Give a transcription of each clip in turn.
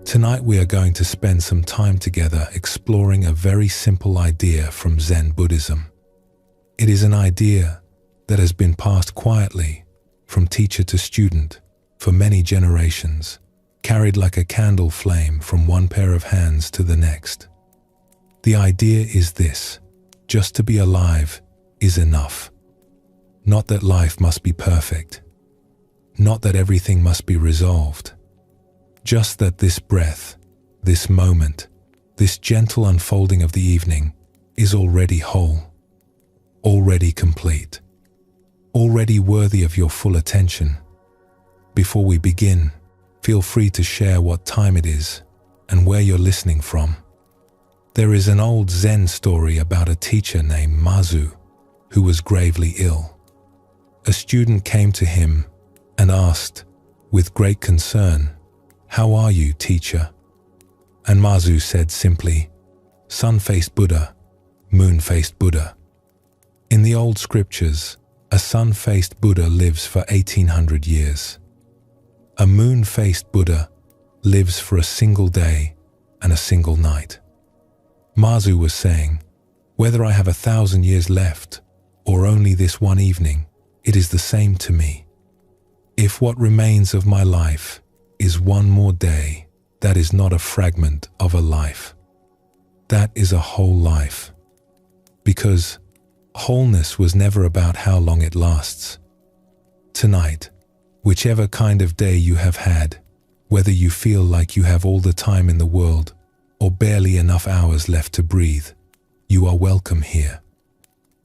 Tonight we are going to spend some time together exploring a very simple idea from Zen Buddhism. It is an idea that has been passed quietly from teacher to student for many generations, carried like a candle flame from one pair of hands to the next. The idea is this: just to be alive is enough. Not that life must be perfect. Not that everything must be resolved. Just that this breath, this moment, this gentle unfolding of the evening is already whole, already complete, already worthy of your full attention. Before we begin, feel free to share what time it is and where you're listening from. There is an old Zen story about a teacher named Mazu who was gravely ill. A student came to him and asked, with great concern, "How are you, teacher?" And Mazu said simply, "Sun-faced Buddha, moon-faced Buddha." In the old scriptures, a sun-faced Buddha lives for 1800 years. A moon-faced Buddha lives for a single day and a single night. Mazu was saying, whether I have 1,000 years left or only this one evening, it is the same to me. If what remains of my life is one more day, that is not a fragment of a life. That is a whole life. Because wholeness was never about how long it lasts. Tonight, whichever kind of day you have had, whether you feel like you have all the time in the world or barely enough hours left to breathe, you are welcome here.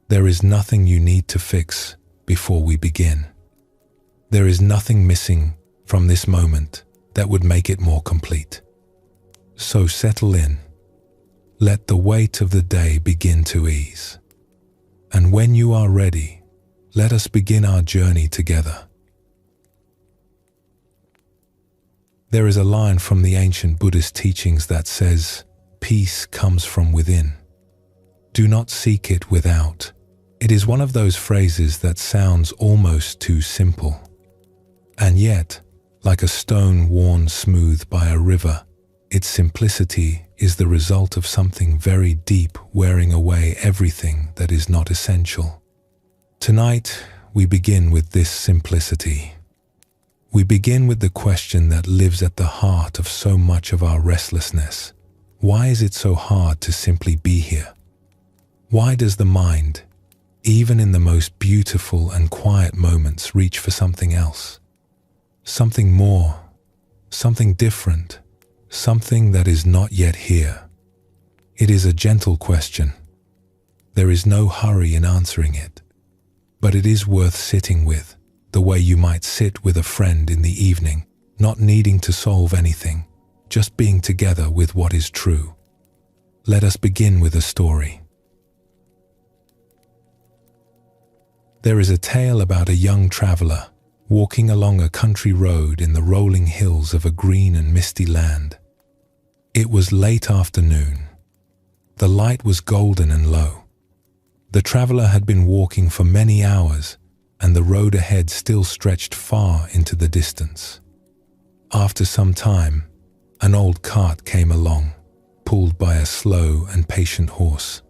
There is nothing you need to fix before we begin. There is nothing missing from this moment that would make it more complete. So settle in. Let the weight of the day begin to ease. And when you are ready, let us begin our journey together. There is a line from the ancient Buddhist teachings that says, "Peace comes from within. Do not seek it without." It is one of those phrases that sounds almost too simple. And yet, like a stone worn smooth by a river, its simplicity is the result of something very deep wearing away everything that is not essential. Tonight, we begin with this simplicity. We begin with the question that lives at the heart of so much of our restlessness. Why is it so hard to simply be here? Why does the mind, even in the most beautiful and quiet moments, reach for something else? Something more, something different, something that is not yet here. It is a gentle question. There is no hurry in answering it, but it is worth sitting with, the way you might sit with a friend in the evening, not needing to solve anything, just being together with what is true. Let us begin with a story. There is a tale about a young traveler walking along a country road in the rolling hills of a green and misty land. It was late afternoon. The light was golden and low. The traveler had been walking for many hours, and the road ahead still stretched far into the distance. After some time, an old cart came along, pulled by a slow and patient horse.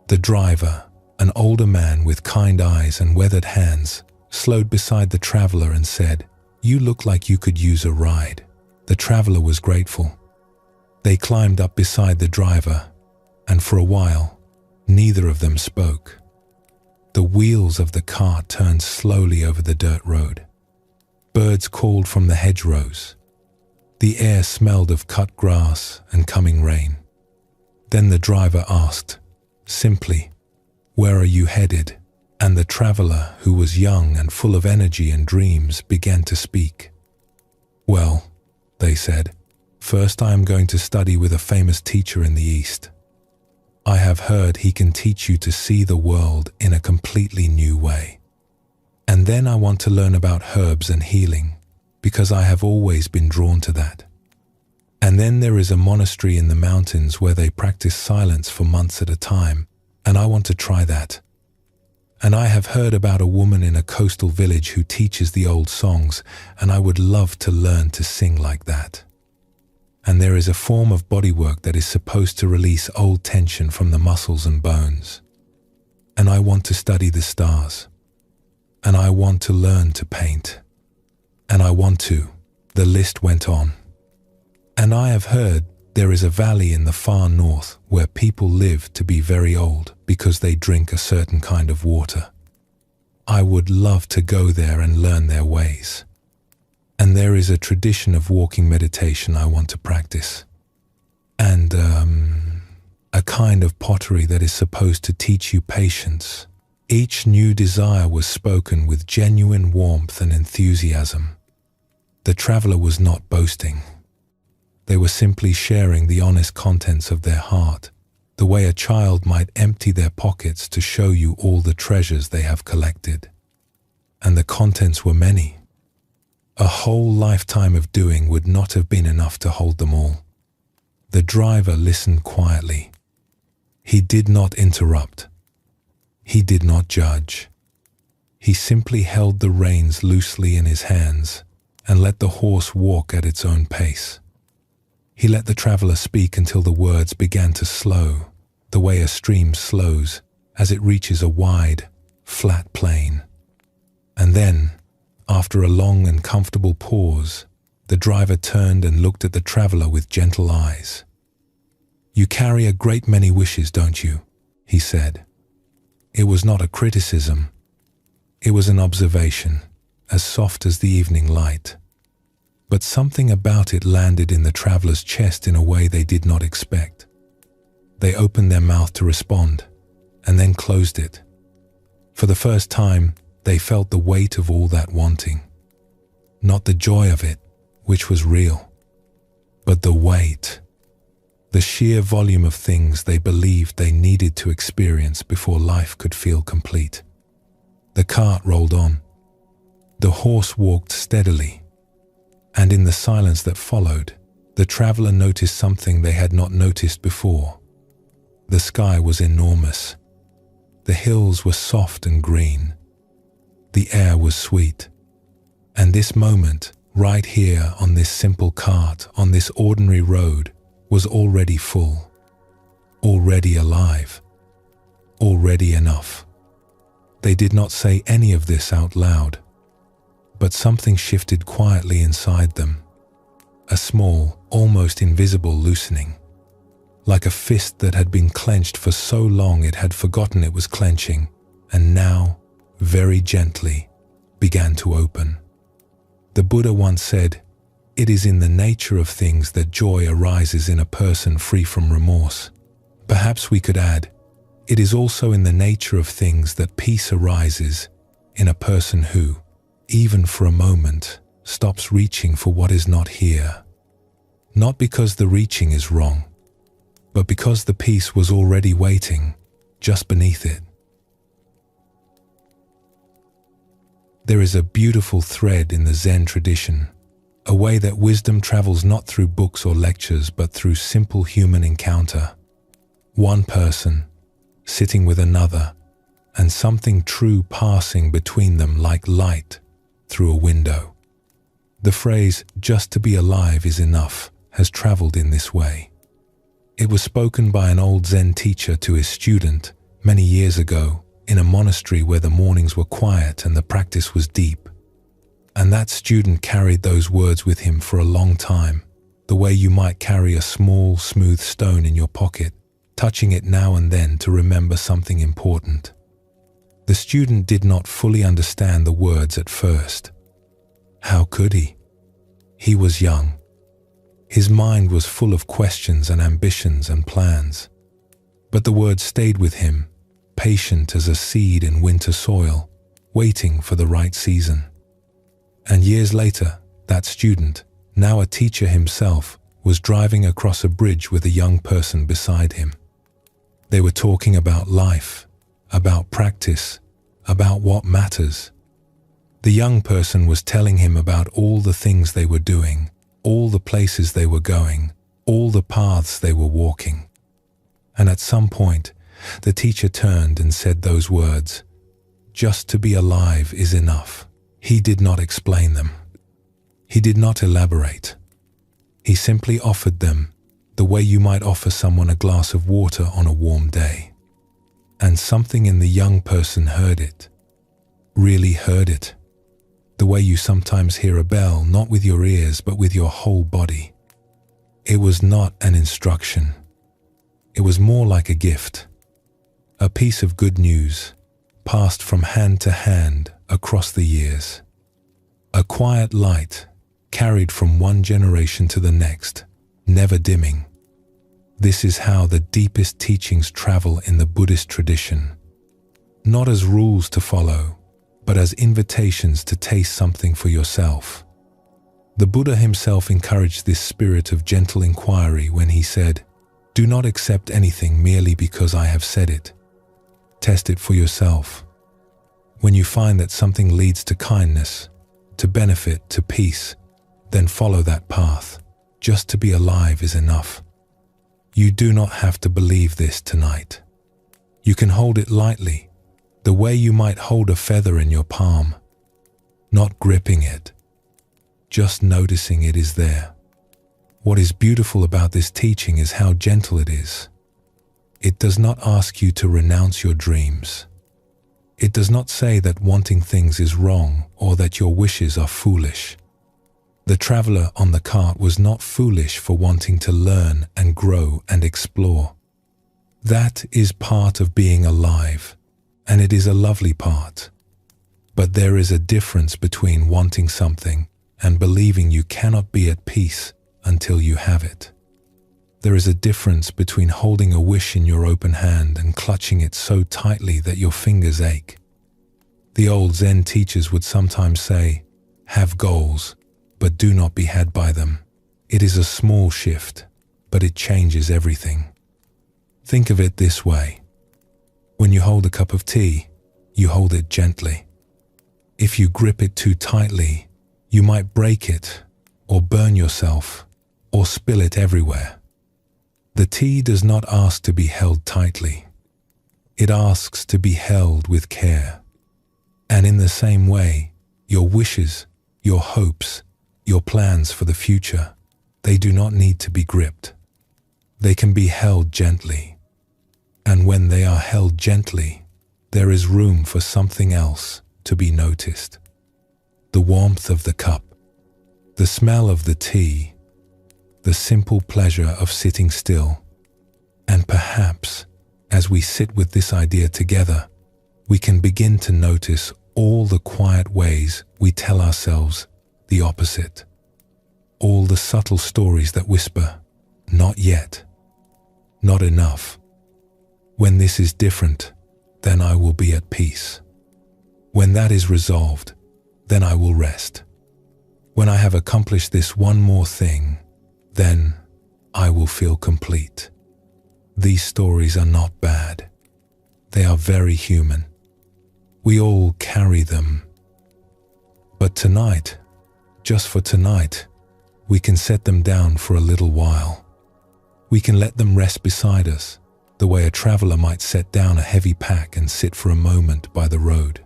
The driver, an older man with kind eyes and weathered hands, slowed beside the traveler and said, "You look like you could use a ride." The traveler was grateful. They climbed up beside the driver, and for a while, neither of them spoke. The wheels of the cart turned slowly over the dirt road. Birds called from the hedgerows. The air smelled of cut grass and coming rain. Then the driver asked, simply, "Where are you headed?" And the traveler, who was young and full of energy and dreams, began to speak. "Well," they said, "first I am going to study with a famous teacher in the East. I have heard he can teach you to see the world in a completely new way. And then I want to learn about herbs and healing, because I have always been drawn to that. And then there is a monastery in the mountains where they practice silence for months at a time, and I want to try that. And I have heard about a woman in a coastal village who teaches the old songs, and I would love to learn to sing like that." and there is a form of bodywork that is supposed to release old tension from the muscles and bones. And I want to study the stars, and I want to learn to paint, and I want to, the list went on. And I have heard there is a valley in the far north where people live to be very old because they drink a certain kind of water. I would love to go there and learn their ways. And there is a tradition of walking meditation I want to practice. And a kind of pottery that is supposed to teach you patience. Each new desire was spoken with genuine warmth and enthusiasm. The traveler was not boasting. They were simply sharing the honest contents of their heart, the way a child might empty their pockets to show you all the treasures they have collected. And the contents were many. A whole lifetime of doing would not have been enough to hold them all. The driver listened quietly. He did not interrupt. He did not judge. He simply held the reins loosely in his hands and let the horse walk at its own pace. He let the traveler speak until the words began to slow, the way a stream slows as it reaches a wide, flat plain. And then, after a long and comfortable pause, the driver turned and looked at the traveler with gentle eyes. "You carry a great many wishes, don't you?" he said. It was not a criticism. It was an observation, as soft as the evening light. But something about it landed in the traveler's chest in a way they did not expect. They opened their mouth to respond, and then closed it. For the first time, they felt the weight of all that wanting. Not the joy of it, which was real, but the weight. The sheer volume of things they believed they needed to experience before life could feel complete. The cart rolled on. The horse walked steadily. And in the silence that followed, the traveler noticed something they had not noticed before. The sky was enormous. The hills were soft and green. The air was sweet. And this moment, right here on this simple cart, on this ordinary road, was already full, already alive, already enough. They did not say any of this out loud, but something shifted quietly inside them, a small, almost invisible loosening, like a fist that had been clenched for so long it had forgotten it was clenching, and now, very gently, began to open. The Buddha once said, "It is in the nature of things that joy arises in a person free from remorse." Perhaps we could add, it is also in the nature of things that peace arises in a person who, even for a moment, stops reaching for what is not here. Not because the reaching is wrong, but because the peace was already waiting just beneath it. There is a beautiful thread in the Zen tradition, a way that wisdom travels not through books or lectures, but through simple human encounter. One person, sitting with another, and something true passing between them like light through a window. The phrase, "just to be alive is enough," has traveled in this way. It was spoken by an old Zen teacher to his student many years ago in a monastery where the mornings were quiet and the practice was deep. And that student carried those words with him for a long time, the way you might carry a small, smooth stone in your pocket, touching it now and then to remember something important. The student did not fully understand the words at first. How could he? He was young. His mind was full of questions and ambitions and plans. But the words stayed with him, patient as a seed in winter soil, waiting for the right season. And years later, that student, now a teacher himself, was driving across a bridge with a young person beside him. They were talking about life, about practice, about what matters. The young person was telling him about all the things they were doing, all the places they were going, all the paths they were walking. And at some point, the teacher turned and said those words, "Just to be alive is enough." He did not explain them. He did not elaborate. He simply offered them the way you might offer someone a glass of water on a warm day. And something in the young person heard it, really heard it, the way you sometimes hear a bell, not with your ears but with your whole body. It was not an instruction. It was more like a gift, a piece of good news, passed from hand to hand across the years. A quiet light carried from one generation to the next, never dimming. This is how the deepest teachings travel in the Buddhist tradition, not as rules to follow, but as invitations to taste something for yourself. The Buddha himself encouraged this spirit of gentle inquiry when he said, "Do not accept anything merely because I have said it. Test it for yourself. When you find that something leads to kindness, to benefit, to peace, then follow that path. Just to be alive is enough. You do not have to believe this tonight. You can hold it lightly, the way you might hold a feather in your palm, not gripping it, just noticing it is there." What is beautiful about this teaching is how gentle it is. It does not ask you to renounce your dreams. It does not say that wanting things is wrong or that your wishes are foolish. The traveler on the cart was not foolish for wanting to learn and grow and explore. That is part of being alive, and it is a lovely part. But there is a difference between wanting something and believing you cannot be at peace until you have it. There is a difference between holding a wish in your open hand and clutching it so tightly that your fingers ache. The old Zen teachers would sometimes say, "Have goals, but do not be had by them." It is a small shift, but it changes everything. Think of it this way. When you hold a cup of tea, you hold it gently. If you grip it too tightly, you might break it, or burn yourself, or spill it everywhere. The tea does not ask to be held tightly. It asks to be held with care. And in the same way, your wishes, your hopes, your plans for the future, they do not need to be gripped. They can be held gently. And when they are held gently, there is room for something else to be noticed. The warmth of the cup, the smell of the tea, the simple pleasure of sitting still. And perhaps, as we sit with this idea together, we can begin to notice all the quiet ways we tell ourselves the opposite. All the subtle stories that whisper, "Not yet, not enough. When this is different, then I will be at peace. When that is resolved, then I will rest. When I have accomplished this one more thing, then I will feel complete." These stories are not bad. They are very human. We all carry them. But tonight, just for tonight, we can set them down for a little while. We can let them rest beside us, the way a traveler might set down a heavy pack and sit for a moment by the road.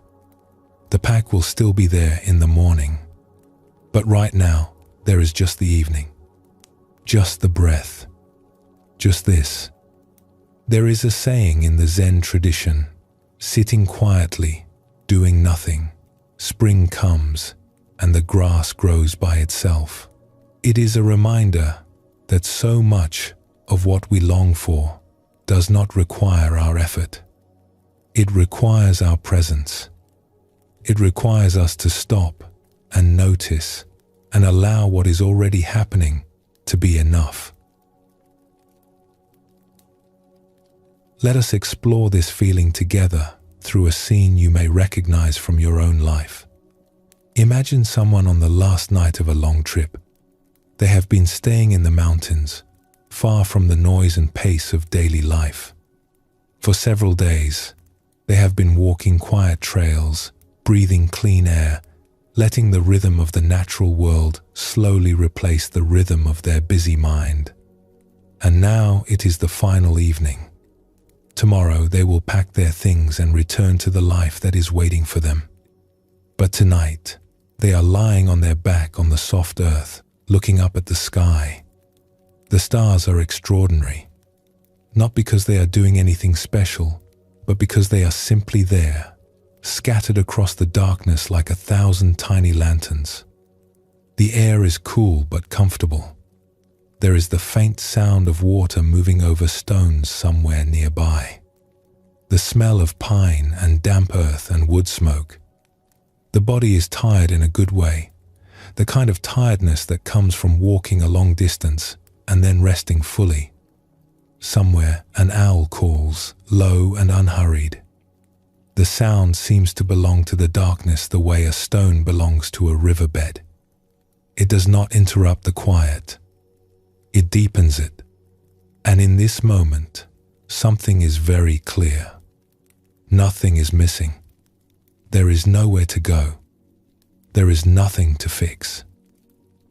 The pack will still be there in the morning. But right now, there is just the evening. Just the breath. Just this. There is a saying in the Zen tradition, "Sitting quietly, doing nothing, spring comes, and the grass grows by itself." It is a reminder that so much of what we long for does not require our effort. It requires our presence. It requires us to stop and notice and allow what is already happening to be enough. Let us explore this feeling together through a scene you may recognize from your own life. Imagine someone on the last night of a long trip. They have been staying in the mountains, far from the noise and pace of daily life. For several days, they have been walking quiet trails, breathing clean air, letting the rhythm of the natural world slowly replace the rhythm of their busy mind. And now it is the final evening. Tomorrow they will pack their things and return to the life that is waiting for them. But tonight, they are lying on their back on the soft earth, looking up at the sky, The stars are extraordinary, not because they are doing anything special, but because they are simply there, scattered across the darkness like 1,000 tiny lanterns. The air is cool but comfortable. There is the faint sound of water moving over stones somewhere nearby. The smell of pine and damp earth and wood smoke. The body is tired in a good way, the kind of tiredness that comes from walking a long distance and then resting fully. Somewhere an owl calls, low and unhurried. The sound seems to belong to the darkness the way a stone belongs to a riverbed. It does not interrupt the quiet. It deepens it. And in this moment, something is very clear. Nothing is missing. There is nowhere to go. There is nothing to fix.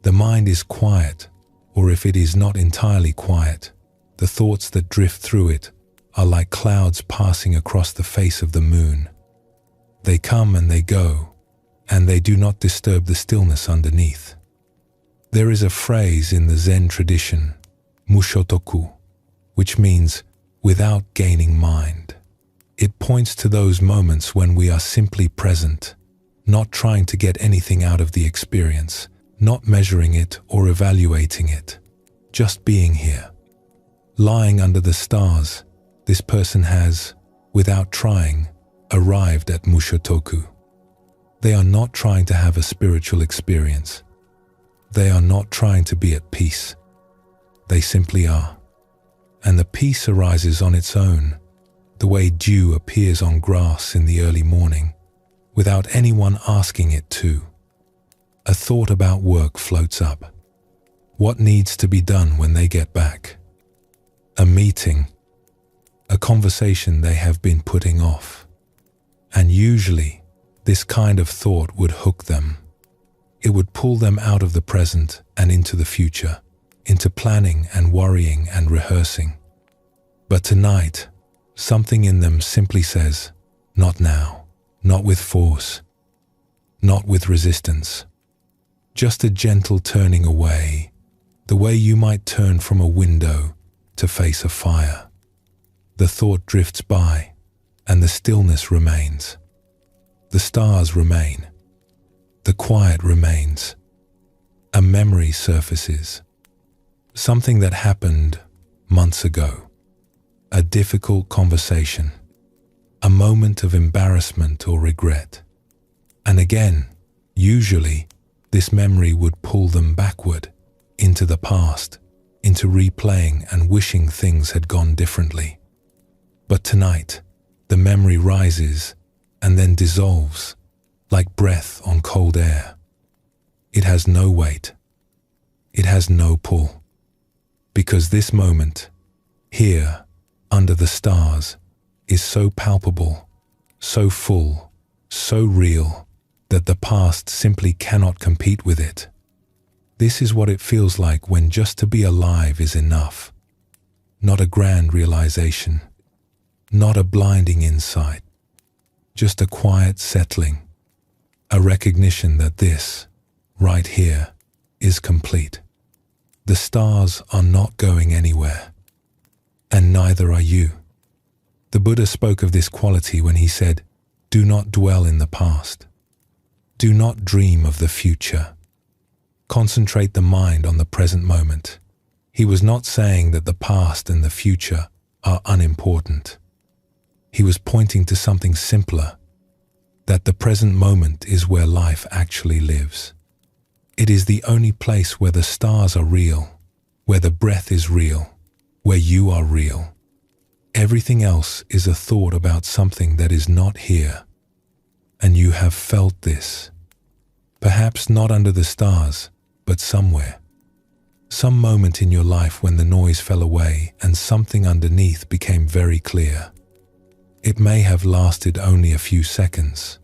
The mind is quiet, or if it is not entirely quiet, the thoughts that drift through it are like clouds passing across the face of the moon. They come and they go, and they do not disturb the stillness underneath. There is a phrase in the Zen tradition, mushotoku, which means without gaining mind. It points to those moments when we are simply present, not trying to get anything out of the experience, not measuring it or evaluating it, just being here. Lying under the stars, this person has, without trying, arrived at mushotoku. They are not trying to have a spiritual experience. They are not trying to be at peace. They simply are. And the peace arises on its own, the way dew appears on grass in the early morning, without anyone asking it to. A thought about work floats up. What needs to be done when they get back? A meeting, a conversation they have been putting off. And usually, this kind of thought would hook them. It would pull them out of the present and into the future, into planning and worrying and rehearsing. But tonight, something in them simply says, not now, not with force, not with resistance. Just a gentle turning away, the way you might turn from a window to face a fire. The thought drifts by, and the stillness remains. The stars remain. The quiet remains. A memory surfaces. Something that happened months ago. A difficult conversation. A moment of embarrassment or regret. And again, usually, this memory would pull them backward, into the past, into replaying and wishing things had gone differently. But tonight, the memory rises and then dissolves, like breath on cold air. It has no weight. It has no pull. Because this moment, here, under the stars, is so palpable, so full, so real, that the past simply cannot compete with it. This is what it feels like when just to be alive is enough. Not a grand realization, not a blinding insight, just a quiet settling, a recognition that this, right here, is complete. The stars are not going anywhere, and neither are you. The Buddha spoke of this quality when he said, "Do not dwell in the past. Do not dream of the future. Concentrate the mind on the present moment." He was not saying that the past and the future are unimportant. He was pointing to something simpler, that the present moment is where life actually lives. It is the only place where the stars are real, where the breath is real, where you are real. Everything else is a thought about something that is not here. And you have felt this. Perhaps not under the stars, but somewhere. Some moment in your life when the noise fell away and something underneath became very clear. It may have lasted only a few seconds,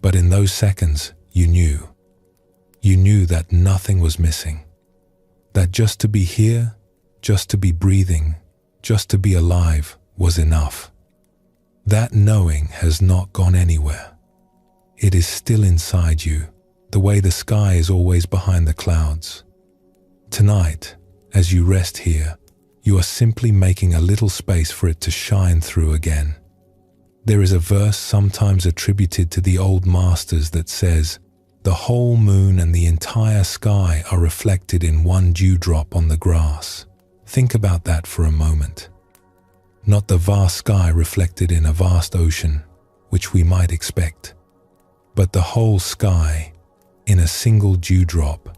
but in those seconds you knew. You knew that nothing was missing. That just to be here, just to be breathing, just to be alive was enough. That knowing has not gone anywhere. It is still inside you, the way the sky is always behind the clouds. Tonight, As you rest here, you are simply making a little space for it to shine through again. There is a verse sometimes attributed to the old masters that says, "The whole moon and the entire sky are reflected in one dewdrop on the grass." Think about that for a moment. Not the vast sky reflected in a vast ocean, which we might expect, but the whole sky in a single dewdrop.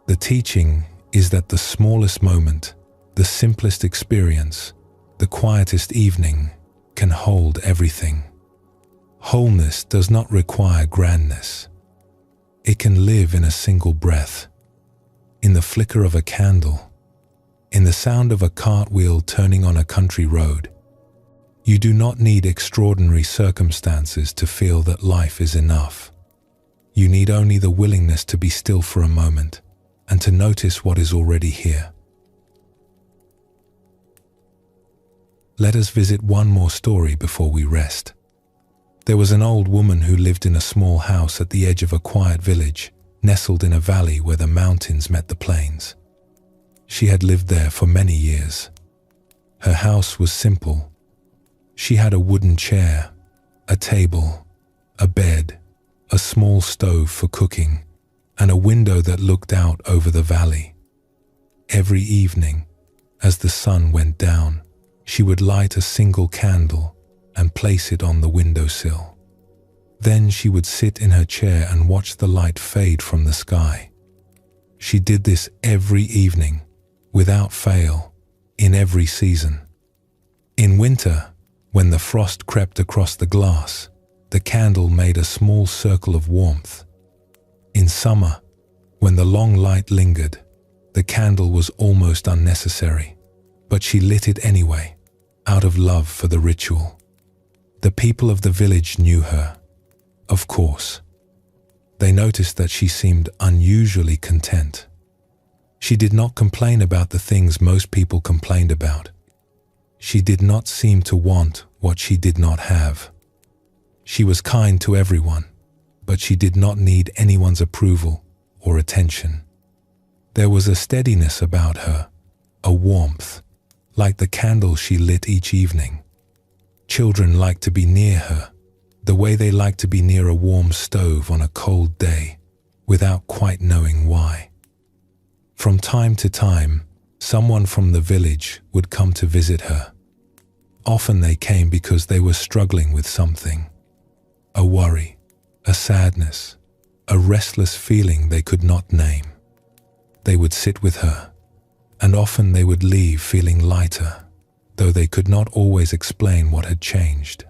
The teaching is that the smallest moment, the simplest experience, the quietest evening can hold everything. Wholeness does not require grandness. It can live in a single breath, in the flicker of a candle, in the sound of a cartwheel turning on a country road. You do not need extraordinary circumstances to feel that life is enough. You need only the willingness to be still for a moment and to notice what is already here. Let us visit one more story before we rest. There was an old woman who lived in a small house at the edge of a quiet village, nestled in a valley where the mountains met the plains. She had lived there for many years. Her house was simple. She had a wooden chair, a table, a bed, a small stove for cooking, and a window that looked out over the valley. Every evening, as the sun went down, she would light a single candle and place it on the windowsill. Then she would sit in her chair and watch the light fade from the sky. She did this every evening, without fail, in every season. In winter, when the frost crept across the glass, the candle made a small circle of warmth. In summer, when the long light lingered, the candle was almost unnecessary, but she lit it anyway, out of love for the ritual. The people of the village knew her, of course. They noticed that she seemed unusually content. She did not complain about the things most people complained about. She did not seem to want what she did not have. She was kind to everyone, but she did not need anyone's approval or attention. There was a steadiness about her, a warmth, like the candle she lit each evening. Children liked to be near her, the way they like to be near a warm stove on a cold day, without quite knowing why. From time to time, someone from the village would come to visit her. Often they came because they were struggling with something, a worry, a sadness, a restless feeling they could not name. They would sit with her, and often they would leave feeling lighter, though they could not always explain what had changed.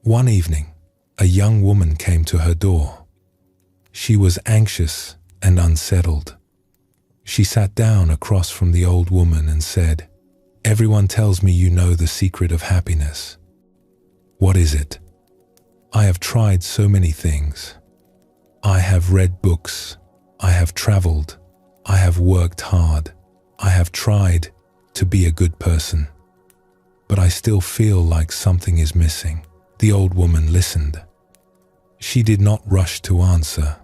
One evening, a young woman came to her door. She was anxious and unsettled. She sat down across from the old woman and said, "Everyone tells me you know the secret of happiness. What is it? I have tried so many things. I have read books. I have traveled. I have worked hard. I have tried to be a good person. But I still feel like something is missing." The old woman listened. She did not rush to answer.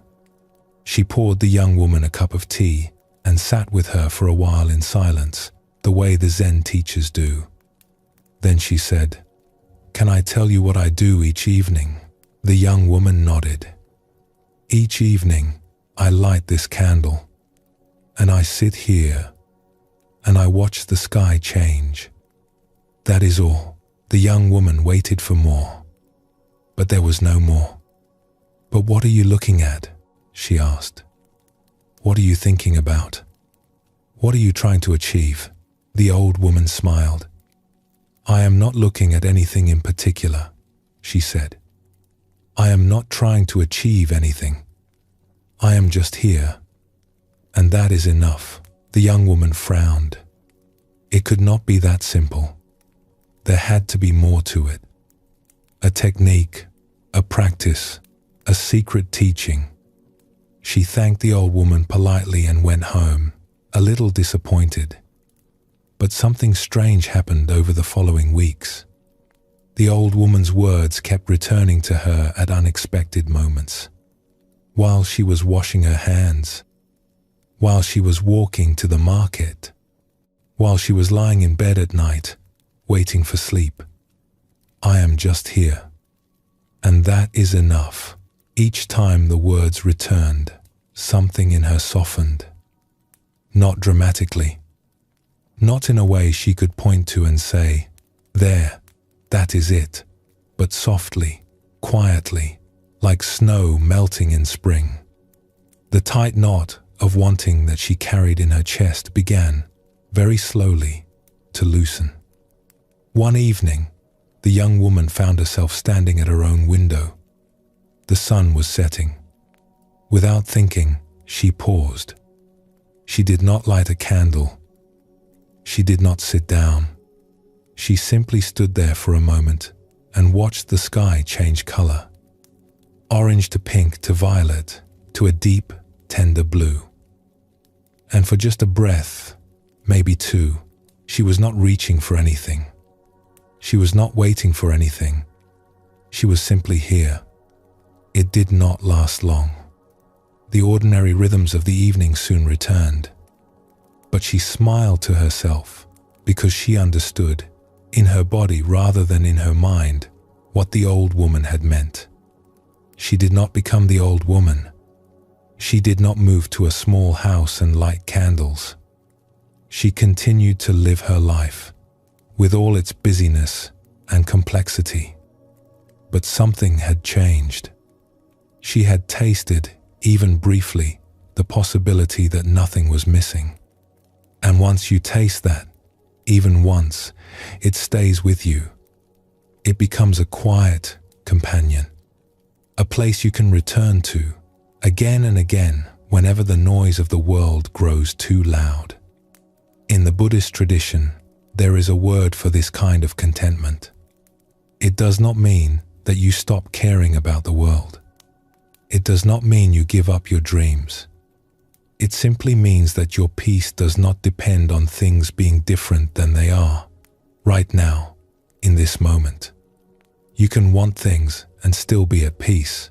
She poured the young woman a cup of tea and sat with her for a while in silence, the way the Zen teachers do. Then she said, "Can I tell you what I do each evening?" The young woman nodded. "Each evening, I light this candle, and I sit here, and I watch the sky change. That is all." The young woman waited for more, but there was no more. "But what are you looking at?" she asked. "What are you thinking about? What are you trying to achieve?" The old woman smiled. "I am not looking at anything in particular," she said. "I am not trying to achieve anything. I am just here, and that is enough." The young woman frowned. It could not be that simple. There had to be more to it. A technique, a practice, a secret teaching. She thanked the old woman politely and went home, a little disappointed. But something strange happened over the following weeks. The old woman's words kept returning to her at unexpected moments. While she was washing her hands, while she was walking to the market, while she was lying in bed at night, waiting for sleep. I am just here. And that is enough. Each time the words returned, something in her softened. Not dramatically. Not in a way she could point to and say, "There, that is it," but softly, quietly, like snow melting in spring. The tight knot of wanting that she carried in her chest began, very slowly, to loosen. One evening, the young woman found herself standing at her own window. The sun was setting. Without thinking, she paused. She did not light a candle. She did not sit down. She simply stood there for a moment and watched the sky change color. Orange to pink to violet to a deep, tender blue. And for just a breath, maybe two, she was not reaching for anything. She was not waiting for anything. She was simply here. It did not last long. The ordinary rhythms of the evening soon returned. But she smiled to herself because she understood, in her body rather than in her mind, what the old woman had meant. She did not become the old woman. She did not move to a small house and light candles. She continued to live her life, with all its busyness and complexity. But something had changed. She had tasted, even briefly, the possibility that nothing was missing. And once you taste that, even once, it stays with you. It becomes a quiet companion, a place you can return to again and again whenever the noise of the world grows too loud. In the Buddhist tradition, there is a word for this kind of contentment. It does not mean that you stop caring about the world. It does not mean you give up your dreams. It simply means that your peace does not depend on things being different than they are, right now, in this moment. You can want things and still be at peace.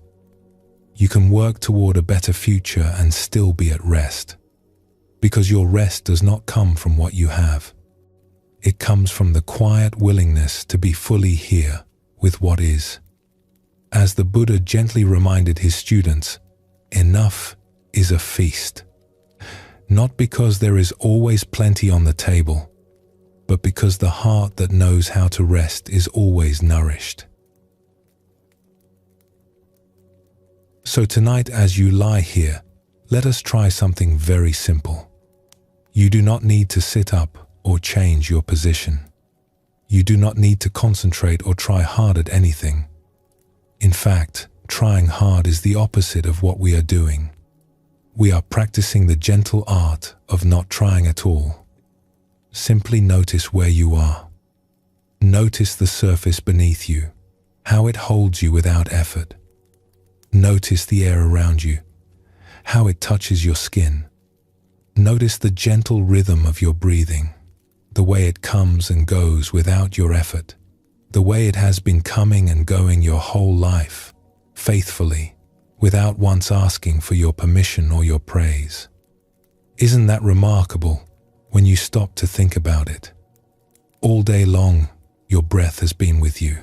You can work toward a better future and still be at rest. Because your rest does not come from what you have. It comes from the quiet willingness to be fully here with what is. As the Buddha gently reminded his students, enough is a feast. Not because there is always plenty on the table, but because the heart that knows how to rest is always nourished. So tonight, as you lie here, let us try something very simple. You do not need to sit up or change your position. You do not need to concentrate or try hard at anything. In fact, trying hard is the opposite of what we are doing. We are practicing the gentle art of not trying at all. Simply notice where you are. Notice the surface beneath you, how it holds you without effort. Notice the air around you, how it touches your skin. Notice the gentle rhythm of your breathing, the way it comes and goes without your effort, the way it has been coming and going your whole life, faithfully, without once asking for your permission or your praise. Isn't that remarkable when you stop to think about it? All day long, your breath has been with you.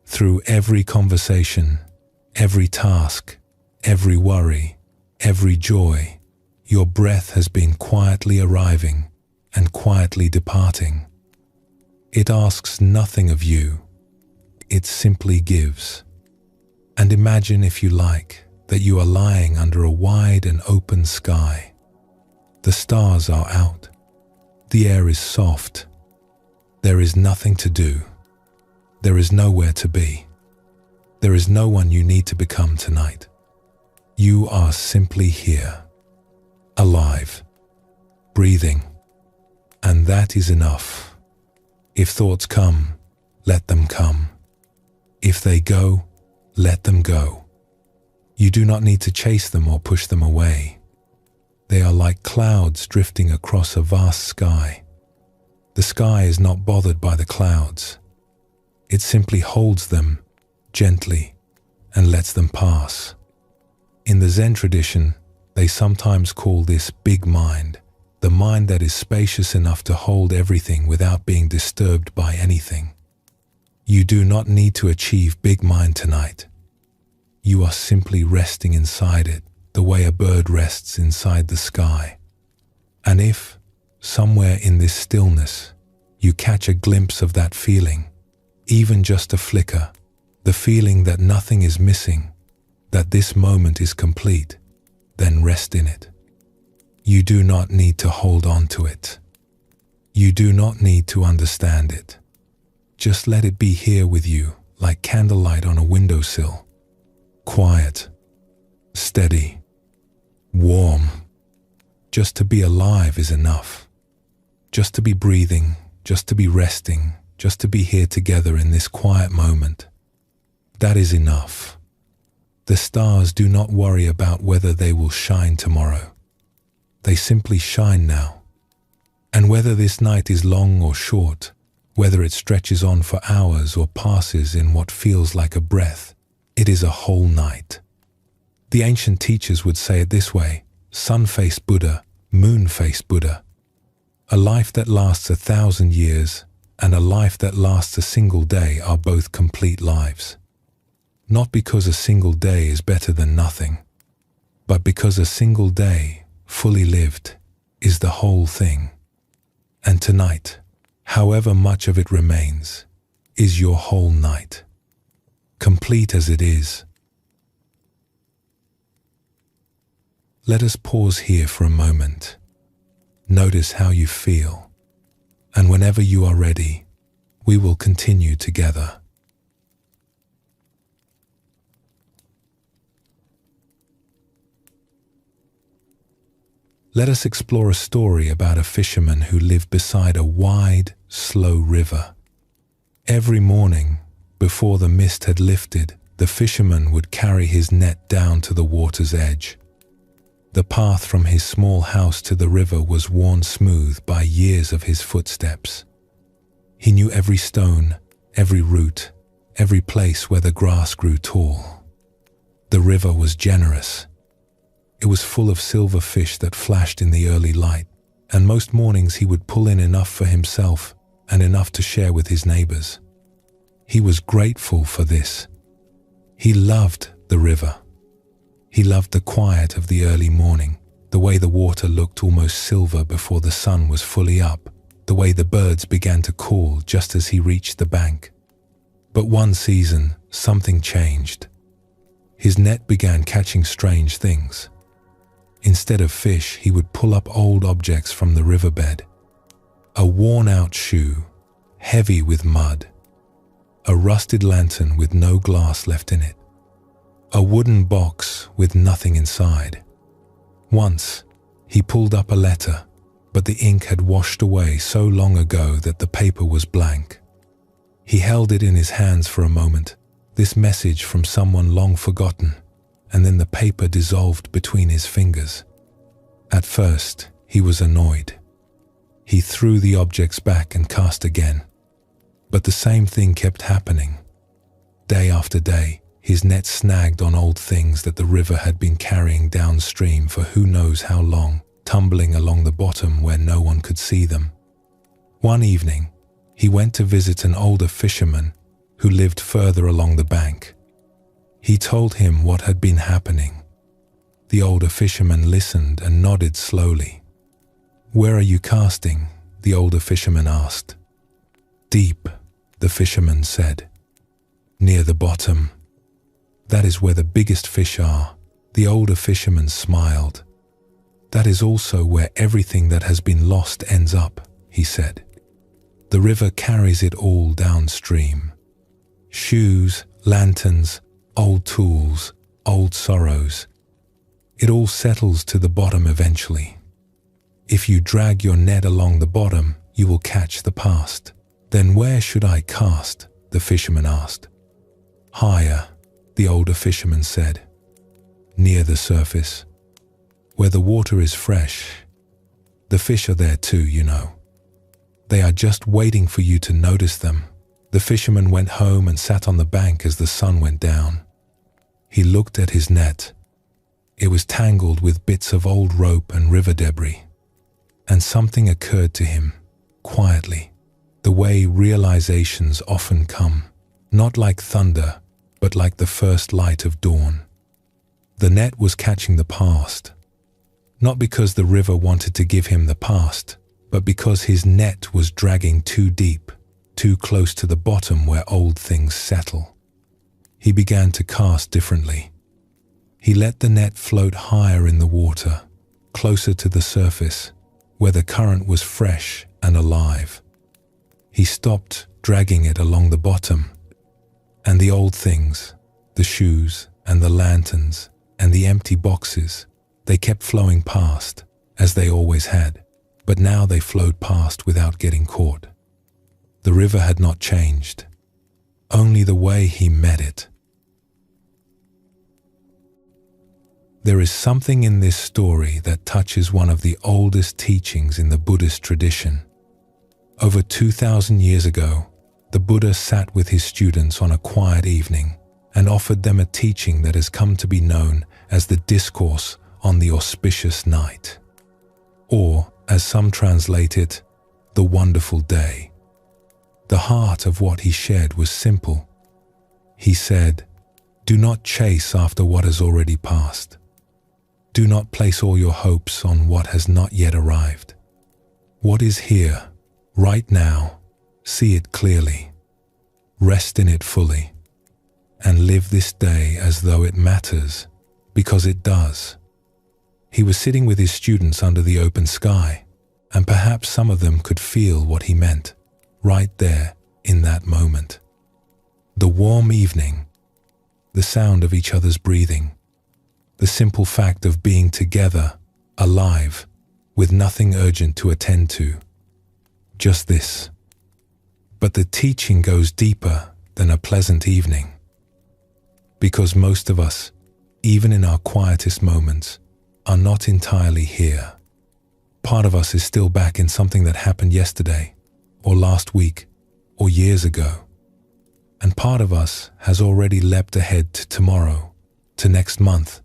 Through every conversation, every task, every worry, every joy, your breath has been quietly arriving and quietly departing. It asks nothing of you. It simply gives. And imagine, if you like, that you are lying under a wide and open sky. The stars are out. The air is soft. There is nothing to do. There is nowhere to be. There is no one you need to become tonight. You are simply here, alive, breathing, and that is enough. If thoughts come, let them come. If they go, let them go. You do not need to chase them or push them away. They are like clouds drifting across a vast sky. The sky is not bothered by the clouds. It simply holds them gently and lets them pass. In the Zen tradition, They sometimes call this big mind, the mind that is spacious enough to hold everything without being disturbed by anything. You do not need to achieve big mind tonight. You are simply resting inside it, the way a bird rests inside the sky. And if, somewhere in this stillness, you catch a glimpse of that feeling, even just a flicker, the feeling that nothing is missing, that this moment is complete, then rest in it. You do not need to hold on to it. You do not need to understand it. Just let it be here with you, like candlelight on a windowsill. Quiet, steady, warm. Just to be alive is enough. Just to be breathing, just to be resting, just to be here together in this quiet moment. That is enough. The stars do not worry about whether they will shine tomorrow. They simply shine now. And whether this night is long or short, whether it stretches on for hours or passes in what feels like a breath, it is a whole night. The ancient teachers would say it this way: sun-faced Buddha, moon-faced Buddha. A life that lasts 1,000 years and a life that lasts a single day are both complete lives. Not because a single day is better than nothing, but because a single day, fully lived, is the whole thing. And tonight, however much of it remains, is your whole night, complete as it is. Let us pause here for a moment. Notice how you feel, and whenever you are ready, we will continue together. Let us explore a story about a fisherman who lived beside a wide, slow river. Every morning, before the mist had lifted, the fisherman would carry his net down to the water's edge. The path from his small house to the river was worn smooth by years of his footsteps. He knew every stone, every root, every place where the grass grew tall. The river was generous. It was full of silver fish that flashed in the early light, and most mornings he would pull in enough for himself and enough to share with his neighbors. He was grateful for this. He loved the river. He loved the quiet of the early morning, the way the water looked almost silver before the sun was fully up, the way the birds began to call just as he reached the bank. But one season, something changed. His net began catching strange things. Instead of fish, he would pull up old objects from the riverbed. A worn-out shoe, heavy with mud. A rusted lantern with no glass left in it. A wooden box with nothing inside. Once, he pulled up a letter, but the ink had washed away so long ago that the paper was blank. He held it in his hands for a moment, this message from someone long forgotten, and then the paper dissolved between his fingers. At first, he was annoyed. He threw the objects back and cast again. But the same thing kept happening. Day after day, his net snagged on old things that the river had been carrying downstream for who knows how long, tumbling along the bottom where no one could see them. One evening, he went to visit an older fisherman who lived further along the bank. He told him what had been happening. The older fisherman listened and nodded slowly. "Where are you casting?" the older fisherman asked. "Deep," the fisherman said. "Near the bottom. That is where the biggest fish are." The older fisherman smiled. "That is also where everything that has been lost ends up," he said. "The river carries it all downstream. Shoes, lanterns, old tools, old sorrows. It all settles to the bottom eventually. If you drag your net along the bottom, you will catch the past." "Then where should I cast?" the fisherman asked. "Higher," the older fisherman said. "Near the surface, where the water is fresh. The fish are there too, you know. They are just waiting for you to notice them." The fisherman went home and sat on the bank as the sun went down. He looked at his net. It was tangled with bits of old rope and river debris. And something occurred to him, quietly, the way realizations often come, not like thunder, but like the first light of dawn. The net was catching the past, not because the river wanted to give him the past, but because his net was dragging too deep, too close to the bottom where old things settle. He began to cast differently. He let the net float higher in the water, closer to the surface, where the current was fresh and alive. He stopped dragging it along the bottom, and the old things, the shoes and the lanterns and the empty boxes, they kept flowing past, as they always had, but now they flowed past without getting caught. The river had not changed, only the way he met it. There is something in this story that touches one of the oldest teachings in the Buddhist tradition. Over 2,000 years ago, the Buddha sat with his students on a quiet evening and offered them a teaching that has come to be known as the Discourse on the Auspicious Night, or, as some translate it, the Wonderful Day. The heart of what he shared was simple. He said, "Do not chase after what has already passed. Do not place all your hopes on what has not yet arrived. What is here, right now, see it clearly, rest in it fully, and live this day as though it matters, because it does." He was sitting with his students under the open sky, and perhaps some of them could feel what he meant, right there in that moment. The warm evening, the sound of each other's breathing, the simple fact of being together, alive, with nothing urgent to attend to. Just this. But the teaching goes deeper than a pleasant evening. Because most of us, even in our quietest moments, are not entirely here. Part of us is still back in something that happened yesterday, or last week, or years ago. And part of us has already leapt ahead to tomorrow, to next month,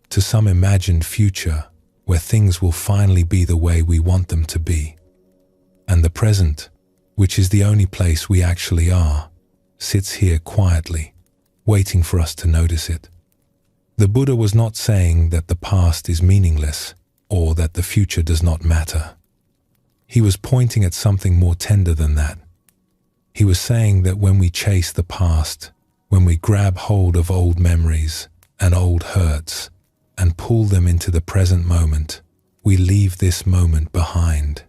to some imagined future where things will finally be the way we want them to be. And the present, which is the only place we actually are, sits here quietly, waiting for us to notice it. The Buddha was not saying that the past is meaningless or that the future does not matter. He was pointing at something more tender than that. He was saying that when we chase the past, when we grab hold of old memories and old hurts and pull them into the present moment, we leave this moment behind.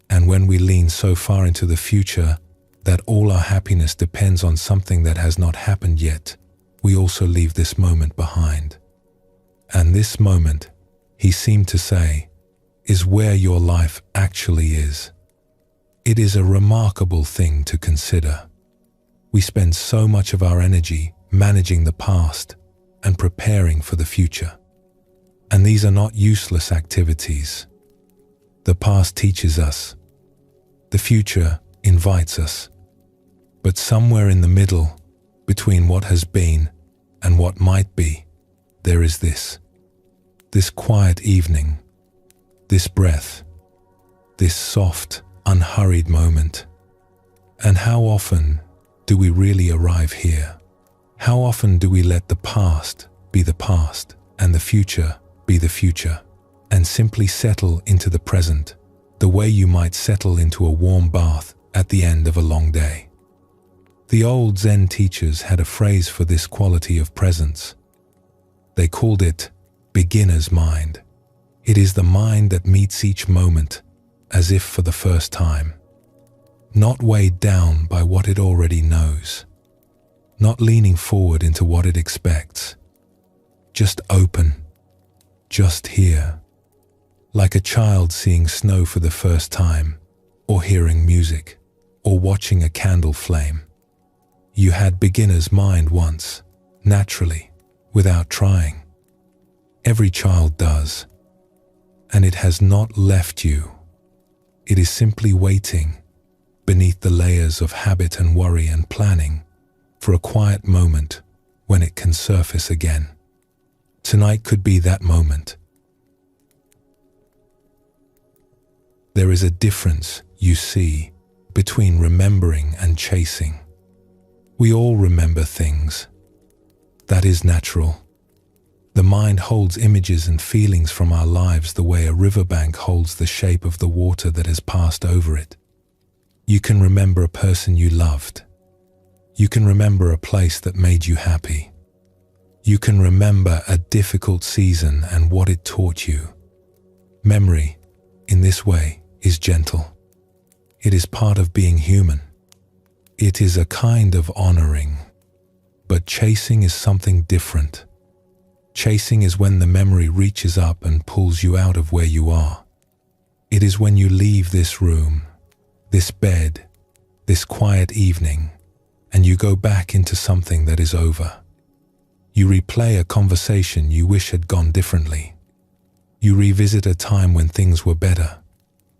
And when we lean so far into the future that all our happiness depends on something that has not happened yet, we also leave this moment behind. And this moment, he seemed to say, is where your life actually is. It is a remarkable thing to consider. We spend so much of our energy managing the past and preparing for the future. And these are not useless activities. The past teaches us. The future invites us. But somewhere in the middle, between what has been and what might be, there is this quiet evening, this breath, this soft, unhurried moment. And how often do we really arrive here? How often do we let the past be the past and the future be the future, and simply settle into the present, the way you might settle into a warm bath at the end of a long day? The old Zen teachers had a phrase for this quality of presence. They called it beginner's mind. It is the mind that meets each moment as if for the first time, not weighed down by what it already knows, not leaning forward into what it expects, just open, just here, like a child seeing snow for the first time, or hearing music, or watching a candle flame. You had beginner's mind once, naturally, without trying. Every child does, and it has not left you. It is simply waiting, beneath the layers of habit and worry and planning, for a quiet moment when it can surface again. Tonight could be that moment. There is a difference, you see, between remembering and chasing. We all remember things. That is natural. The mind holds images and feelings from our lives the way a riverbank holds the shape of the water that has passed over it. You can remember a person you loved. You can remember a place that made you happy. You can remember a difficult season and what it taught you. Memory, in this way, is gentle. It is part of being human. It is a kind of honoring. But chasing is something different. Chasing is when the memory reaches up and pulls you out of where you are. It is when you leave this room, this bed, this quiet evening, and you go back into something that is over. You replay a conversation you wish had gone differently. You revisit a time when things were better,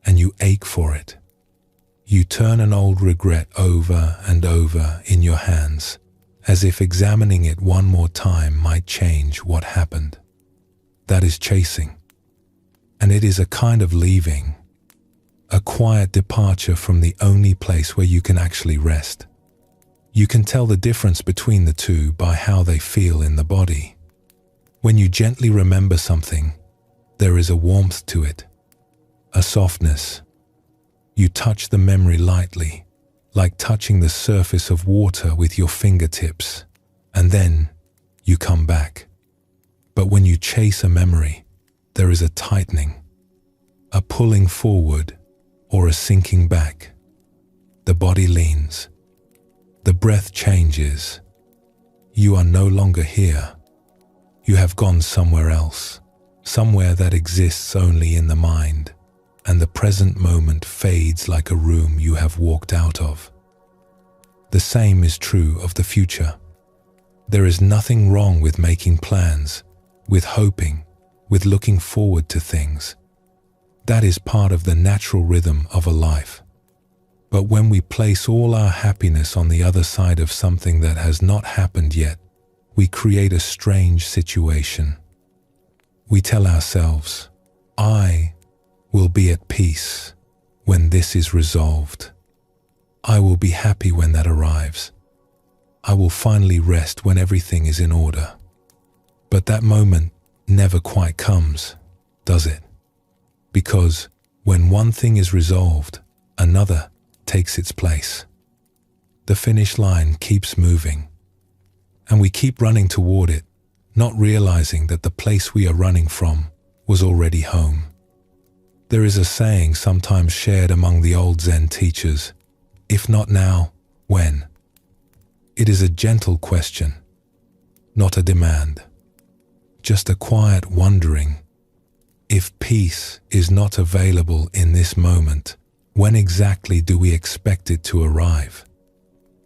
and you ache for it. You turn an old regret over and over in your hands, as if examining it one more time might change what happened. That is chasing. And it is a kind of leaving, a quiet departure from the only place where you can actually rest. You can tell the difference between the two by how they feel in the body. When you gently remember something, there is a warmth to it, a softness. You touch the memory lightly, like touching the surface of water with your fingertips, and then you come back. But when you chase a memory, there is a tightening, a pulling forward, or a sinking back. The body leans. The breath changes. You are no longer here. You have gone somewhere else, somewhere that exists only in the mind, and the present moment fades like a room you have walked out of. The same is true of the future. There is nothing wrong with making plans, with hoping, with looking forward to things. That is part of the natural rhythm of a life. But when we place all our happiness on the other side of something that has not happened yet, we create a strange situation. We tell ourselves, I will be at peace when this is resolved. I will be happy when that arrives. I will finally rest when everything is in order. But that moment never quite comes, does it? Because when one thing is resolved, another takes its place. The finish line keeps moving, and we keep running toward it, not realizing that the place we are running from was already home. There is a saying sometimes shared among the old Zen teachers, if not now, when? It is a gentle question, not a demand, just a quiet wondering. If peace is not available in this moment, when exactly do we expect it to arrive?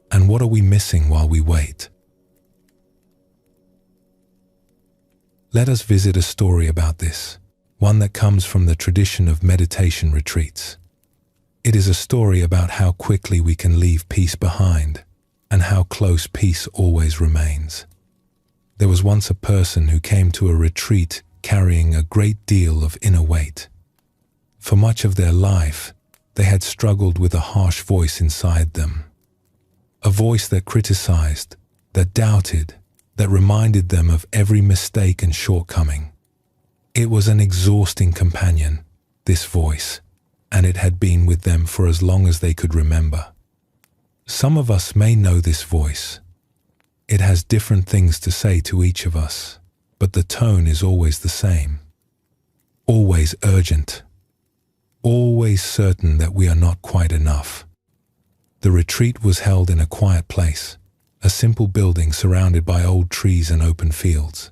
And what are we missing while we wait? Let us visit a story about this, one that comes from the tradition of meditation retreats. It is a story about how quickly we can leave peace behind and how close peace always remains. There was once a person who came to a retreat carrying a great deal of inner weight. For much of their life, they had struggled with a harsh voice inside them. A voice that criticized, that doubted, that reminded them of every mistake and shortcoming. It was an exhausting companion, this voice, and it had been with them for as long as they could remember. Some of us may know this voice. It has different things to say to each of us, but the tone is always the same. Always urgent. Always certain that we are not quite enough. The retreat was held in a quiet place, a simple building surrounded by old trees and open fields.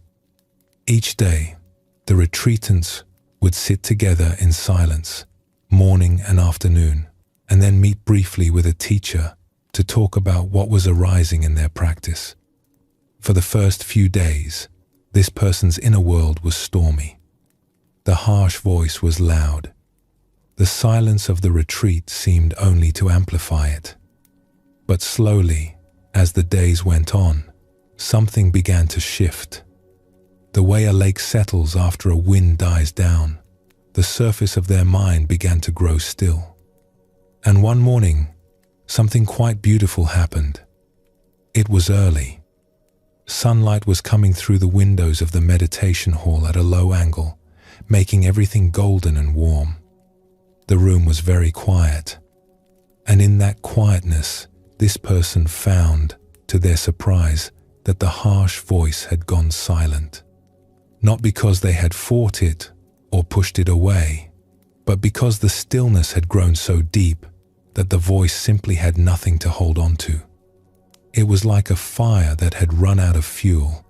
Each day, the retreatants would sit together in silence, morning and afternoon, and then meet briefly with a teacher to talk about what was arising in their practice. For the first few days, this person's inner world was stormy. The harsh voice was loud. The silence of the retreat seemed only to amplify it. But slowly, as the days went on, something began to shift. The way a lake settles after a wind dies down, the surface of their mind began to grow still. And one morning, something quite beautiful happened. It was early. Sunlight was coming through the windows of the meditation hall at a low angle, making everything golden and warm. The room was very quiet. And in that quietness, this person found, to their surprise, that the harsh voice had gone silent. Not because they had fought it or pushed it away, but because the stillness had grown so deep that the voice simply had nothing to hold on to. It was like a fire that had run out of fuel.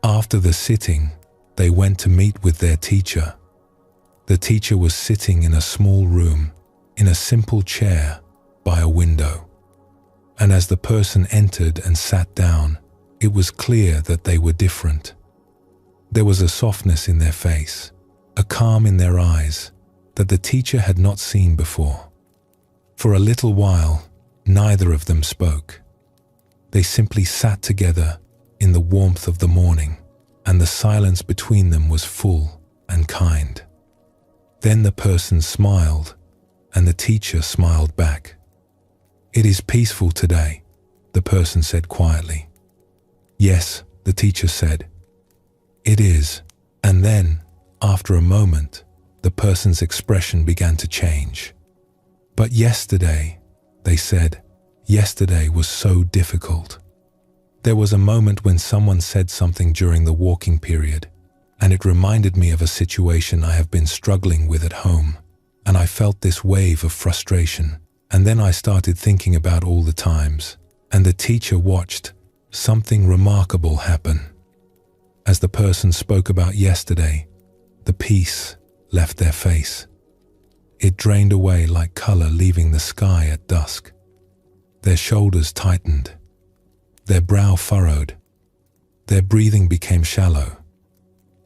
After the sitting, they went to meet with their teacher. The teacher was sitting in a small room, in a simple chair, by a window. And as the person entered and sat down, it was clear that they were different. There was a softness in their face, a calm in their eyes that the teacher had not seen before. For a little while, neither of them spoke. They simply sat together in the warmth of the morning, and the silence between them was full and kind. Then the person smiled, and the teacher smiled back. "It is peaceful today," the person said quietly. "Yes," the teacher said. "It is." And then, after a moment, the person's expression began to change. "But yesterday," they said, "yesterday was so difficult." There was a moment when someone said something during the walking period, and it reminded me of a situation I have been struggling with at home, and I felt this wave of frustration, and then I started thinking about all the times, and the teacher watched something remarkable happen. As the person spoke about yesterday, the peace left their face. It drained away like color leaving the sky at dusk. Their shoulders tightened. Their brow furrowed. Their breathing became shallow.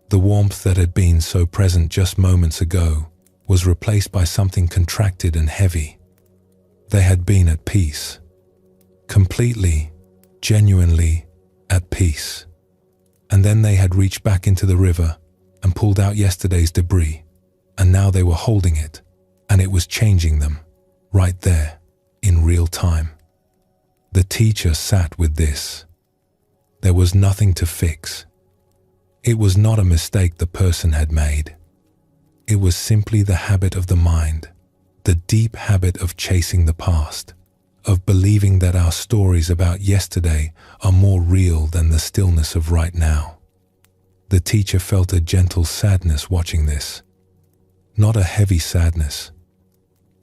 The warmth that had been so present just moments ago was replaced by something contracted and heavy. They had been at peace. Completely, genuinely at peace. And then they had reached back into the river and pulled out yesterday's debris, and now they were holding it, and it was changing them, right there, in real time. The teacher sat with this. There was nothing to fix. It was not a mistake the person had made. It was simply the habit of the mind, the deep habit of chasing the past, of believing that our stories about yesterday are more real than the stillness of right now. The teacher felt a gentle sadness watching this. Not a heavy sadness.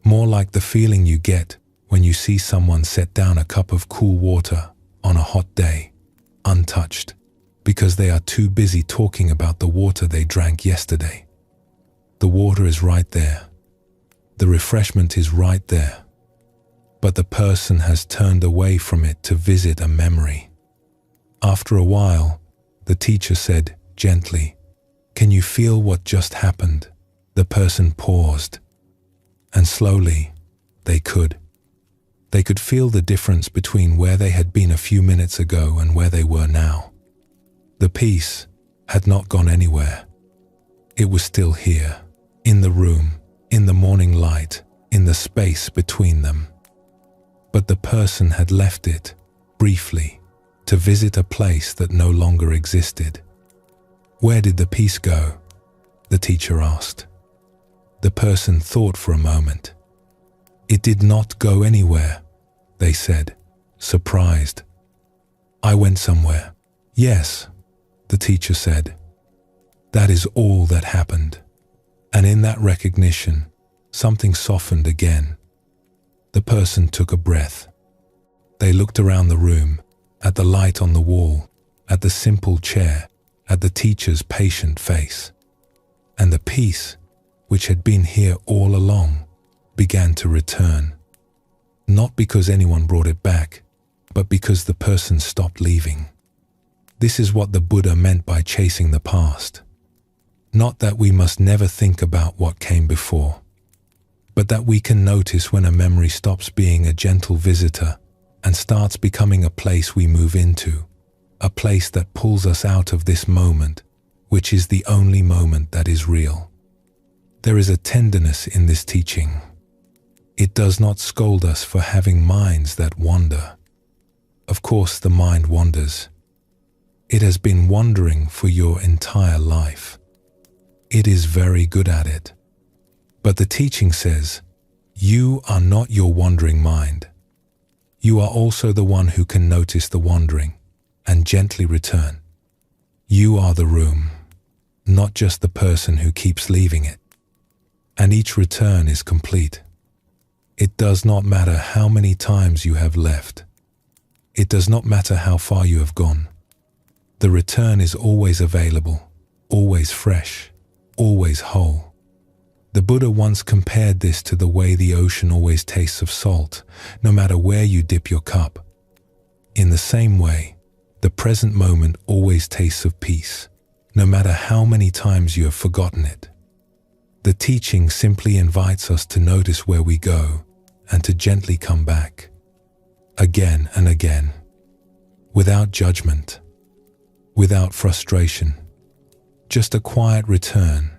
More like the feeling you get when you see someone set down a cup of cool water on a hot day, untouched, because they are too busy talking about the water they drank yesterday. The water is right there. The refreshment is right there. But the person has turned away from it to visit a memory. After a while, the teacher said gently, "Can you feel what just happened?" The person paused, and slowly, they could. They could feel the difference between where they had been a few minutes ago and where they were now. The peace had not gone anywhere. It was still here, in the room, in the morning light, in the space between them. But the person had left it, briefly, to visit a place that no longer existed. "Where did the peace go?" the teacher asked. The person thought for a moment. "It did not go anywhere," they said, surprised. "I went somewhere." "Yes," the teacher said. "That is all that happened." And in that recognition, something softened again. The person took a breath. They looked around the room, at the light on the wall, at the simple chair, at the teacher's patient face. And the peace, which had been here all along, began to return. Not because anyone brought it back, but because the person stopped leaving. This is what the Buddha meant by chasing the past. Not that we must never think about what came before, but that we can notice when a memory stops being a gentle visitor and starts becoming a place we move into, a place that pulls us out of this moment which is the only moment that is real. There is a tenderness in this teaching. It does not scold us for having minds that wander. Of course, the mind wanders. It has been wandering for your entire life. It is very good at it. But the teaching says, you are not your wandering mind. You are also the one who can notice the wandering and gently return. You are the room, not just the person who keeps leaving it. And each return is complete. It does not matter how many times you have left. It does not matter how far you have gone. The return is always available, always fresh, always whole. The Buddha once compared this to the way the ocean always tastes of salt, no matter where you dip your cup. In the same way, the present moment always tastes of peace, no matter how many times you have forgotten it. The teaching simply invites us to notice where we go and to gently come back, again and again, without judgment, without frustration, just a quiet return,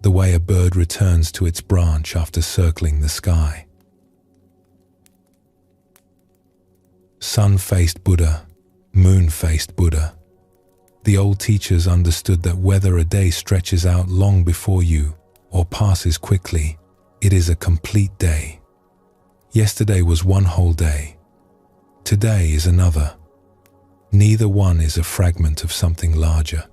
the way a bird returns to its branch after circling the sky. Sun-faced Buddha, moon-faced Buddha. The old teachers understood that whether a day stretches out long before you or passes quickly, it is a complete day. Yesterday was one whole day. Today is another. Neither one is a fragment of something larger.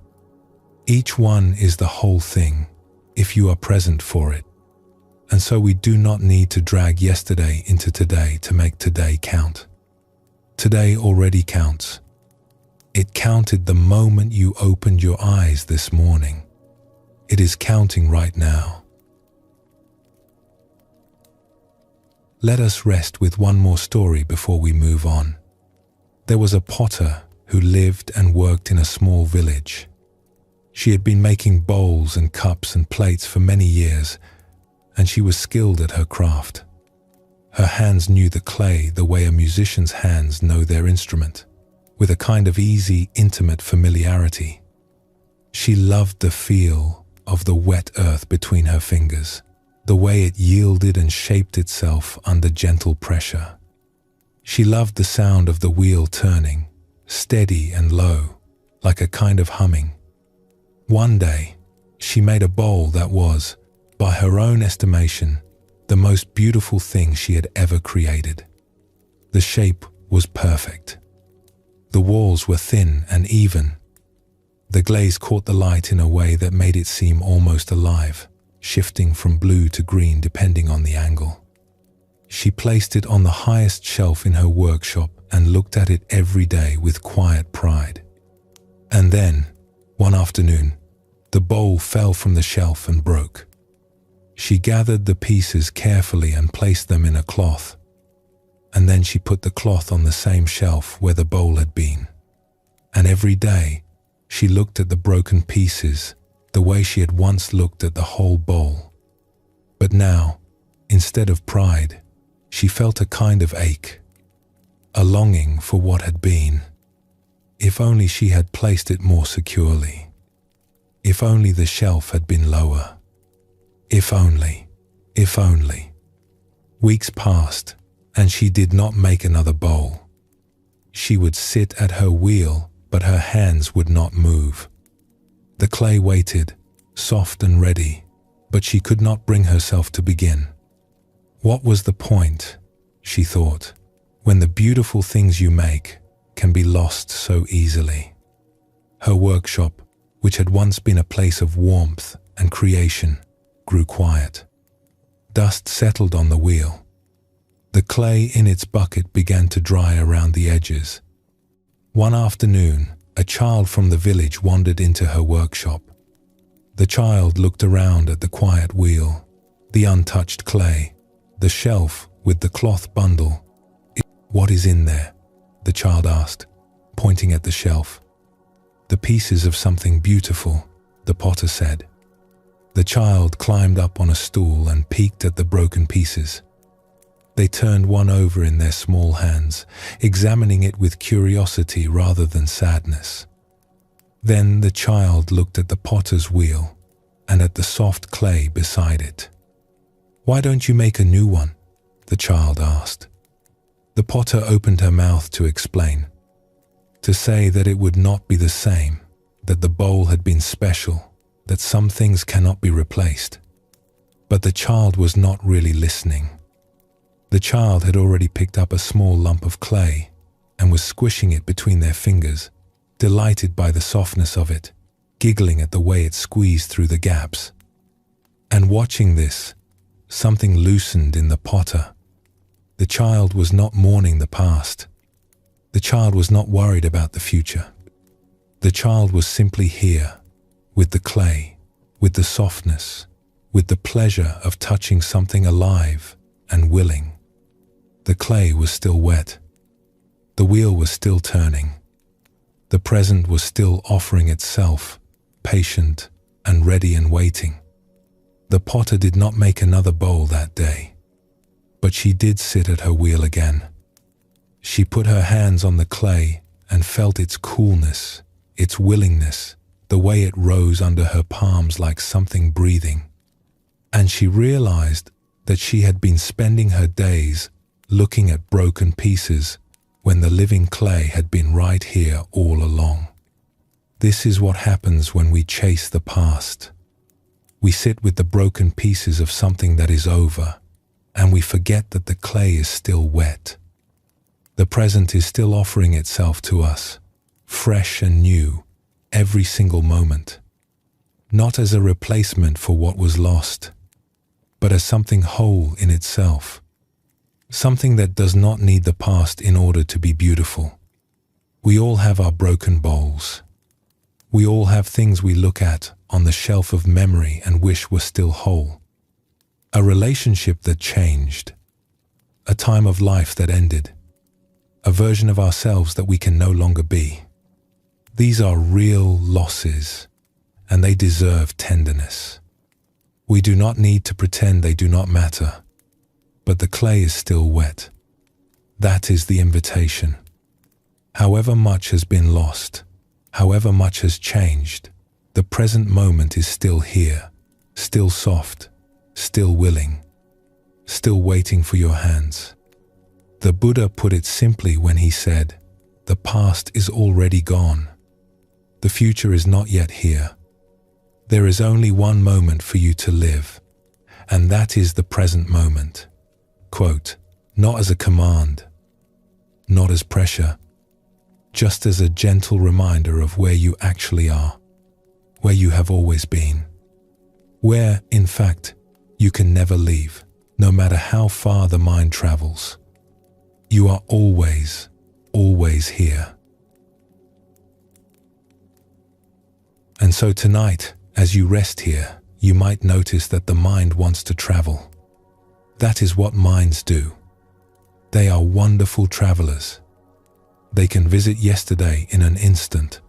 Each one is the whole thing, if you are present for it. And so we do not need to drag yesterday into today to make today count. Today already counts. It counted the moment you opened your eyes this morning. It is counting right now. Let us rest with one more story before we move on. There was a potter who lived and worked in a small village. She had been making bowls and cups and plates for many years, and she was skilled at her craft. Her hands knew the clay the way a musician's hands know their instrument, with a kind of easy, intimate familiarity. She loved the feel of the wet earth between her fingers, the way it yielded and shaped itself under gentle pressure. She loved the sound of the wheel turning, steady and low, like a kind of humming. One day, she made a bowl that was, by her own estimation, the most beautiful thing she had ever created. The shape was perfect. The walls were thin and even. The glaze caught the light in a way that made it seem almost alive, shifting from blue to green depending on the angle. She placed it on the highest shelf in her workshop and looked at it every day with quiet pride. And then, one afternoon, the bowl fell from the shelf and broke. She gathered the pieces carefully and placed them in a cloth, and then she put the cloth on the same shelf where the bowl had been. And every day, she looked at the broken pieces the way she had once looked at the whole bowl. But now, instead of pride, she felt a kind of ache, a longing for what had been. If only she had placed it more securely. If only the shelf had been lower. If only, if only. Weeks passed, and she did not make another bowl. She would sit at her wheel, but her hands would not move. The clay waited, soft and ready, but she could not bring herself to begin. What was the point, she thought, when the beautiful things you make can be lost so easily? Her workshop, which had once been a place of warmth and creation, grew quiet. Dust settled on the wheel. The clay in its bucket began to dry around the edges. One afternoon, a child from the village wandered into her workshop. The child looked around at the quiet wheel, the untouched clay, the shelf with the cloth bundle. "What is in there?" the child asked, pointing at the shelf. "The pieces of something beautiful," the potter said. The child climbed up on a stool and peeked at the broken pieces. They turned one over in their small hands, examining it with curiosity rather than sadness. Then the child looked at the potter's wheel and at the soft clay beside it. "Why don't you make a new one?" the child asked. The potter opened her mouth to explain, to say that it would not be the same, that the bowl had been special, that some things cannot be replaced. But the child was not really listening. The child had already picked up a small lump of clay and was squishing it between their fingers, delighted by the softness of it, giggling at the way it squeezed through the gaps. And watching this, something loosened in the potter. The child was not mourning the past. The child was not worried about the future. The child was simply here, with the clay, with the softness, with the pleasure of touching something alive and willing. The clay was still wet. The wheel was still turning. The present was still offering itself, patient and ready and waiting. The potter did not make another bowl that day, but she did sit at her wheel again. She put her hands on the clay and felt its coolness, its willingness, the way it rose under her palms like something breathing. And she realized that she had been spending her days looking at broken pieces when the living clay had been right here all along. This is what happens when we chase the past. We sit with the broken pieces of something that is over, and we forget that the clay is still wet. The present is still offering itself to us, fresh and new, every single moment, not as a replacement for what was lost, but as something whole in itself, something that does not need the past in order to be beautiful. We all have our broken bowls. We all have things we look at on the shelf of memory and wish were still whole. A relationship that changed, a time of life that ended, a version of ourselves that we can no longer be. These are real losses, and they deserve tenderness. We do not need to pretend they do not matter, but the clay is still wet. That is the invitation. However much has been lost, however much has changed, the present moment is still here, still soft, still willing, still waiting for your hands. The Buddha put it simply when he said, "The past is already gone. The future is not yet here. There is only one moment for you to live, and that is the present moment." Quote, not as a command, not as pressure, just as a gentle reminder of where you actually are, where you have always been, where, in fact, you can never leave, no matter how far the mind travels. You are always, always here. And so tonight, as you rest here, you might notice that the mind wants to travel. That is what minds do. They are wonderful travelers. They can visit yesterday in an instant.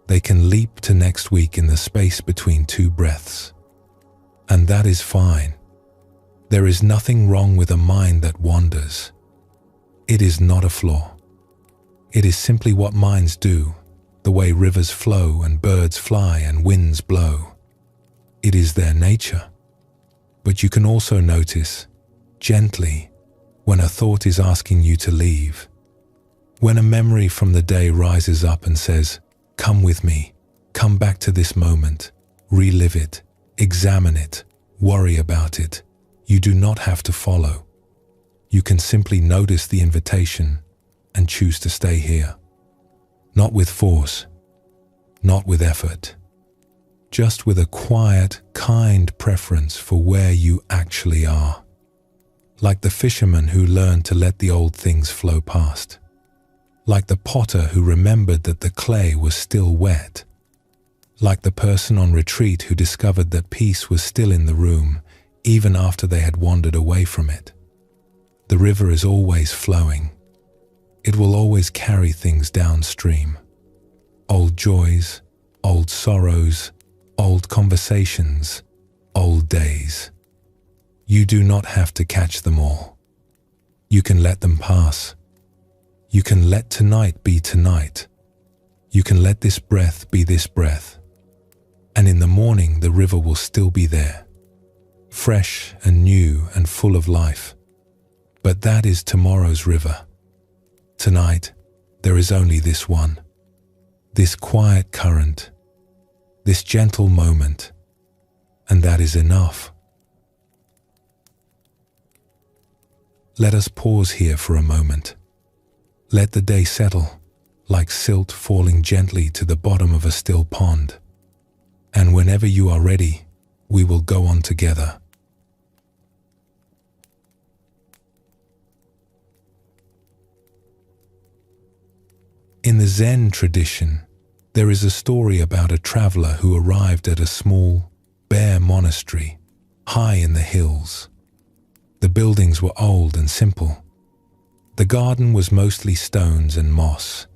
They can leap to next week in the space between two breaths. And that is fine. There is nothing wrong with a mind that wanders. It is not a flaw. It is simply what minds do, the way rivers flow and birds fly and winds blow. It is their nature. But you can also notice, gently, when a thought is asking you to leave, when a memory from the day rises up and says, "Come with me, come back to this moment, relive it, examine it, worry about it." You do not have to follow. You can simply notice the invitation and choose to stay here. Not with force, not with effort, just with a quiet, kind preference for where you actually are. Like the fisherman who learned to let the old things flow past. Like the potter who remembered that the clay was still wet. Like the person on retreat who discovered that peace was still in the room, even after they had wandered away from it. The river is always flowing. It will always carry things downstream. Old joys, old sorrows, old conversations, old days. You do not have to catch them all. You can let them pass. You can let tonight be tonight. You can let this breath be this breath. And in the morning, the river will still be there, fresh and new and full of life. But that is tomorrow's river. Tonight, there is only this one, this quiet current, this gentle moment, and that is enough. Let us pause here for a moment. Let the day settle, like silt falling gently to the bottom of a still pond. And whenever you are ready, we will go on together. In the Zen tradition, there is a story about a traveler who arrived at a small, bare monastery, high in the hills. The buildings were old and simple. The garden was mostly stones and moss.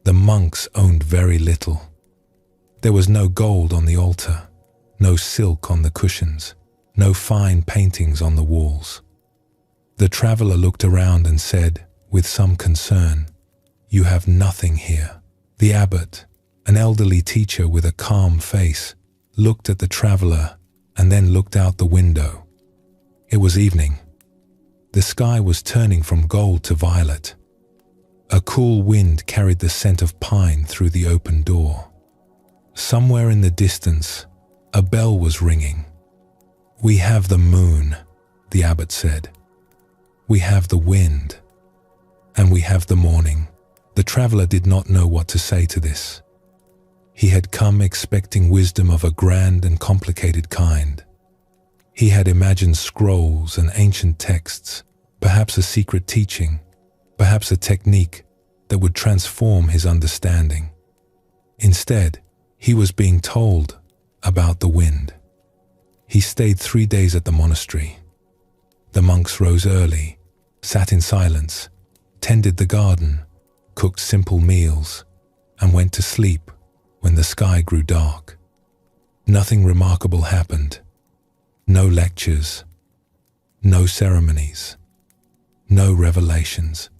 The monks owned very little. There was no gold on the altar, no silk on the cushions, no fine paintings on the walls. The traveler looked around and said, with some concern, "You have nothing here." The abbot, an elderly teacher with a calm face, looked at the traveler and then looked out the window. It was evening. The sky was turning from gold to violet. A cool wind carried the scent of pine through the open door. Somewhere in the distance, a bell was ringing. "We have the moon," the abbot said. "We have the wind. And we have the morning." The traveler did not know what to say to this. He had come expecting wisdom of a grand and complicated kind. He had imagined scrolls and ancient texts, perhaps a secret teaching, perhaps a technique that would transform his understanding. Instead, he was being told about the wind. He stayed 3 days at the monastery. The monks rose early, sat in silence, tended the garden, cooked simple meals, and went to sleep when the sky grew dark. Nothing remarkable happened. No lectures, no ceremonies, no revelations.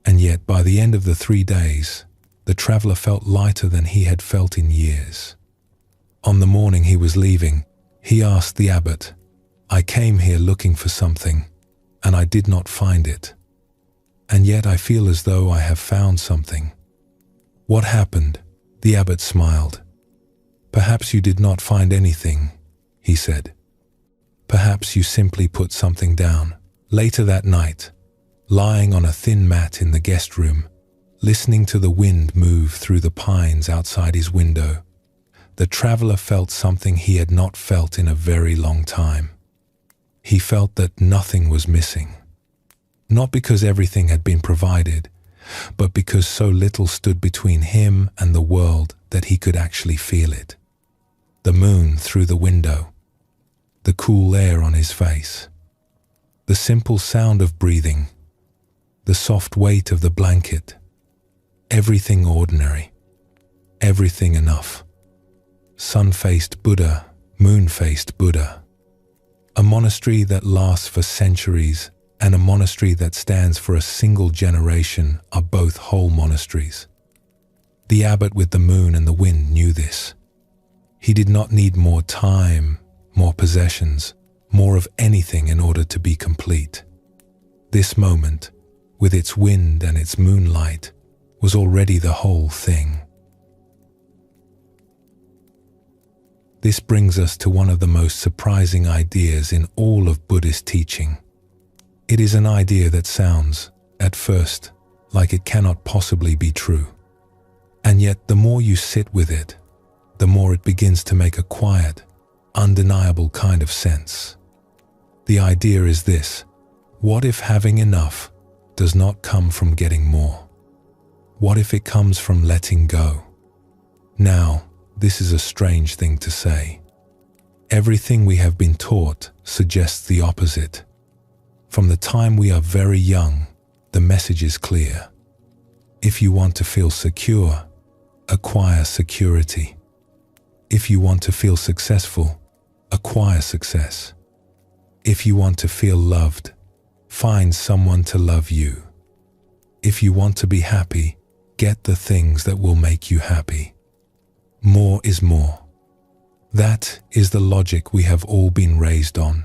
And yet, by the end of the 3 days, the traveler felt lighter than he had felt in years. On the morning he was leaving, he asked the abbot, "I came here looking for something, and I did not find it. And yet I feel as though I have found something." "What happened?" The abbot smiled. "Perhaps you did not find anything," he said. "Perhaps you simply put something down." Later that night, lying on a thin mat in the guest room, listening to the wind move through the pines outside his window, the traveler felt something he had not felt in a very long time. He felt that nothing was missing. Not because everything had been provided, but because so little stood between him and the world that he could actually feel it. The moon through the window, the cool air on his face, the simple sound of breathing, the soft weight of the blanket, everything ordinary, everything enough. Sun-faced Buddha, moon-faced Buddha. A monastery that lasts for centuries and a monastery that stands for a single generation are both whole monasteries. The abbot with the moon and the wind knew this. He did not need more time, more possessions, more of anything in order to be complete. This moment, with its wind and its moonlight, was already the whole thing. This brings us to one of the most surprising ideas in all of Buddhist teaching. It is an idea that sounds, at first, like it cannot possibly be true. And yet, the more you sit with it, the more it begins to make a quiet, undeniable kind of sense. The idea is this: what if having enough does not come from getting more? What if it comes from letting go? Now, this is a strange thing to say. Everything we have been taught suggests the opposite. From the time we are very young, the message is clear. If you want to feel secure, acquire security. If you want to feel successful, acquire success. If you want to feel loved, find someone to love you. If you want to be happy, get the things that will make you happy. More is more. That is the logic we have all been raised on.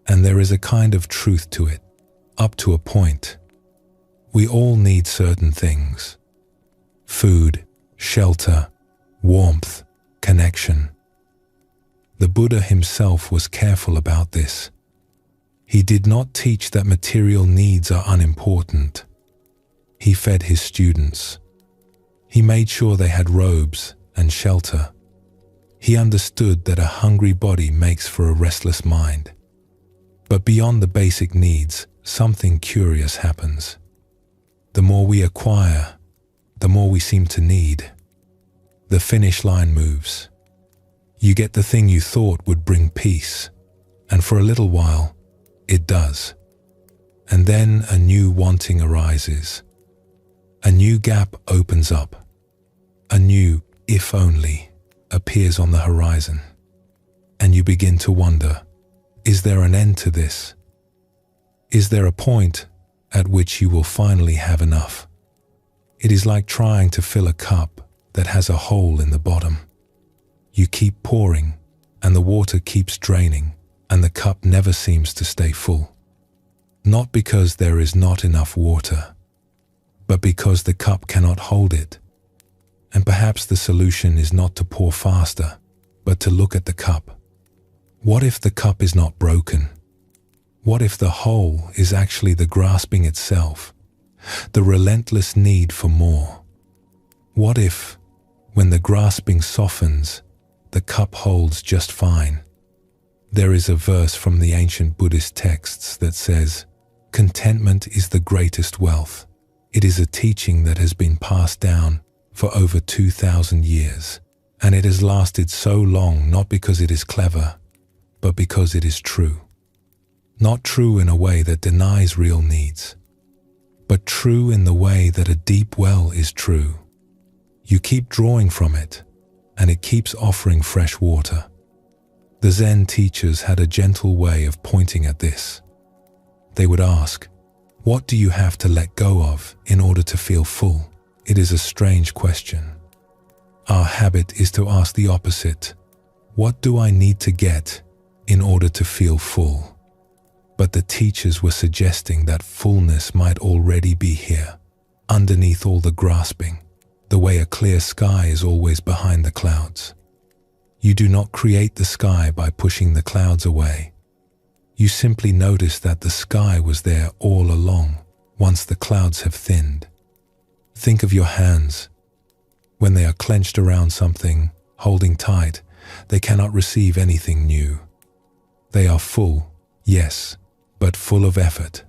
And there is a kind of truth to it, up to a point. We all need certain things: food, shelter, warmth, connection. The Buddha himself was careful about this. He did not teach that material needs are unimportant. He fed his students. He made sure they had robes and shelter. He understood that a hungry body makes for a restless mind. But beyond the basic needs, something curious happens. The more we acquire, the more we seem to need. The finish line moves. You get the thing you thought would bring peace, and for a little while, it does. And then a new wanting arises. A new gap opens up. A new "if only" appears on the horizon. And you begin to wonder, is there an end to this? Is there a point at which you will finally have enough? It is like trying to fill a cup that has a hole in the bottom. You keep pouring, and the water keeps draining, and the cup never seems to stay full. Not because there is not enough water, but because the cup cannot hold it. And perhaps the solution is not to pour faster, but to look at the cup. What if the cup is not broken? What if the hole is actually the grasping itself, the relentless need for more? What if, when the grasping softens, the cup holds just fine? There is a verse from the ancient Buddhist texts that says, "Contentment is the greatest wealth." It is a teaching that has been passed down for over 2,000 years, and it has lasted so long not because it is clever, but because it is true. Not true in a way that denies real needs, but true in the way that a deep well is true. You keep drawing from it, and it keeps offering fresh water. The Zen teachers had a gentle way of pointing at this. They would ask, "What do you have to let go of in order to feel full?" It is a strange question. Our habit is to ask the opposite. What do I need to get in order to feel full? But the teachers were suggesting that fullness might already be here, underneath all the grasping, the way a clear sky is always behind the clouds. You do not create the sky by pushing the clouds away. You simply notice that the sky was there all along, once the clouds have thinned. Think of your hands. When they are clenched around something, holding tight, they cannot receive anything new. They are full, yes, but full of effort,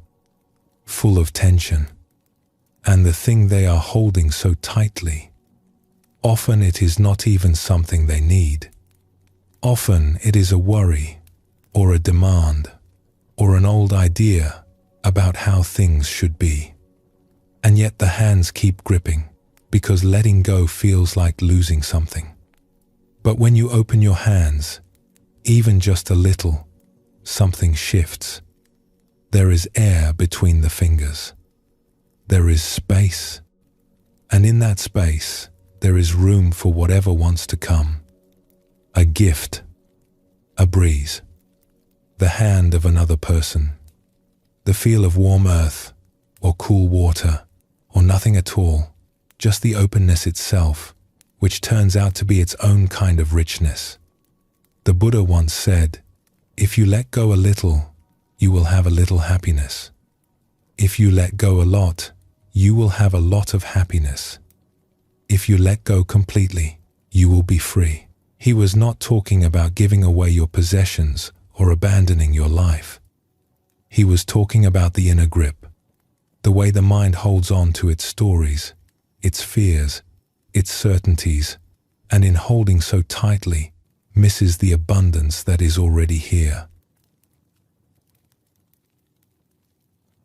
full of tension. And the thing they are holding so tightly, often it is not even something they need. Often it is a worry, or a demand, or an old idea about how things should be. And yet the hands keep gripping, because letting go feels like losing something. But when you open your hands, even just a little, something shifts. There is air between the fingers. There is space. And in that space, there is room for whatever wants to come. A gift, a breeze, the hand of another person, the feel of warm earth or cool water, or nothing at all, just the openness itself, which turns out to be its own kind of richness. The Buddha once said, "If you let go a little, you will have a little happiness. If you let go a lot, you will have a lot of happiness. If you let go completely, you will be free." He was not talking about giving away your possessions or abandoning your life. He was talking about the inner grip, the way the mind holds on to its stories, its fears, its certainties, and in holding so tightly, misses the abundance that is already here.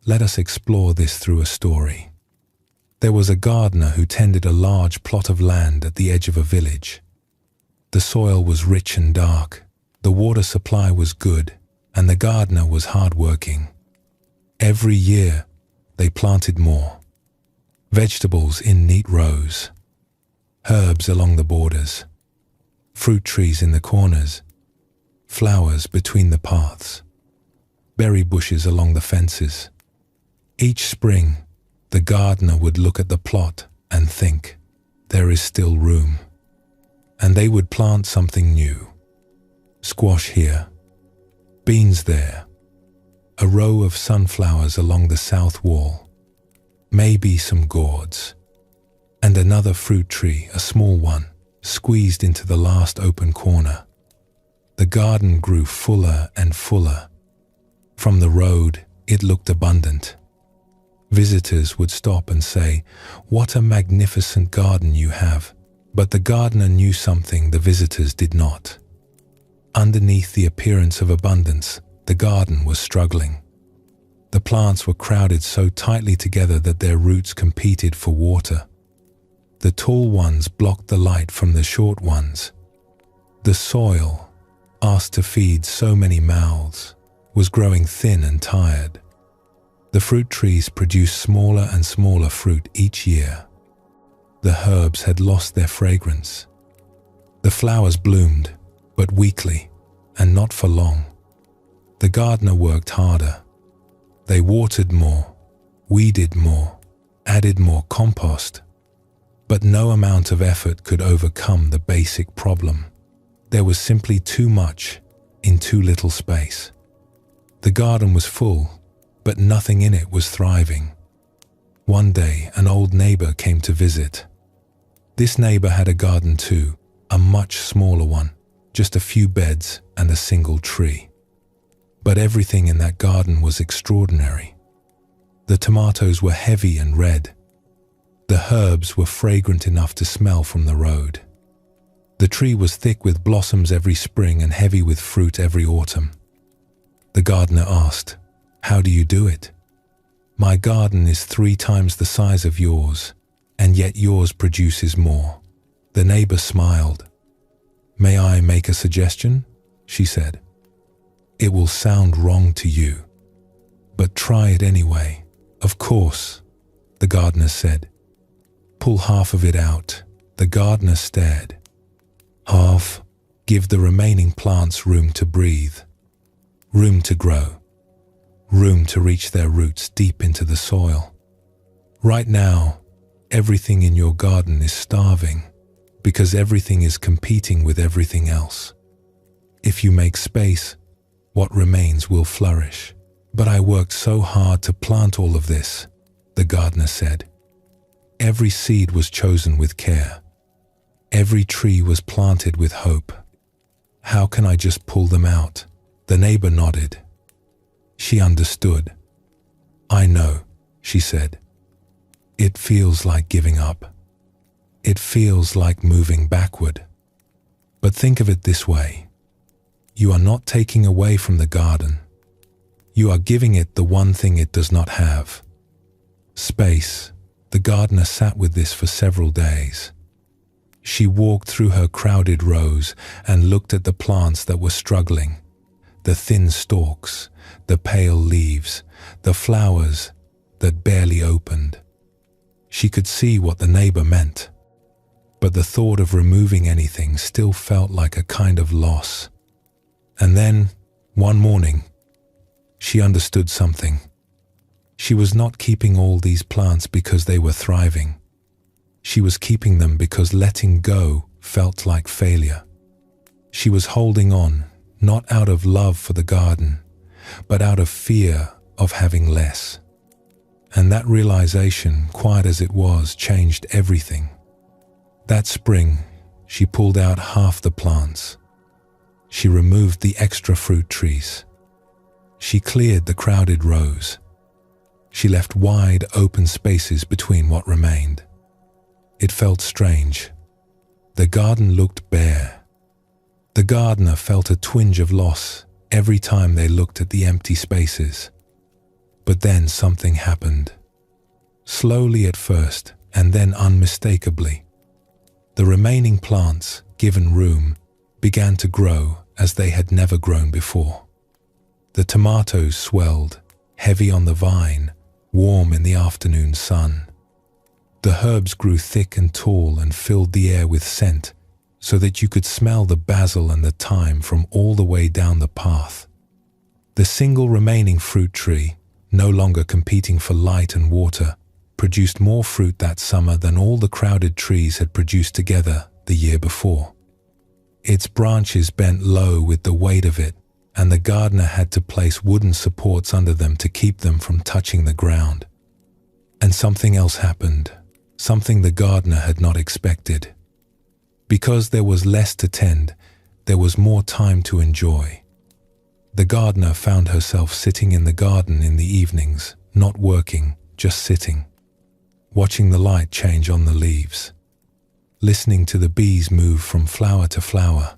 Let us explore this through a story. There was a gardener who tended a large plot of land at the edge of a village. The soil was rich and dark, the water supply was good, and the gardener was hard-working. Every year, they planted more. vegetables in neat rows, herbs along the borders, fruit trees in the corners, flowers between the paths, berry bushes along the fences. Each spring, the gardener would look at the plot and think, there is still room. And they would plant something new. Squash here, beans there, a row of sunflowers along the south wall, maybe some gourds, and another fruit tree, a small one, squeezed into the last open corner. The garden grew fuller and fuller. From the road, it looked abundant. Visitors would stop and say, "What a magnificent garden you have." But the gardener knew something the visitors did not. Underneath the appearance of abundance, the garden was struggling. The plants were crowded so tightly together that their roots competed for water. The tall ones blocked the light from the short ones. The soil, asked to feed so many mouths, was growing thin and tired. The fruit trees produced smaller and smaller fruit each year. The herbs had lost their fragrance. The flowers bloomed, but weakly, and not for long. The gardener worked harder. They watered more, weeded more, added more compost. But no amount of effort could overcome the basic problem. There was simply too much in too little space. The garden was full, but nothing in it was thriving. One day, an old neighbor came to visit. This neighbor had a garden too, a much smaller one, just a few beds and a single tree. But everything in that garden was extraordinary. The tomatoes were heavy and red. The herbs were fragrant enough to smell from the road. The tree was thick with blossoms every spring and heavy with fruit every autumn. The gardener asked, "How do you do it? My garden is 3 times the size of yours, and yet yours produces more." The neighbor smiled. "May I make a suggestion?" she said. "It will sound wrong to you, but try it anyway." "Of course," the gardener said. "Pull half of it out." The gardener stared. "Half, give the remaining plants room to breathe, room to grow, room to reach their roots deep into the soil. Right now, everything in your garden is starving because everything is competing with everything else. If you make space, what remains will flourish." "But I worked so hard to plant all of this," the gardener said. "Every seed was chosen with care. Every tree was planted with hope. How can I just pull them out?" The neighbor nodded. She understood. "I know," she said. "It feels like giving up. It feels like moving backward. But think of it this way. You are not taking away from the garden. You are giving it the one thing it does not have: space." The gardener sat with this for several days. She walked through her crowded rows and looked at the plants that were struggling, the thin stalks, the pale leaves, the flowers that barely opened. She could see what the neighbor meant, but the thought of removing anything still felt like a kind of loss. And then, one morning, she understood something. She was not keeping all these plants because they were thriving. She was keeping them because letting go felt like failure. She was holding on, not out of love for the garden, but out of fear of having less. And that realization, quiet as it was, changed everything. That spring, she pulled out half the plants. She removed the extra fruit trees. She cleared the crowded rows. She left wide, open spaces between what remained. It felt strange. The garden looked bare. The gardener felt a twinge of loss every time they looked at the empty spaces. But then something happened. Slowly at first, and then unmistakably. The remaining plants, given room, began to grow as they had never grown before. The tomatoes swelled, heavy on the vine, warm in the afternoon sun. The herbs grew thick and tall and filled the air with scent, so that you could smell the basil and the thyme from all the way down the path. The single remaining fruit tree, no longer competing for light and water, produced more fruit that summer than all the crowded trees had produced together the year before. Its branches bent low with the weight of it, and the gardener had to place wooden supports under them to keep them from touching the ground. And something else happened, something the gardener had not expected. Because there was less to tend, there was more time to enjoy. The gardener found herself sitting in the garden in the evenings, not working, just sitting, watching the light change on the leaves, listening to the bees move from flower to flower,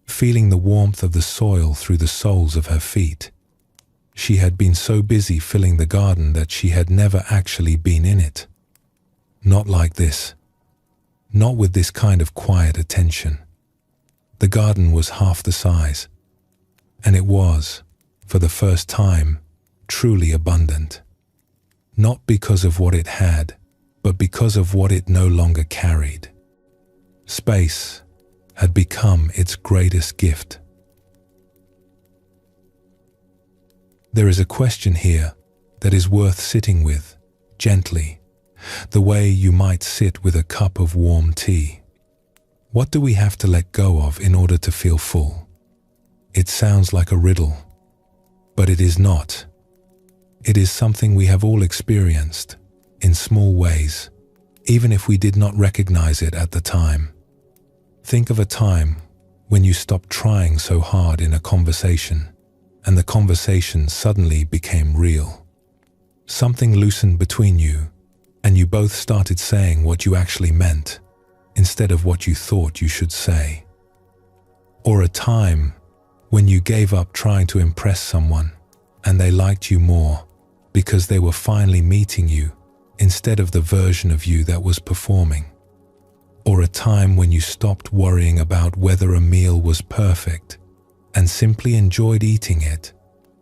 feeling the warmth of the soil through the soles of her feet. She had been so busy filling the garden that she had never actually been in it. Not like this. Not with this kind of quiet attention. The garden was half the size, and it was, for the first time, truly abundant. Not because of what it had, but because of what it no longer carried. Space had become its greatest gift. There is a question here that is worth sitting with, gently, the way you might sit with a cup of warm tea. What do we have to let go of in order to feel full? It sounds like a riddle, but it is not. It is something we have all experienced, in small ways, even if we did not recognize it at the time. Think of a time when you stopped trying so hard in a conversation, and the conversation suddenly became real. Something loosened between you, and you both started saying what you actually meant, instead of what you thought you should say. Or a time when you gave up trying to impress someone, and they liked you more because they were finally meeting you instead of the version of you that was performing. Or a time when you stopped worrying about whether a meal was perfect and simply enjoyed eating it,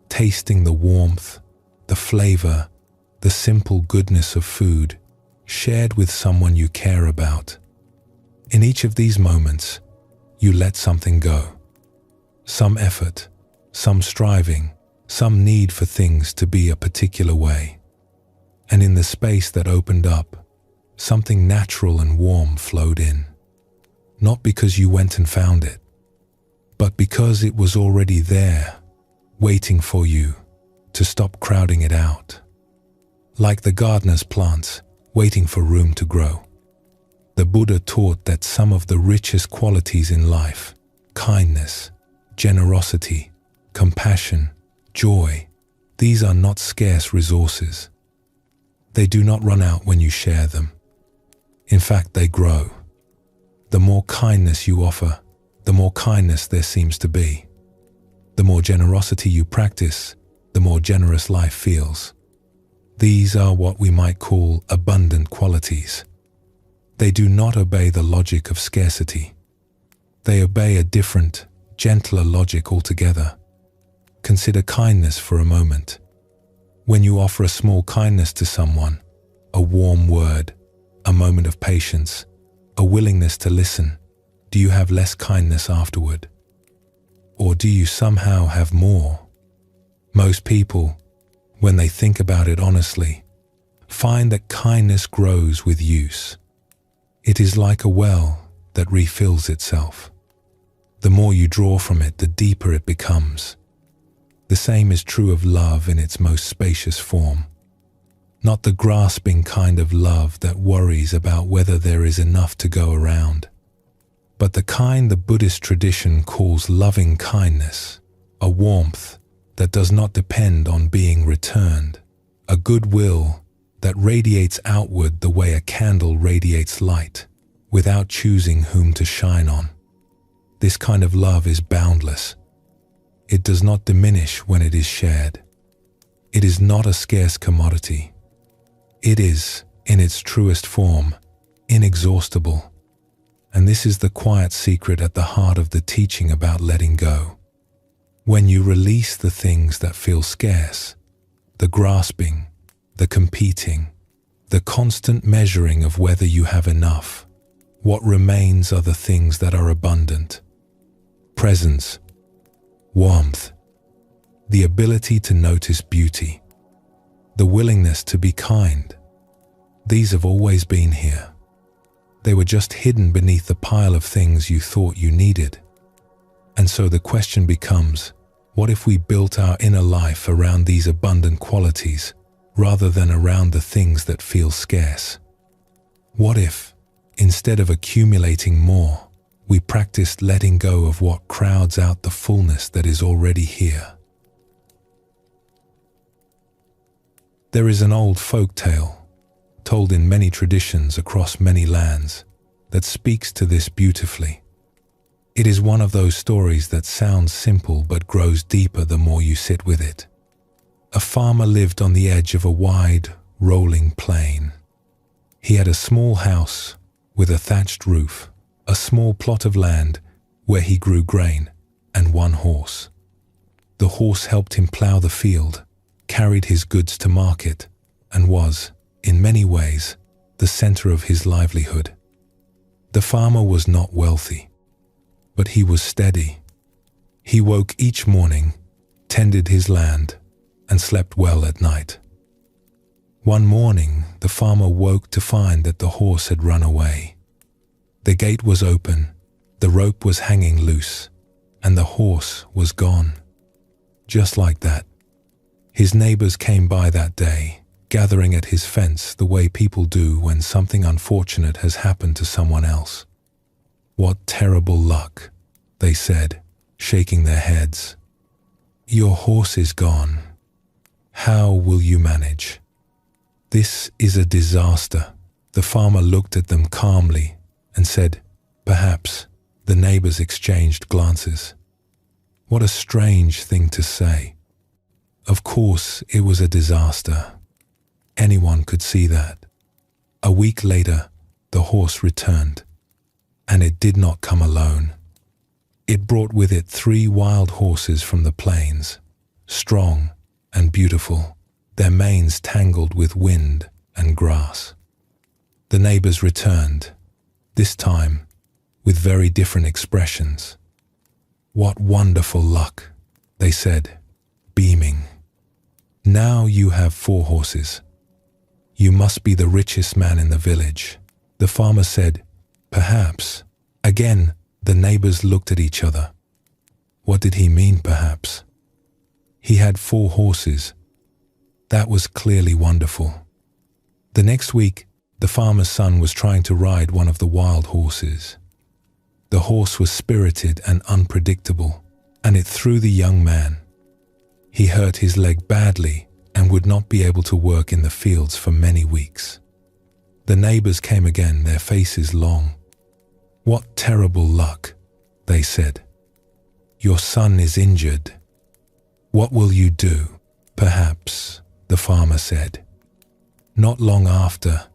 tasting the warmth, the flavor, the simple goodness of food shared with someone you care about. In each of these moments, you let something go. Some effort, some striving, some need for things to be a particular way. And in the space that opened up, something natural and warm flowed in. Not because you went and found it, but because it was already there, waiting for you to stop crowding it out. Like the gardener's plants, waiting for room to grow. The Buddha taught that some of the richest qualities in life, kindness, generosity, compassion, joy, these are not scarce resources. They do not run out when you share them. In fact, they grow. The more kindness you offer, the more kindness there seems to be. The more generosity you practice, the more generous life feels. These are what we might call abundant qualities. They do not obey the logic of scarcity. They obey a different, gentler logic altogether. Consider kindness for a moment. When you offer a small kindness to someone, a warm word, a moment of patience, a willingness to listen, do you have less kindness afterward? Or do you somehow have more? Most people, when they think about it honestly, find that kindness grows with use. It is like a well that refills itself. The more you draw from it, the deeper it becomes. The same is true of love in its most spacious form. Not the grasping kind of love that worries about whether there is enough to go around, but the kind the Buddhist tradition calls loving kindness, a warmth that does not depend on being returned, a goodwill that radiates outward the way a candle radiates light, without choosing whom to shine on. This kind of love is boundless. It does not diminish when it is shared. It is not a scarce commodity. It is, in its truest form, inexhaustible. And this is the quiet secret at the heart of the teaching about letting go. When you release the things that feel scarce, the grasping, the competing, the constant measuring of whether you have enough. What remains are the things that are abundant. Presence, warmth, the ability to notice beauty, the willingness to be kind. These have always been here. They were just hidden beneath the pile of things you thought you needed. And so the question becomes, what if we built our inner life around these abundant qualities rather than around the things that feel scarce? What if, instead of accumulating more, we practiced letting go of what crowds out the fullness that is already here? There is an old folk tale, told in many traditions across many lands, that speaks to this beautifully. It is one of those stories that sounds simple but grows deeper the more you sit with it. A farmer lived on the edge of a wide, rolling plain. He had a small house with a thatched roof, a small plot of land where he grew grain, and one horse. The horse helped him plow the field, carried his goods to market, and was, in many ways, the center of his livelihood. The farmer was not wealthy, but he was steady. He woke each morning, tended his land, and slept well at night. One morning, the farmer woke to find that the horse had run away. The gate was open, the rope was hanging loose, and the horse was gone. Just like that. His neighbors came by that day, gathering at his fence the way people do when something unfortunate has happened to someone else. "What terrible luck," they said, shaking their heads. "Your horse is gone. How will you manage?" "This is a disaster." The farmer looked at them calmly and said, "Perhaps." The neighbors exchanged glances. What a strange thing to say. Of course, it was a disaster. Anyone could see that. A week later, the horse returned, and it did not come alone. It brought with it 3 wild horses from the plains, strong and beautiful, their manes tangled with wind and grass. The neighbors returned, this time with very different expressions. "What wonderful luck," they said, beaming. "Now you have 4 horses. You must be the richest man in the village." The farmer said, "Perhaps." Again, the neighbors looked at each other. What did he mean, perhaps? He had 4 horses. That was clearly wonderful. The next week, the farmer's son was trying to ride one of the wild horses. The horse was spirited and unpredictable, and it threw the young man. He hurt his leg badly and would not be able to work in the fields for many weeks. The neighbors came again, their faces long. "What terrible luck," they said. "Your son is injured. What will you do?" "Perhaps," the farmer said. Not long after,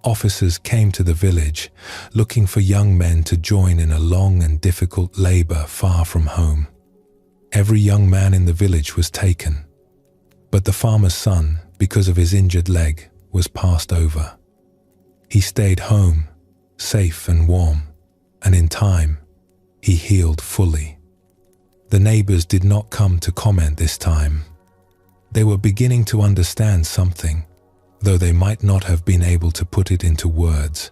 officers came to the village looking for young men to join in a long and difficult labor far from home. Every young man in the village was taken, but the farmer's son, because of his injured leg, was passed over. He stayed home, safe and warm, and in time, he healed fully. The neighbors did not come to comment this time. They were beginning to understand something, though they might not have been able to put it into words.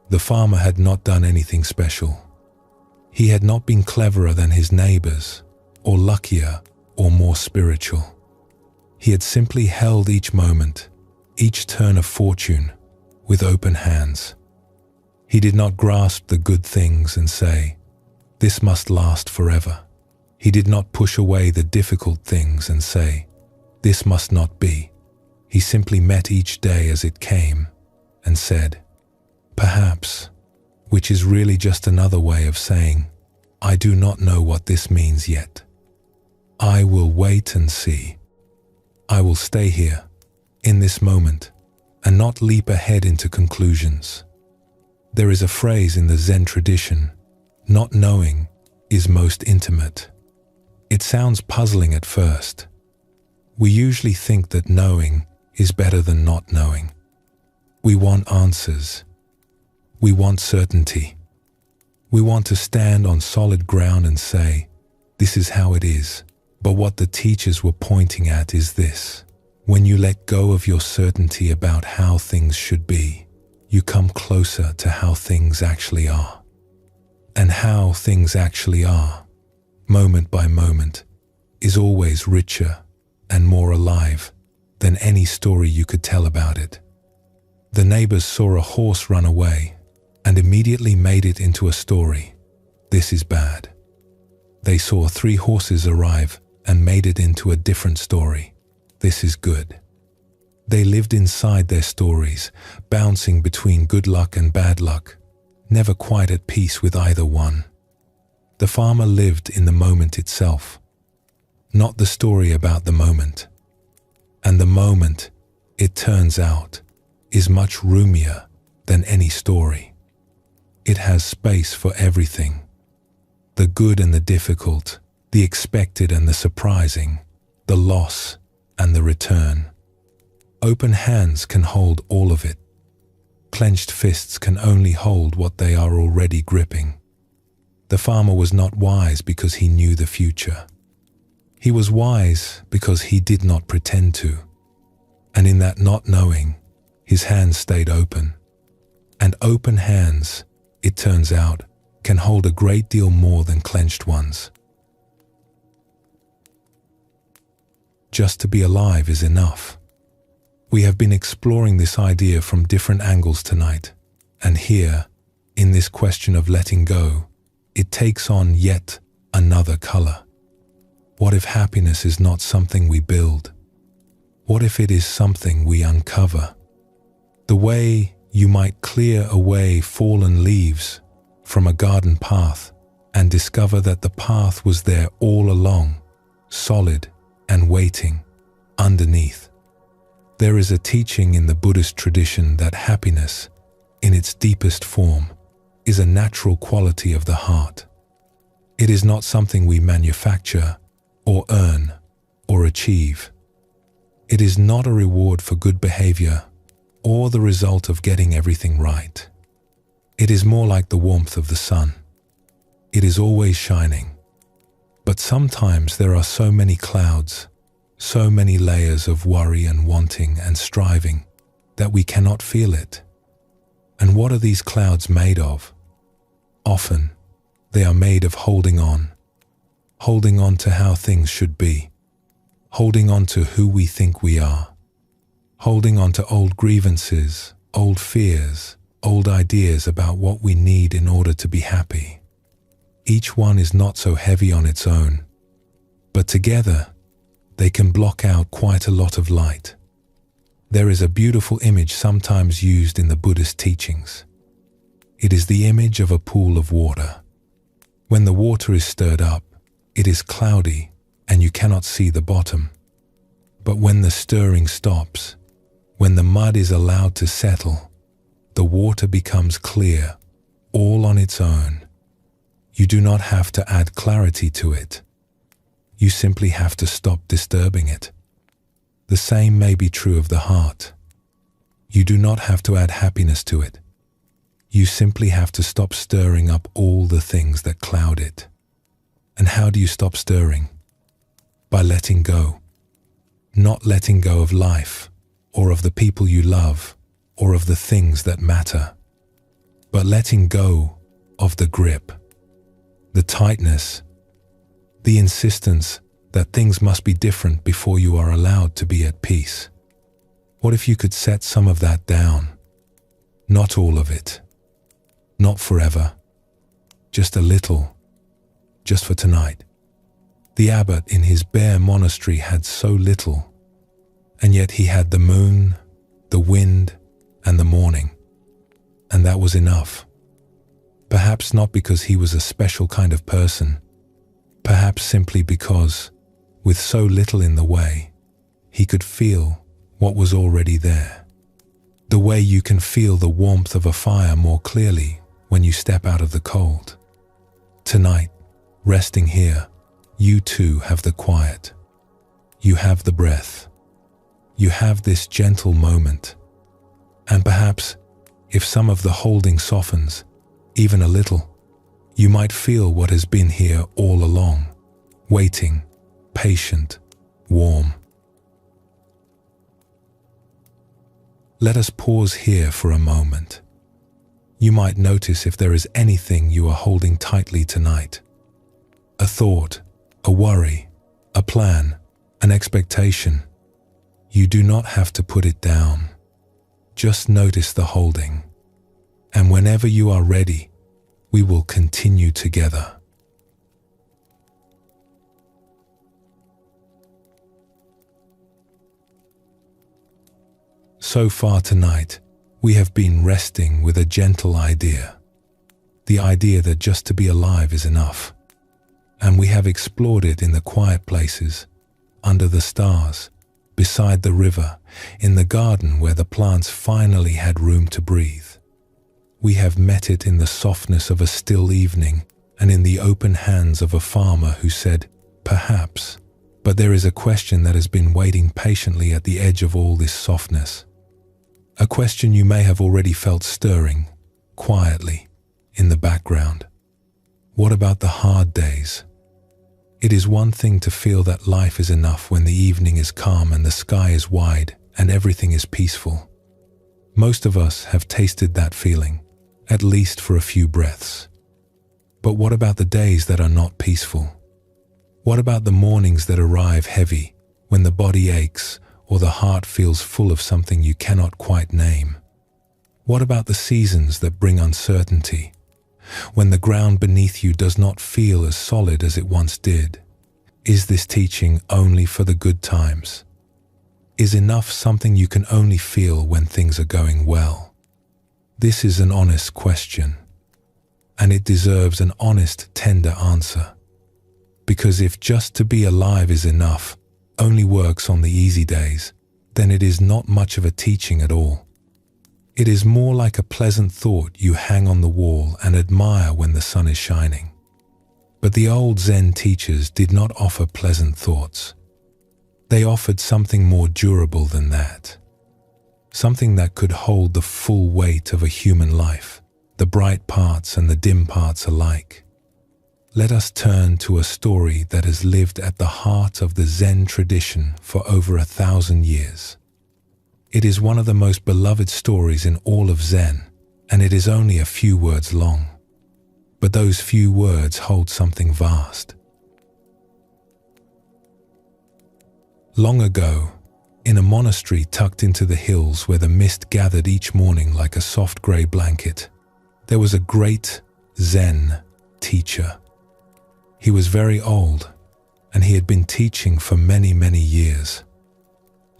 The farmer had not done anything special. He had not been cleverer than his neighbors, or luckier, or more spiritual. He had simply held each moment, each turn of fortune, with open hands. He did not grasp the good things and say, "This must last forever." He did not push away the difficult things and say, "This must not be." He simply met each day as it came and said, "Perhaps," which is really just another way of saying, "I do not know what this means yet. I will wait and see. I will stay here, in this moment, and not leap ahead into conclusions." There is a phrase in the Zen tradition, "Not knowing is most intimate." It sounds puzzling at first. We usually think that knowing is better than not knowing. We want answers. We want certainty. We want to stand on solid ground and say, this is how it is. But what the teachers were pointing at is this. When you let go of your certainty about how things should be, you come closer to how things actually are. And how things actually are, moment by moment, is always richer and more alive than any story you could tell about it. The neighbors saw a horse run away and immediately made it into a story. This is bad. They saw 3 horses arrive and made it into a different story. This is good. They lived inside their stories, bouncing between good luck and bad luck, never quite at peace with either one. The farmer lived in the moment itself, not the story about the moment. And the moment, it turns out, is much roomier than any story. It has space for everything. The good and the difficult, the expected and the surprising, the loss and the return. Open hands can hold all of it. Clenched fists can only hold what they are already gripping. The farmer was not wise because he knew the future. He was wise because he did not pretend to. And in that not knowing, his hands stayed open. And open hands, it turns out, can hold a great deal more than clenched ones. Just to be alive is enough. We have been exploring this idea from different angles tonight, and here, in this question of letting go, it takes on yet another color. What if happiness is not something we build? What if it is something we uncover? The way you might clear away fallen leaves from a garden path and discover that the path was there all along, solid and waiting underneath. There is a teaching in the Buddhist tradition that happiness, in its deepest form, is a natural quality of the heart. It is not something we manufacture or earn or achieve. It is not a reward for good behavior or the result of getting everything right. It is more like the warmth of the sun. It is always shining. But sometimes there are so many clouds, so many layers of worry and wanting and striving that we cannot feel it. And what are these clouds made of? Often, they are made of holding on to how things should be, holding on to who we think we are, holding on to old grievances, old fears, old ideas about what we need in order to be happy. Each one is not so heavy on its own, but together, they can block out quite a lot of light. There is a beautiful image sometimes used in the Buddhist teachings. It is the image of a pool of water. When the water is stirred up, it is cloudy and you cannot see the bottom. But when the stirring stops, when the mud is allowed to settle, the water becomes clear, all on its own. You do not have to add clarity to it. You simply have to stop disturbing it. The same may be true of the heart. You do not have to add happiness to it. You simply have to stop stirring up all the things that cloud it. And how do you stop stirring? By letting go. Not letting go of life, or of the people you love, or of the things that matter, but letting go of the grip, the tightness, the insistence that things must be different before you are allowed to be at peace. What if you could set some of that down? Not all of it. Not forever. Just a little. Just for tonight. The abbot in his bare monastery had so little, and yet he had the moon, the wind, and the morning. And that was enough. Perhaps not because he was a special kind of person, perhaps simply because, with so little in the way, he could feel what was already there. The way you can feel the warmth of a fire more clearly when you step out of the cold. Tonight, resting here, you too have the quiet. You have the breath. You have this gentle moment. And perhaps, if some of the holding softens, even a little, you might feel what has been here all along, waiting, patient, warm. Let us pause here for a moment. You might notice if there is anything you are holding tightly tonight. A thought, a worry, a plan, an expectation. You do not have to put it down. Just notice the holding. And whenever you are ready, we will continue together. So far tonight, we have been resting with a gentle idea. The idea that just to be alive is enough. And we have explored it in the quiet places, under the stars, beside the river, in the garden where the plants finally had room to breathe. We have met it in the softness of a still evening and in the open hands of a farmer who said, "Perhaps." But there is a question that has been waiting patiently at the edge of all this softness. A question you may have already felt stirring, quietly, in the background. What about the hard days? It is one thing to feel that life is enough when the evening is calm and the sky is wide and everything is peaceful. Most of us have tasted that feeling, at least for a few breaths. But what about the days that are not peaceful? What about the mornings that arrive heavy, when the body aches or the heart feels full of something you cannot quite name? What about the seasons that bring uncertainty, when the ground beneath you does not feel as solid as it once did? Is this teaching only for the good times? Is enough something you can only feel when things are going well? This is an honest question, and it deserves an honest, tender answer. Because if just to be alive is enough, only works on the easy days, then it is not much of a teaching at all. It is more like a pleasant thought you hang on the wall and admire when the sun is shining. But the old Zen teachers did not offer pleasant thoughts. They offered something more durable than that. Something that could hold the full weight of a human life, the bright parts and the dim parts alike. Let us turn to a story that has lived at the heart of the Zen tradition for over 1,000 years. It is one of the most beloved stories in all of Zen, and it is only a few words long. But those few words hold something vast. Long ago, in a monastery tucked into the hills where the mist gathered each morning like a soft grey blanket, there was a great Zen teacher. He was very old, and he had been teaching for many, many years.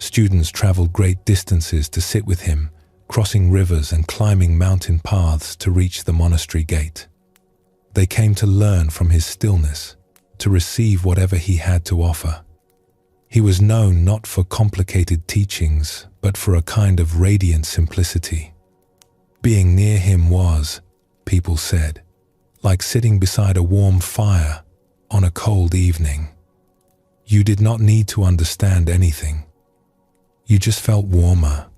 Students traveled great distances to sit with him, crossing rivers and climbing mountain paths to reach the monastery gate. They came to learn from his stillness, to receive whatever he had to offer. He was known not for complicated teachings, but for a kind of radiant simplicity. Being near him was, people said, like sitting beside a warm fire on a cold evening. You did not need to understand anything. You just felt warmer.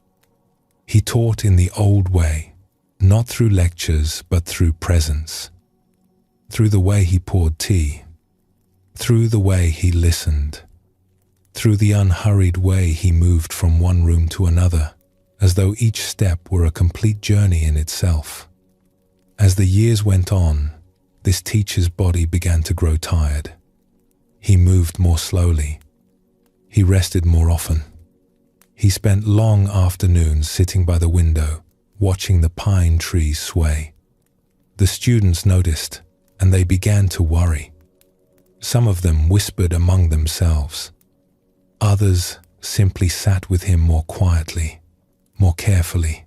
He taught in the old way, not through lectures, but through presence. Through the way he poured tea. Through the way he listened. Through the unhurried way he moved from one room to another, as though each step were a complete journey in itself. As the years went on, this teacher's body began to grow tired. He moved more slowly. He rested more often. He spent long afternoons sitting by the window, watching the pine trees sway. The students noticed, and they began to worry. Some of them whispered among themselves. Others simply sat with him more quietly, more carefully,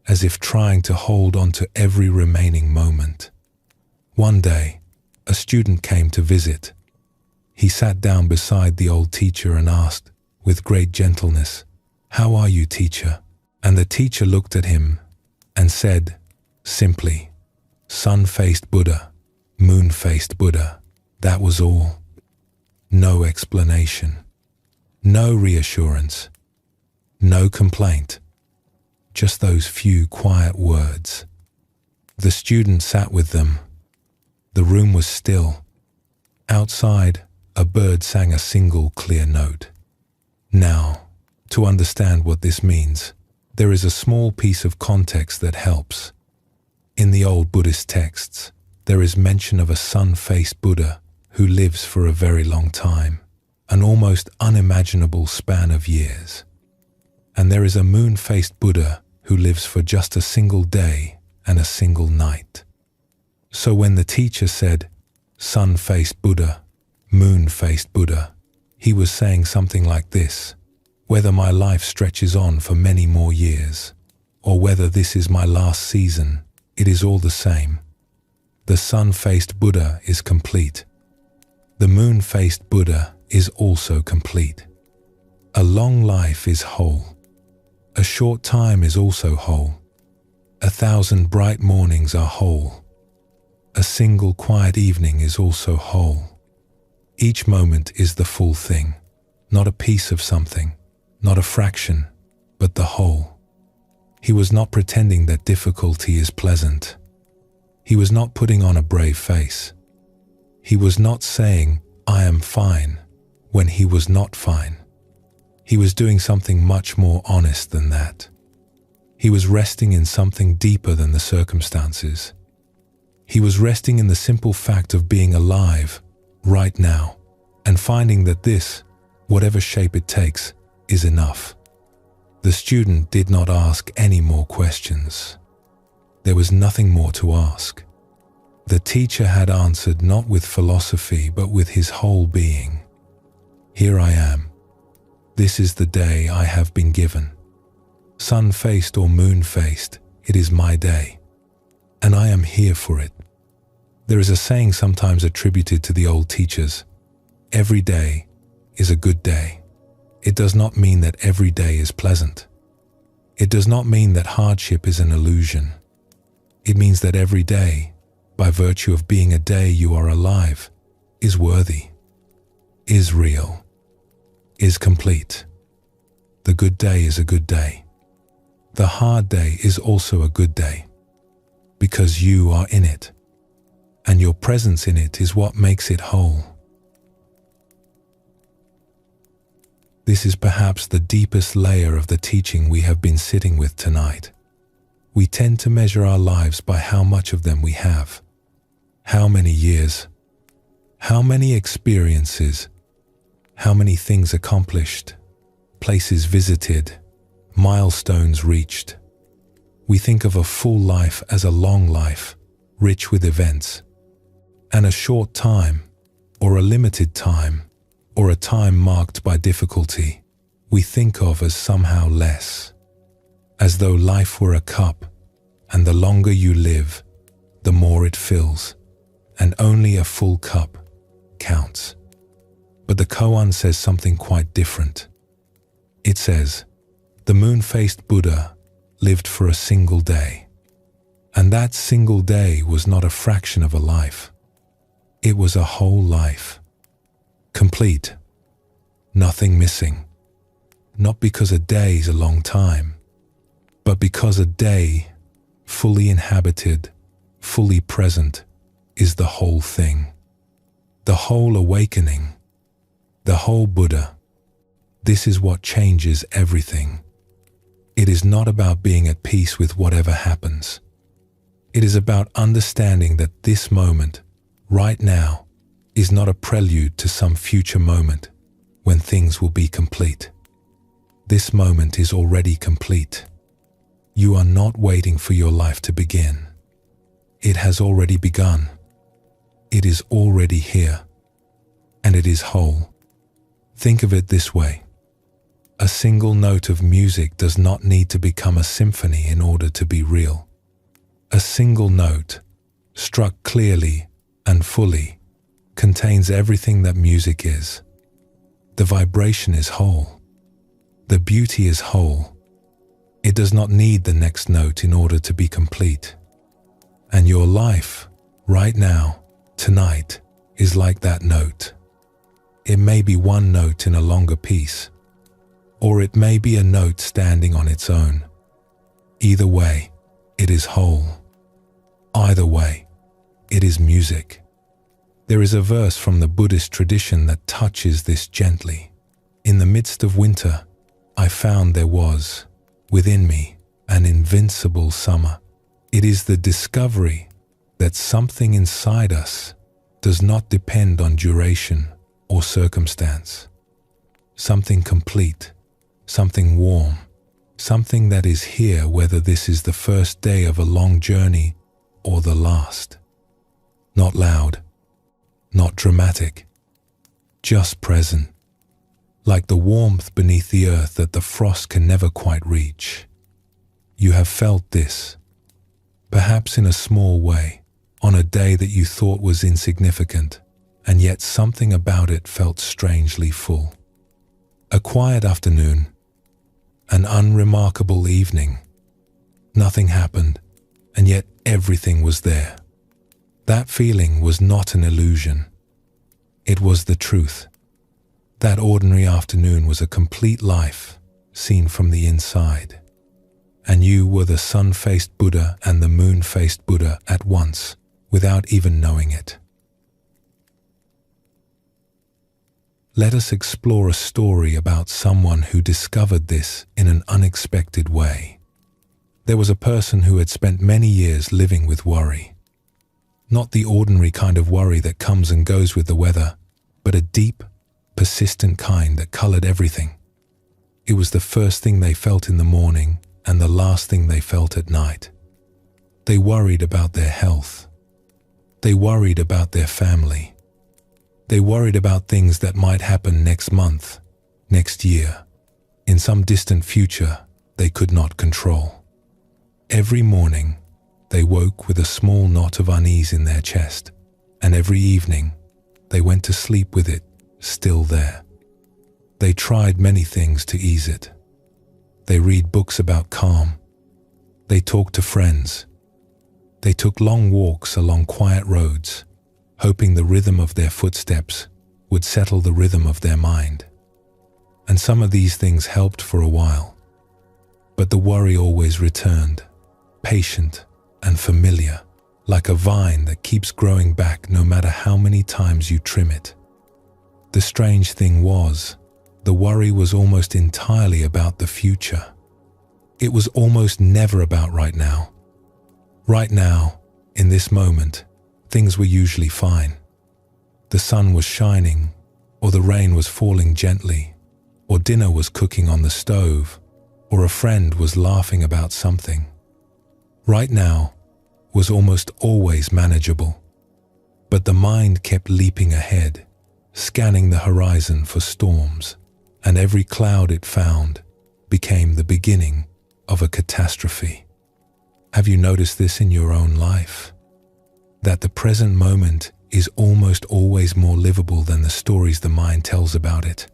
as if trying to hold on to every remaining moment. One day, a student came to visit. He sat down beside the old teacher and asked, with great gentleness, "How are you, teacher?" And the teacher looked at him and said, simply, "Sun-faced Buddha, moon-faced Buddha." That was all. No explanation. No reassurance. No complaint. just those few quiet words. The student sat with them. The room was still. Outside, a bird sang a single clear note. Now, to understand what this means, there is a small piece of context that helps. In the old Buddhist texts, there is mention of a sun-faced Buddha who lives for a very long time, an almost unimaginable span of years. And there is a moon-faced Buddha who lives for just a single day and a single night. So when the teacher said, sun-faced Buddha, moon-faced Buddha, he was saying something like this: whether my life stretches on for many more years, or whether this is my last season, it is all the same. The sun-faced Buddha is complete. The moon-faced Buddha is also complete. A long life is whole. A short time is also whole. 1,000 bright mornings are whole. A single quiet evening is also whole. Each moment is the full thing, not a piece of something, not a fraction, but the whole. He was not pretending that difficulty is pleasant. He was not putting on a brave face. He was not saying, "I am fine," when he was not fine. He was doing something much more honest than that. He was resting in something deeper than the circumstances. He was resting in the simple fact of being alive right now and finding that this, whatever shape it takes, is enough. The student did not ask any more questions. There was nothing more to ask. The teacher had answered not with philosophy but with his whole being. Here I am. This is the day I have been given. Sun-faced or moon-faced, it is my day, and I am here for it. There is a saying sometimes attributed to the old teachers: every day is a good day. It does not mean that every day is pleasant. It does not mean that hardship is an illusion. It means that every day, by virtue of being a day you are alive, is worthy, is real, is complete. The good day is a good day. The hard day is also a good day, because you are in it, and your presence in it is what makes it whole. This is perhaps the deepest layer of the teaching we have been sitting with tonight. We tend to measure our lives by how much of them we have. How many years? How many experiences? How many things accomplished? Places visited? Milestones reached? We think of a full life as a long life, rich with events, and a short time, or a limited time, or a time marked by difficulty, we think of as somehow less, as though life were a cup, and the longer you live, the more it fills, and only a full cup counts. But the koan says something quite different. It says, the moon-faced Buddha lived for a single day, and that single day was not a fraction of a life. It was a whole life. Complete. Nothing missing. Not because a day is a long time, but because a day, fully inhabited, fully present, is the whole thing. The whole awakening. The whole Buddha. This is what changes everything. It is not about being at peace with whatever happens. It is about understanding that this moment, right now, is not a prelude to some future moment when things will be complete. This moment is already complete. You are not waiting for your life to begin. It has already begun. It is already here, and it is whole. Think of it this way. A single note of music does not need to become a symphony in order to be real. A single note, struck clearly and fully, contains everything that music is. The vibration is whole. The beauty is whole. It does not need the next note in order to be complete. And your life, right now, tonight, is like that note. It may be one note in a longer piece, or it may be a note standing on its own. Either way, it is whole. Either way, it is music. There is a verse from the Buddhist tradition that touches this gently. In the midst of winter, I found there was, within me, an invincible summer. It is the discovery that something inside us does not depend on duration or circumstance. Something complete, something warm, something that is here whether this is the first day of a long journey or the last. Not loud, not dramatic, just present, like the warmth beneath the earth that the frost can never quite reach. You have felt this, perhaps in a small way, on a day that you thought was insignificant, and yet something about it felt strangely full. A quiet afternoon, an unremarkable evening. Nothing happened, and yet everything was there. That feeling was not an illusion. It was the truth. That ordinary afternoon was a complete life, seen from the inside. And you were the sun-faced Buddha and the moon-faced Buddha at once, without even knowing it. Let us explore a story about someone who discovered this in an unexpected way. There was a person who had spent many years living with worry. Not the ordinary kind of worry that comes and goes with the weather, but a deep, persistent kind that colored everything. It was the first thing they felt in the morning and the last thing they felt at night. They worried about their health. They worried about their family. They worried about things that might happen next month, next year, in some distant future they could not control. Every morning, they woke with a small knot of unease in their chest, and every evening, they went to sleep with it still there. They tried many things to ease it. They read books about calm. They talked to friends. They took long walks along quiet roads, hoping the rhythm of their footsteps would settle the rhythm of their mind. And some of these things helped for a while, but the worry always returned, patient and familiar, like a vine that keeps growing back no matter how many times you trim it. The strange thing was, the worry was almost entirely about the future. It was almost never about right now. Right now, in this moment, things were usually fine. The sun was shining, or the rain was falling gently, or dinner was cooking on the stove, or a friend was laughing about something. Right now was almost always manageable, but the mind kept leaping ahead, scanning the horizon for storms, and every cloud it found became the beginning of a catastrophe. Have you noticed this in your own life? That the present moment is almost always more livable than the stories the mind tells about it.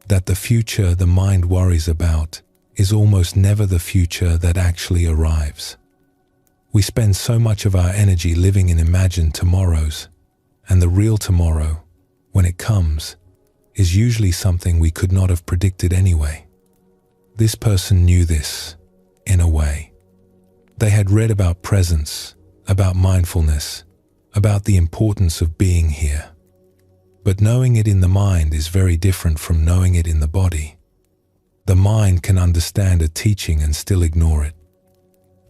That the future the mind worries about is almost never the future that actually arrives. We spend so much of our energy living in imagined tomorrows, and the real tomorrow, when it comes, is usually something we could not have predicted anyway. This person knew this, in a way. They had read about presence, about mindfulness, about the importance of being here. But knowing it in the mind is very different from knowing it in the body. The mind can understand a teaching and still ignore it.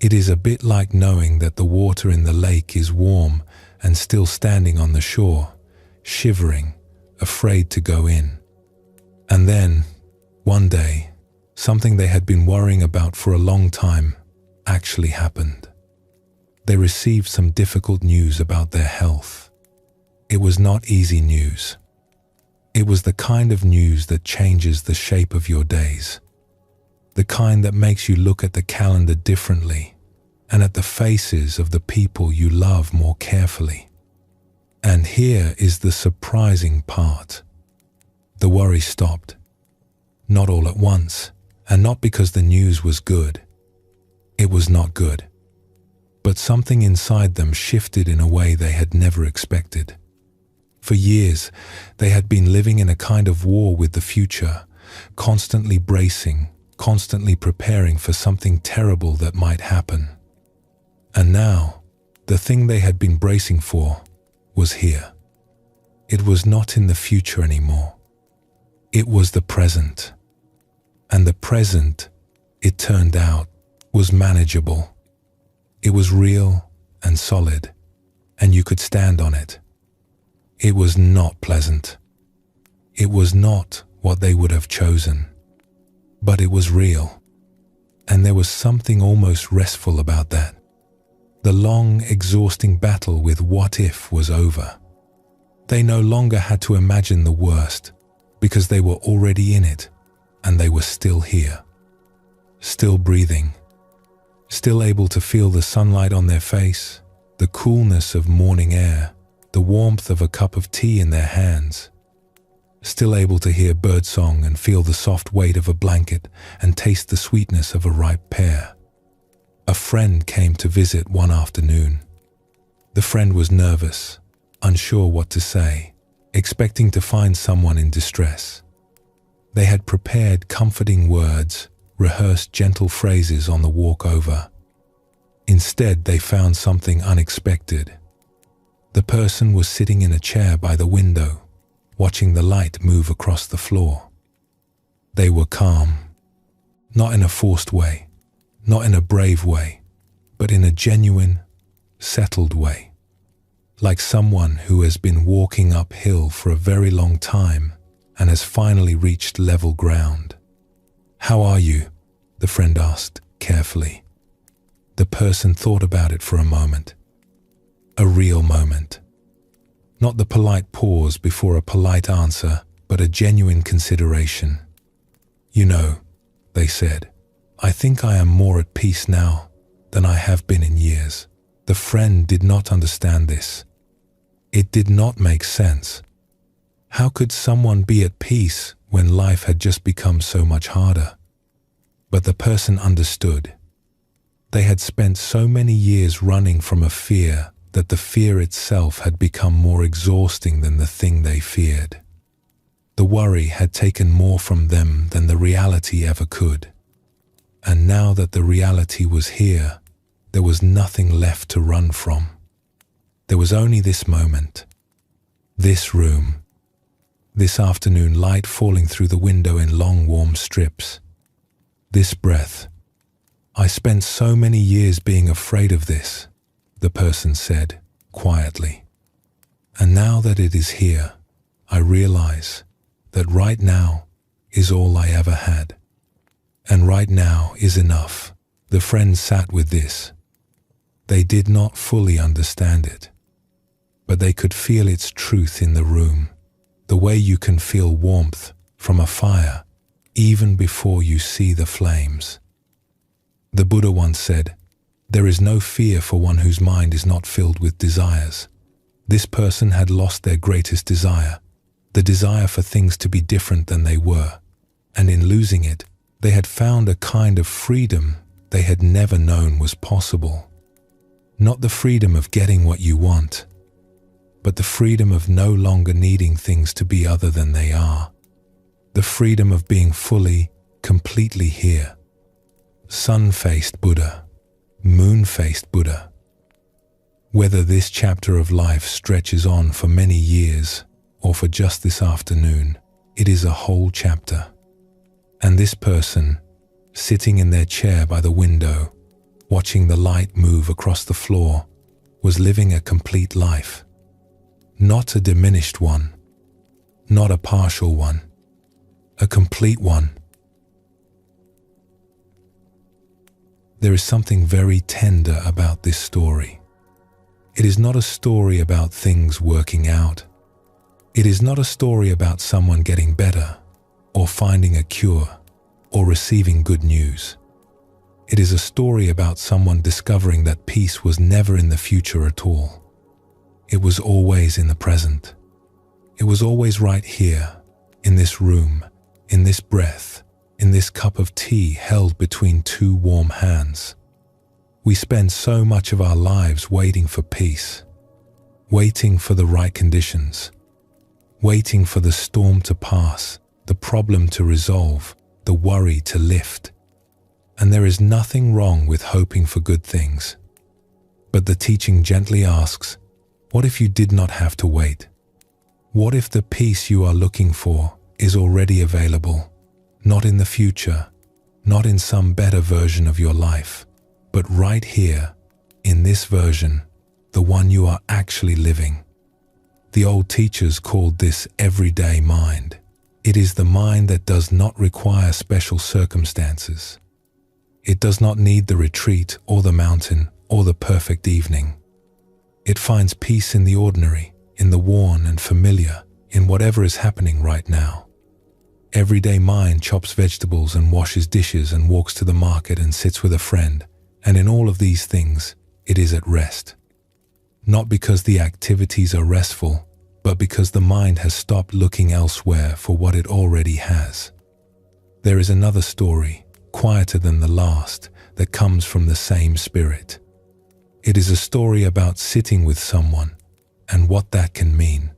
It is a bit like knowing that the water in the lake is warm and still standing on the shore, shivering, afraid to go in. And then, one day, something they had been worrying about for a long time actually happened. They received some difficult news about their health. It was not easy news. It was the kind of news that changes the shape of your days. The kind that makes you look at the calendar differently and at the faces of the people you love more carefully. And here is the surprising part. The worry stopped. Not all at once, and not because the news was good. It was not good. But something inside them shifted in a way they had never expected. For years, they had been living in a kind of war with the future, constantly bracing, constantly preparing for something terrible that might happen. And now, the thing they had been bracing for was here. It was not in the future anymore. It was the present. And the present, it turned out, was manageable. It was real and solid, and you could stand on it. It was not pleasant. It was not what they would have chosen, but it was real. And there was something almost restful about that. The long, exhausting battle with what if was over. They no longer had to imagine the worst, because they were already in it, and they were still here. Still breathing. Still able to feel the sunlight on their face, the coolness of morning air, the warmth of a cup of tea in their hands. Still able to hear birdsong and feel the soft weight of a blanket and taste the sweetness of a ripe pear. A friend came to visit one afternoon. The friend was nervous, unsure what to say, expecting to find someone in distress. They had prepared comforting words, rehearsed gentle phrases on the walk over. Instead, they found something unexpected. The person was sitting in a chair by the window, watching the light move across the floor. They were calm, not in a forced way, not in a brave way, but in a genuine, settled way. Like someone who has been walking uphill for a very long time and has finally reached level ground. "How are you?" the friend asked carefully. The person thought about it for a moment. A real moment. Not the polite pause before a polite answer, but a genuine consideration. "You know," they said, "I think I am more at peace now than I have been in years." The friend did not understand this. It did not make sense. How could someone be at peace when life had just become so much harder? But the person understood. They had spent so many years running from a fear that the fear itself had become more exhausting than the thing they feared. The worry had taken more from them than the reality ever could. And now that the reality was here, there was nothing left to run from. There was only this moment, this room, this afternoon light falling through the window in long warm strips, this breath. "I spent so many years being afraid of this," the person said quietly. "And now that it is here, I realize that right now is all I ever had. And right now is enough." The friends sat with this. They did not fully understand it, but they could feel its truth in the room, the way you can feel warmth from a fire even before you see the flames. The Buddha once said, "There is no fear for one whose mind is not filled with desires." This person had lost their greatest desire, the desire for things to be different than they were, and in losing it, they had found a kind of freedom they had never known was possible. Not the freedom of getting what you want, but the freedom of no longer needing things to be other than they are. The freedom of being fully, completely here. Sun-faced Buddha, moon-faced Buddha. Whether this chapter of life stretches on for many years or for just this afternoon, it is a whole chapter. And this person, sitting in their chair by the window, watching the light move across the floor, was living a complete life. Not a diminished one, not a partial one, a complete one. There is something very tender about this story. It is not a story about things working out. It is not a story about someone getting better, or finding a cure, or receiving good news. It is a story about someone discovering that peace was never in the future at all. It was always in the present. It was always right here, in this room, in this breath, in this cup of tea held between two warm hands. We spend so much of our lives waiting for peace, waiting for the right conditions, waiting for the storm to pass, the problem to resolve, the worry to lift. And there is nothing wrong with hoping for good things. But the teaching gently asks, what if you did not have to wait? What if the peace you are looking for is already available, not in the future, not in some better version of your life, but right here, in this version, the one you are actually living? The old teachers called this everyday mind. It is the mind that does not require special circumstances. It does not need the retreat or the mountain or the perfect evening. It finds peace in the ordinary, in the worn and familiar, in whatever is happening right now. Everyday mind chops vegetables and washes dishes and walks to the market and sits with a friend, and in all of these things, it is at rest. Not because the activities are restful, but because the mind has stopped looking elsewhere for what it already has. There is another story, quieter than the last, that comes from the same spirit. It is a story about sitting with someone and what that can mean.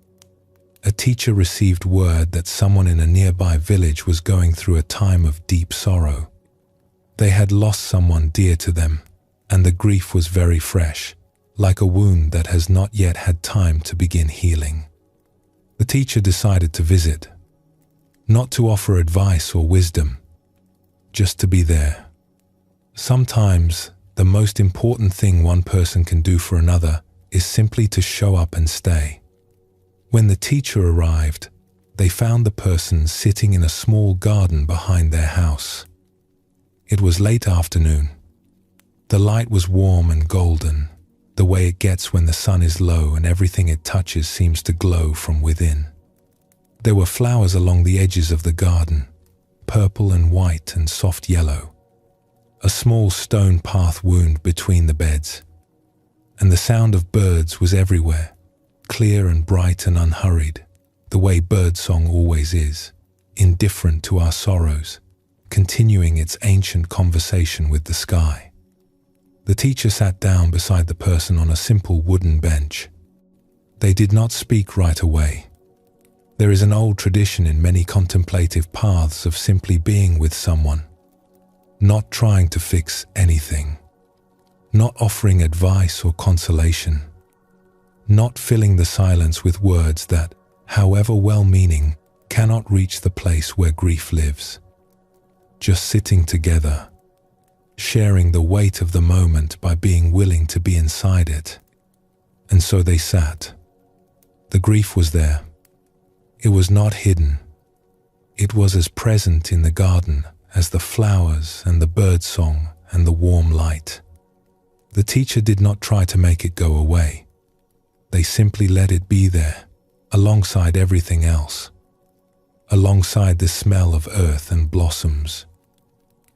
A teacher received word that someone in a nearby village was going through a time of deep sorrow. They had lost someone dear to them, and the grief was very fresh, like a wound that has not yet had time to begin healing. The teacher decided to visit, not to offer advice or wisdom, just to be there. Sometimes, the most important thing one person can do for another is simply to show up and stay. When the teacher arrived, they found the person sitting in a small garden behind their house. It was late afternoon. The light was warm and golden, the way it gets when the sun is low and everything it touches seems to glow from within. There were flowers along the edges of the garden, purple and white and soft yellow. A small stone path wound between the beds, and the sound of birds was everywhere, clear and bright and unhurried, the way birdsong always is, indifferent to our sorrows, continuing its ancient conversation with the sky. The teacher sat down beside the person on a simple wooden bench. They did not speak right away. There is an old tradition in many contemplative paths of simply being with someone, not trying to fix anything, not offering advice or consolation, not filling the silence with words that, however well-meaning, cannot reach the place where grief lives. Just sitting together, sharing the weight of the moment by being willing to be inside it. And so they sat. The grief was there. It was not hidden. It was as present in the garden as the flowers and the birdsong and the warm light. The teacher did not try to make it go away. They simply let it be there, alongside everything else, alongside the smell of earth and blossoms,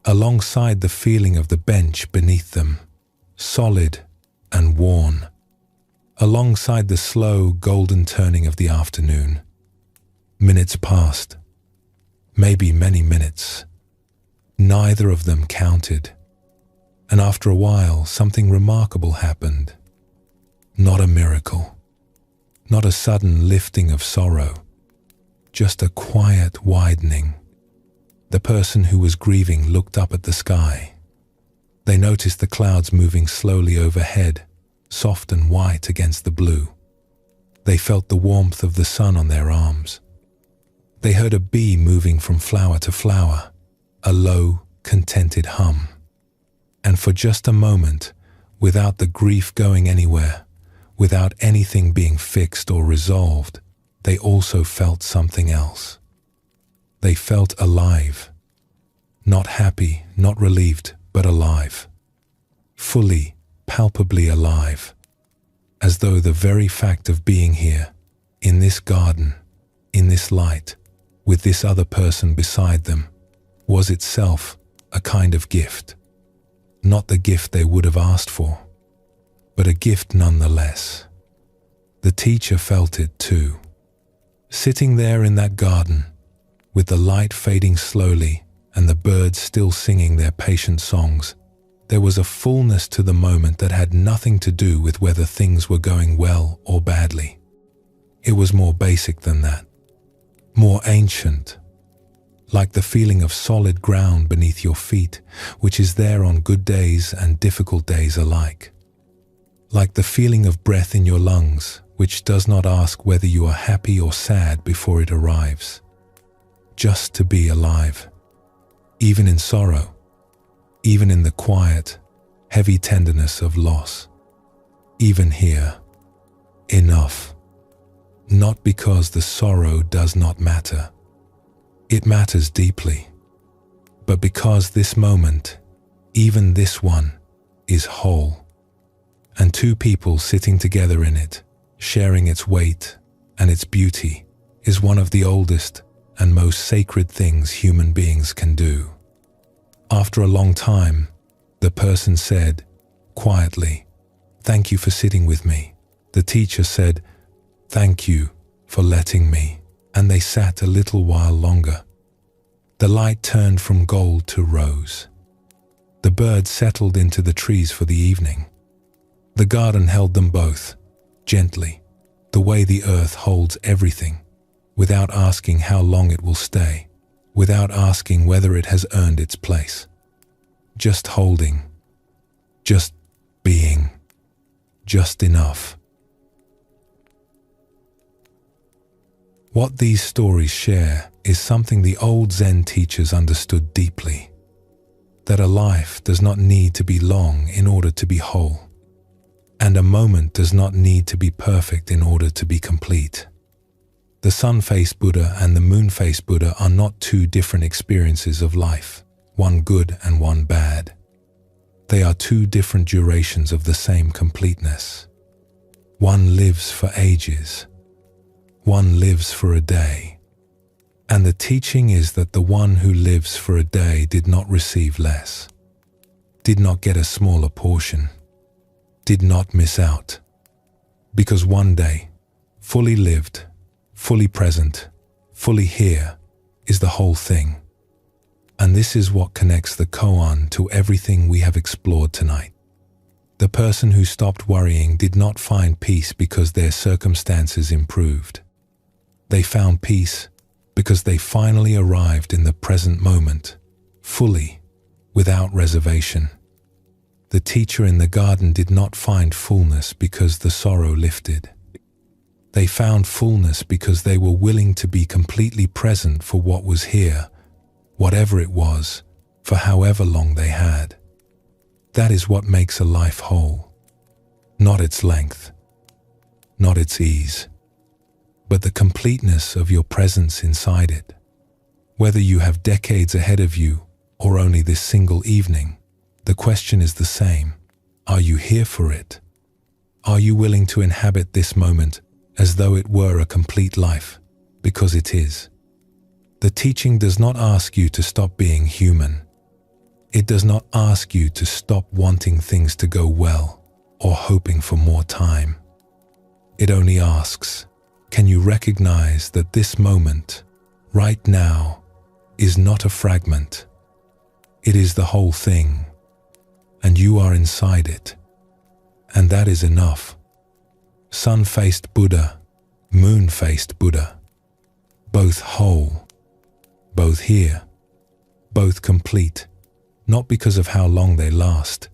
alongside the feeling of the bench beneath them, solid and worn, alongside the slow golden turning of the afternoon. Minutes passed, maybe many minutes. Neither of them counted, and after a while something remarkable happened. Not a miracle, not a sudden lifting of sorrow, just a quiet widening. The person who was grieving looked up at the sky. They noticed the clouds moving slowly overhead, soft and white against the blue. They felt the warmth of the sun on their arms. They heard a bee moving from flower to flower, a low, contented hum. And for just a moment, without the grief going anywhere, without anything being fixed or resolved, they also felt something else. They felt alive. Not happy, not relieved, but alive. Fully, palpably alive. As though the very fact of being here, in this garden, in this light, with this other person beside them, was itself a kind of gift. Not the gift they would have asked for, but a gift nonetheless. The teacher felt it too. Sitting there in that garden, with the light fading slowly and the birds still singing their patient songs, there was a fullness to the moment that had nothing to do with whether things were going well or badly. It was more basic than that, more ancient, like the feeling of solid ground beneath your feet, which is there on good days and difficult days alike. Like the feeling of breath in your lungs, which does not ask whether you are happy or sad before it arrives. Just to be alive, even in sorrow, even in the quiet, heavy tenderness of loss. Even here, enough. Not because the sorrow does not matter. It matters deeply. But because this moment, even this one, is whole. And two people sitting together in it, sharing its weight and its beauty, is one of the oldest and most sacred things human beings can do. After a long time, the person said, quietly, "Thank you for sitting with me." The teacher said, "Thank you for letting me." And they sat a little while longer. The light turned from gold to rose. The birds settled into the trees for the evening. The garden held them both, gently, the way the earth holds everything, without asking how long it will stay, without asking whether it has earned its place. Just holding, just being, just enough. What these stories share is something the old Zen teachers understood deeply, that a life does not need to be long in order to be whole, and a moment does not need to be perfect in order to be complete. The sun-faced Buddha and the moon-faced Buddha are not two different experiences of life, one good and one bad. They are two different durations of the same completeness. One lives for ages. One lives for a day. And the teaching is that the one who lives for a day did not receive less, did not get a smaller portion, did not miss out. Because one day, fully lived, fully present, fully here, is the whole thing. And this is what connects the koan to everything we have explored tonight. The person who stopped worrying did not find peace because their circumstances improved. They found peace because they finally arrived in the present moment, fully, without reservation. The teacher in the garden did not find fullness because the sorrow lifted. They found fullness because they were willing to be completely present for what was here, whatever it was, for however long they had. That is what makes a life whole. Not its length, not its ease, but the completeness of your presence inside it. Whether you have decades ahead of you or only this single evening, the question is the same. Are you here for it? Are you willing to inhabit this moment as though it were a complete life? Because it is. The teaching does not ask you to stop being human. It does not ask you to stop wanting things to go well or hoping for more time. It only asks, can you recognize that this moment, right now, is not a fragment? It is the whole thing, and you are inside it. And that is enough. Sun-faced Buddha, moon-faced Buddha, both whole, both here, both complete, not because of how long they last,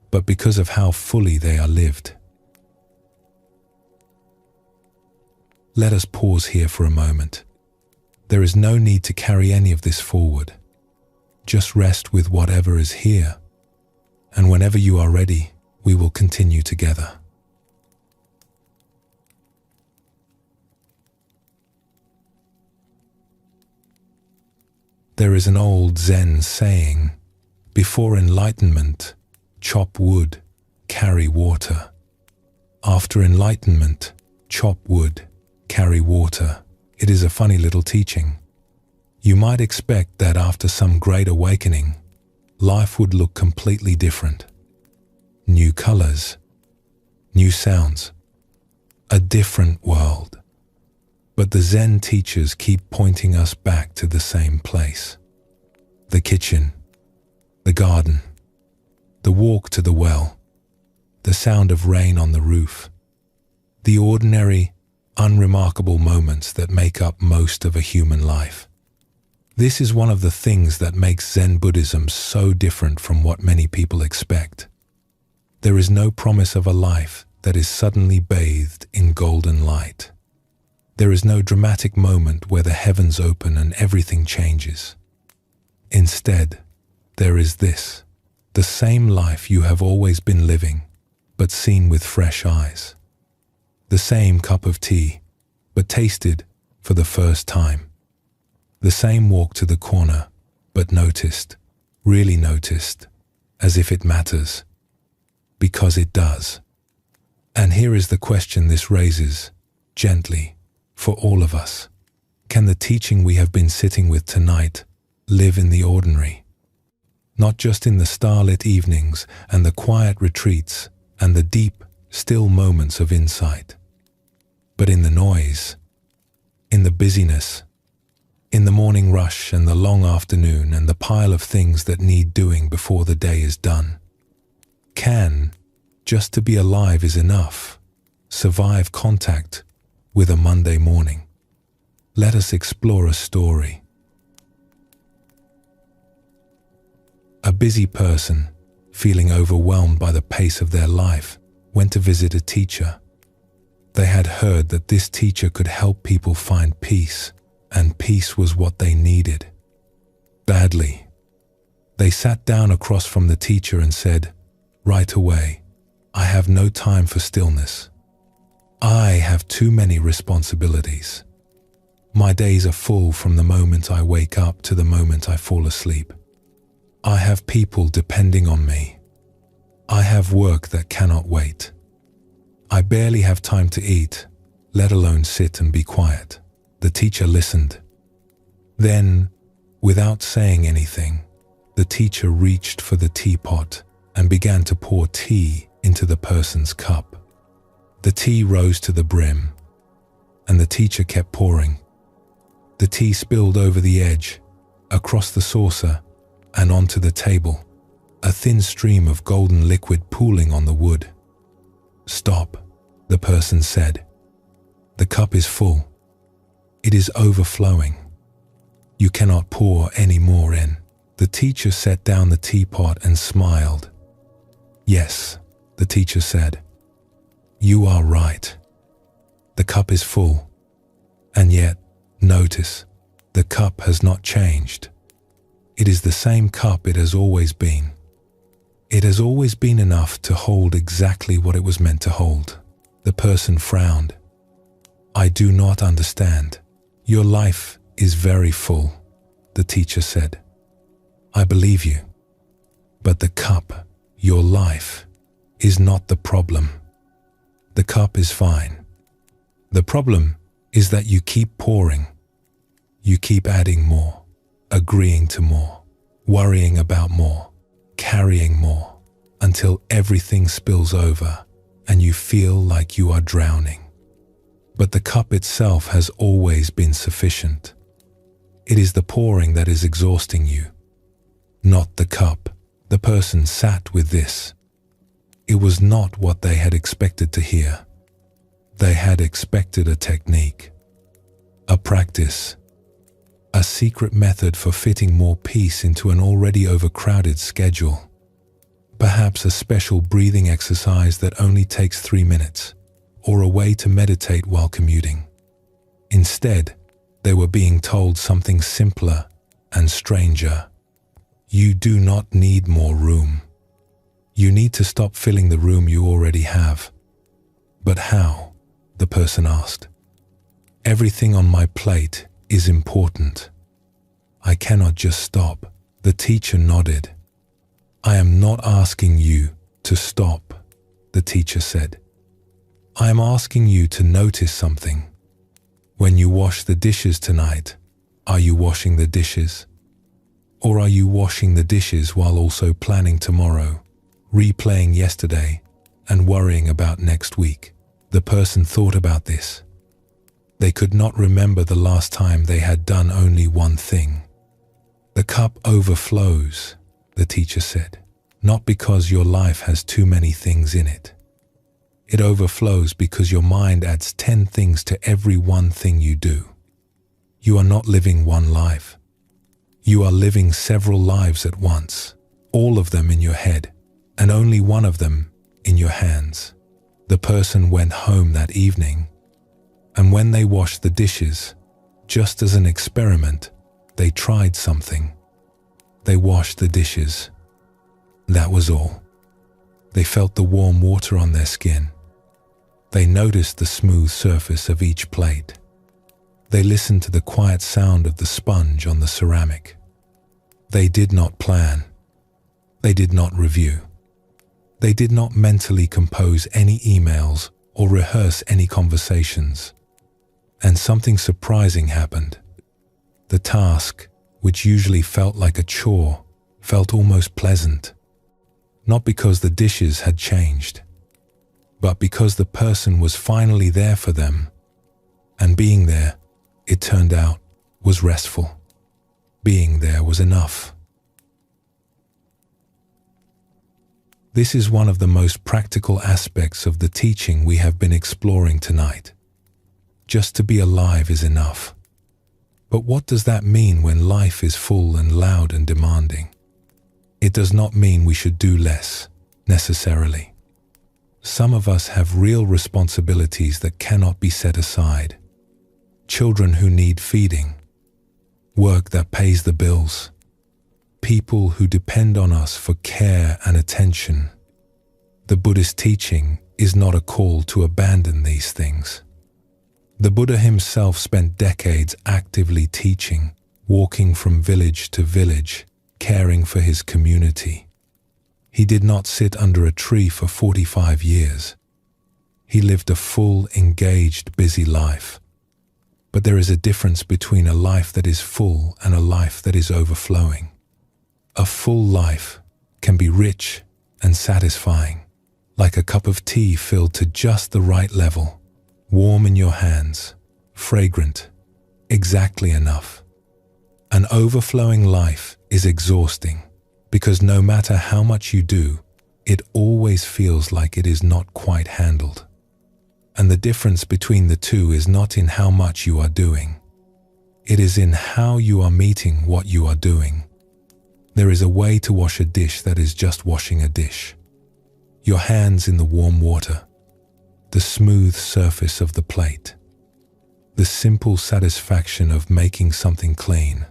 but because of how fully they are lived. Let us pause here for a moment. There is no need to carry any of this forward. Just rest with whatever is here, and whenever you are ready, we will continue together. There is an old Zen saying, before enlightenment, chop wood, carry water. After enlightenment, chop wood, carry water. It is a funny little teaching. You might expect that after some great awakening, life would look completely different. New colors, new sounds, a different world. But the Zen teachers keep pointing us back to the same place. The kitchen, the garden, the walk to the well, the sound of rain on the roof, the ordinary, unremarkable moments that make up most of a human life. This is one of the things that makes Zen Buddhism so different from what many people expect. There is no promise of a life that is suddenly bathed in golden light. There is no dramatic moment where the heavens open and everything changes. Instead, there is this, the same life you have always been living, but seen with fresh eyes. The same cup of tea, but tasted for the first time. The same walk to the corner, but noticed, really noticed, as if it matters. Because it does. And here is the question this raises, gently, for all of us. Can the teaching we have been sitting with tonight live in the ordinary? Not just in the starlit evenings and the quiet retreats and the deep, still moments of insight, but in the noise, in the busyness, in the morning rush and the long afternoon and the pile of things that need doing before the day is done. Can, just to be alive is enough, survive contact with a Monday morning? Let us explore a story. A busy person, feeling overwhelmed by the pace of their life, went to visit a teacher. They had heard that this teacher could help people find peace, and peace was what they needed. Badly. They sat down across from the teacher and said, "Right away, I have no time for stillness. I have too many responsibilities. My days are full from the moment I wake up to the moment I fall asleep. I have people depending on me. I have work that cannot wait. I barely have time to eat, let alone sit and be quiet." The teacher listened. Then, without saying anything, the teacher reached for the teapot and began to pour tea into the person's cup. The tea rose to the brim, and the teacher kept pouring. The tea spilled over the edge, across the saucer, and onto the table, a thin stream of golden liquid pooling on the wood. "Stop," the person said. "The cup is full. It is overflowing. You cannot pour any more in." The teacher set down the teapot and smiled. "Yes," the teacher said. "You are right. The cup is full. And yet, notice, the cup has not changed. It is the same cup it has always been. It has always been enough to hold exactly what it was meant to hold." The person frowned. "I do not understand. Your life is very full," the teacher said. "I believe you. But the cup, your life, is not the problem. The cup is fine. The problem is that you keep pouring. You keep adding more, agreeing to more, worrying about more, carrying more, until everything spills over and you feel like you are drowning. But the cup itself has always been sufficient. It is the pouring that is exhausting you, not the cup." The person sat with this. It was not what they had expected to hear. They had expected a technique, a practice, a secret method for fitting more peace into an already overcrowded schedule. Perhaps a special breathing exercise that only takes 3 minutes, or a way to meditate while commuting. Instead, they were being told something simpler and stranger. You do not need more room. You need to stop filling the room you already have. "But how?" the person asked. "Everything on my plate is important. I cannot just stop." The teacher nodded. "I am not asking you to stop," the teacher said. "I am asking you to notice something. When you wash the dishes tonight, are you washing the dishes? Or are you washing the dishes while also planning tomorrow, replaying yesterday, and worrying about next week?" The person thought about this. They could not remember the last time they had done only one thing. "The cup overflows," the teacher said, "not because your life has too many things in it. It overflows because your mind adds 10 things to every one thing you do. You are not living one life. You are living several lives at once, all of them in your head, and only one of them in your hands. The person went home that evening, and when they washed the dishes, just as an experiment, they tried something. They washed the dishes. That was all. They felt the warm water on their skin. They noticed the smooth surface of each plate. They listened to the quiet sound of the sponge on the ceramic. They did not plan. They did not review. They did not mentally compose any emails or rehearse any conversations. And something surprising happened. The task, which usually felt like a chore, felt almost pleasant. Not because the dishes had changed, but because the person was finally there for them. And being there, it turned out, was restful. Being there was enough. This is one of the most practical aspects of the teaching we have been exploring tonight. Just to be alive is enough. But what does that mean when life is full and loud and demanding? It does not mean we should do less, necessarily. Some of us have real responsibilities that cannot be set aside. Children who need feeding, work that pays the bills, people who depend on us for care and attention. The Buddhist teaching is not a call to abandon these things. The Buddha himself spent decades actively teaching, walking from village to village, caring for his community. He did not sit under a tree for 45 years. He lived a full, engaged, busy life. But there is a difference between a life that is full and a life that is overflowing. A full life can be rich and satisfying, like a cup of tea filled to just the right level, warm in your hands, fragrant, exactly enough. An overflowing life is exhausting because no matter how much you do, it always feels like it is not quite handled. And the difference between the two is not in how much you are doing. It is in how you are meeting what you are doing. There is a way to wash a dish that is just washing a dish. Your hands in the warm water, the smooth surface of the plate, the simple satisfaction of making something clean.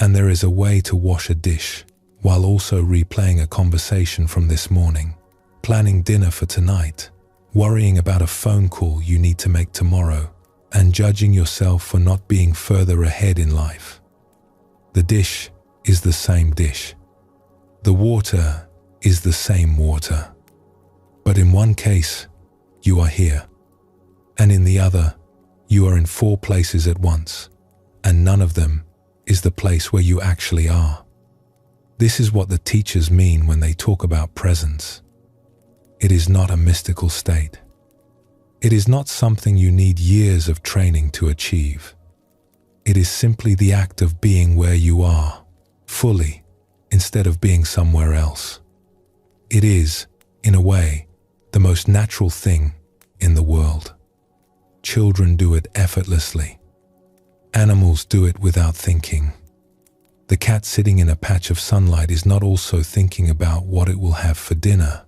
And there is a way to wash a dish while also replaying a conversation from this morning, planning dinner for tonight, worrying about a phone call you need to make tomorrow, and judging yourself for not being further ahead in life. The dish is the same dish. The water is the same water. But in one case, you are here, and in the other, you are in 4 places at once, and none of them is the place where you actually are. This is what the teachers mean when they talk about presence. It is not a mystical state. It is not something you need years of training to achieve. It is simply the act of being where you are, fully, instead of being somewhere else. It is, in a way, the most natural thing in the world. Children do it effortlessly. Animals do it without thinking. The cat sitting in a patch of sunlight is not also thinking about what it will have for dinner.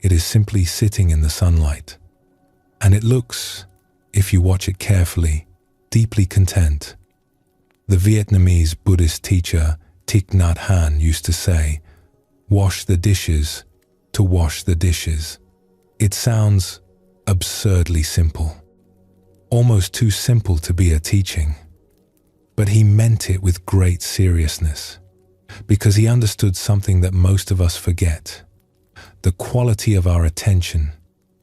It is simply sitting in the sunlight. And it looks, if you watch it carefully, deeply content. The Vietnamese Buddhist teacher Thich Nhat Hanh used to say, "Wash the dishes to wash the dishes." It sounds absurdly simple, almost too simple to be a teaching. But he meant it with great seriousness, because he understood something that most of us forget. The quality of our attention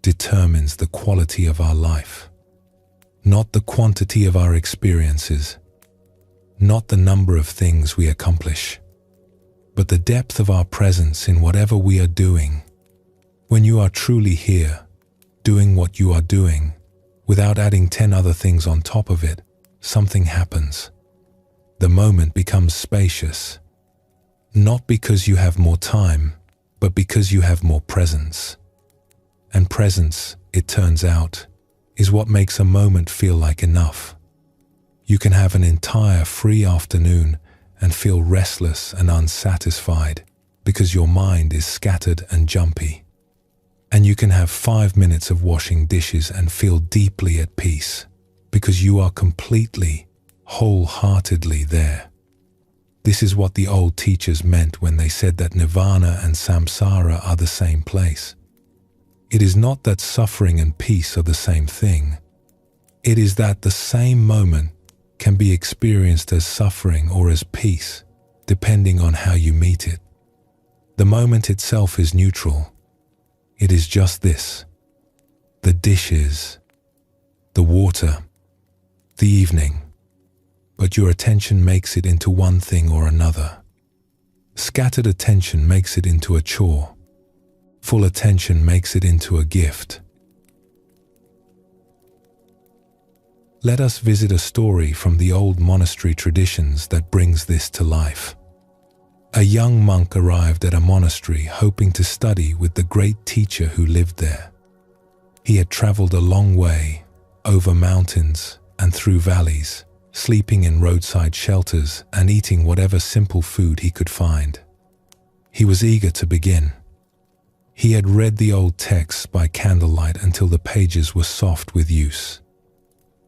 determines the quality of our life, not the quantity of our experiences, not the number of things we accomplish, but the depth of our presence in whatever we are doing. When you are truly here, doing what you are doing, without adding 10 other things on top of it, something happens. The moment becomes spacious, not because you have more time, but because you have more presence. And presence, it turns out, is what makes a moment feel like enough. You can have an entire free afternoon and feel restless and unsatisfied because your mind is scattered and jumpy. And you can have 5 minutes of washing dishes and feel deeply at peace because you are completely, wholeheartedly there. This is what the old teachers meant when they said that nirvana and samsara are the same place. It is not that suffering and peace are the same thing. It is that the same moment can be experienced as suffering or as peace, depending on how you meet it. The moment itself is neutral. It is just this: the dishes, the water, the evening. But your attention makes it into one thing or another. Scattered attention makes it into a chore. Full attention makes it into a gift. Let us visit a story from the old monastery traditions that brings this to life. A young monk arrived at a monastery hoping to study with the great teacher who lived there. He had traveled a long way, over mountains and through valleys, sleeping in roadside shelters and eating whatever simple food he could find. He was eager to begin. He had read the old texts by candlelight until the pages were soft with use.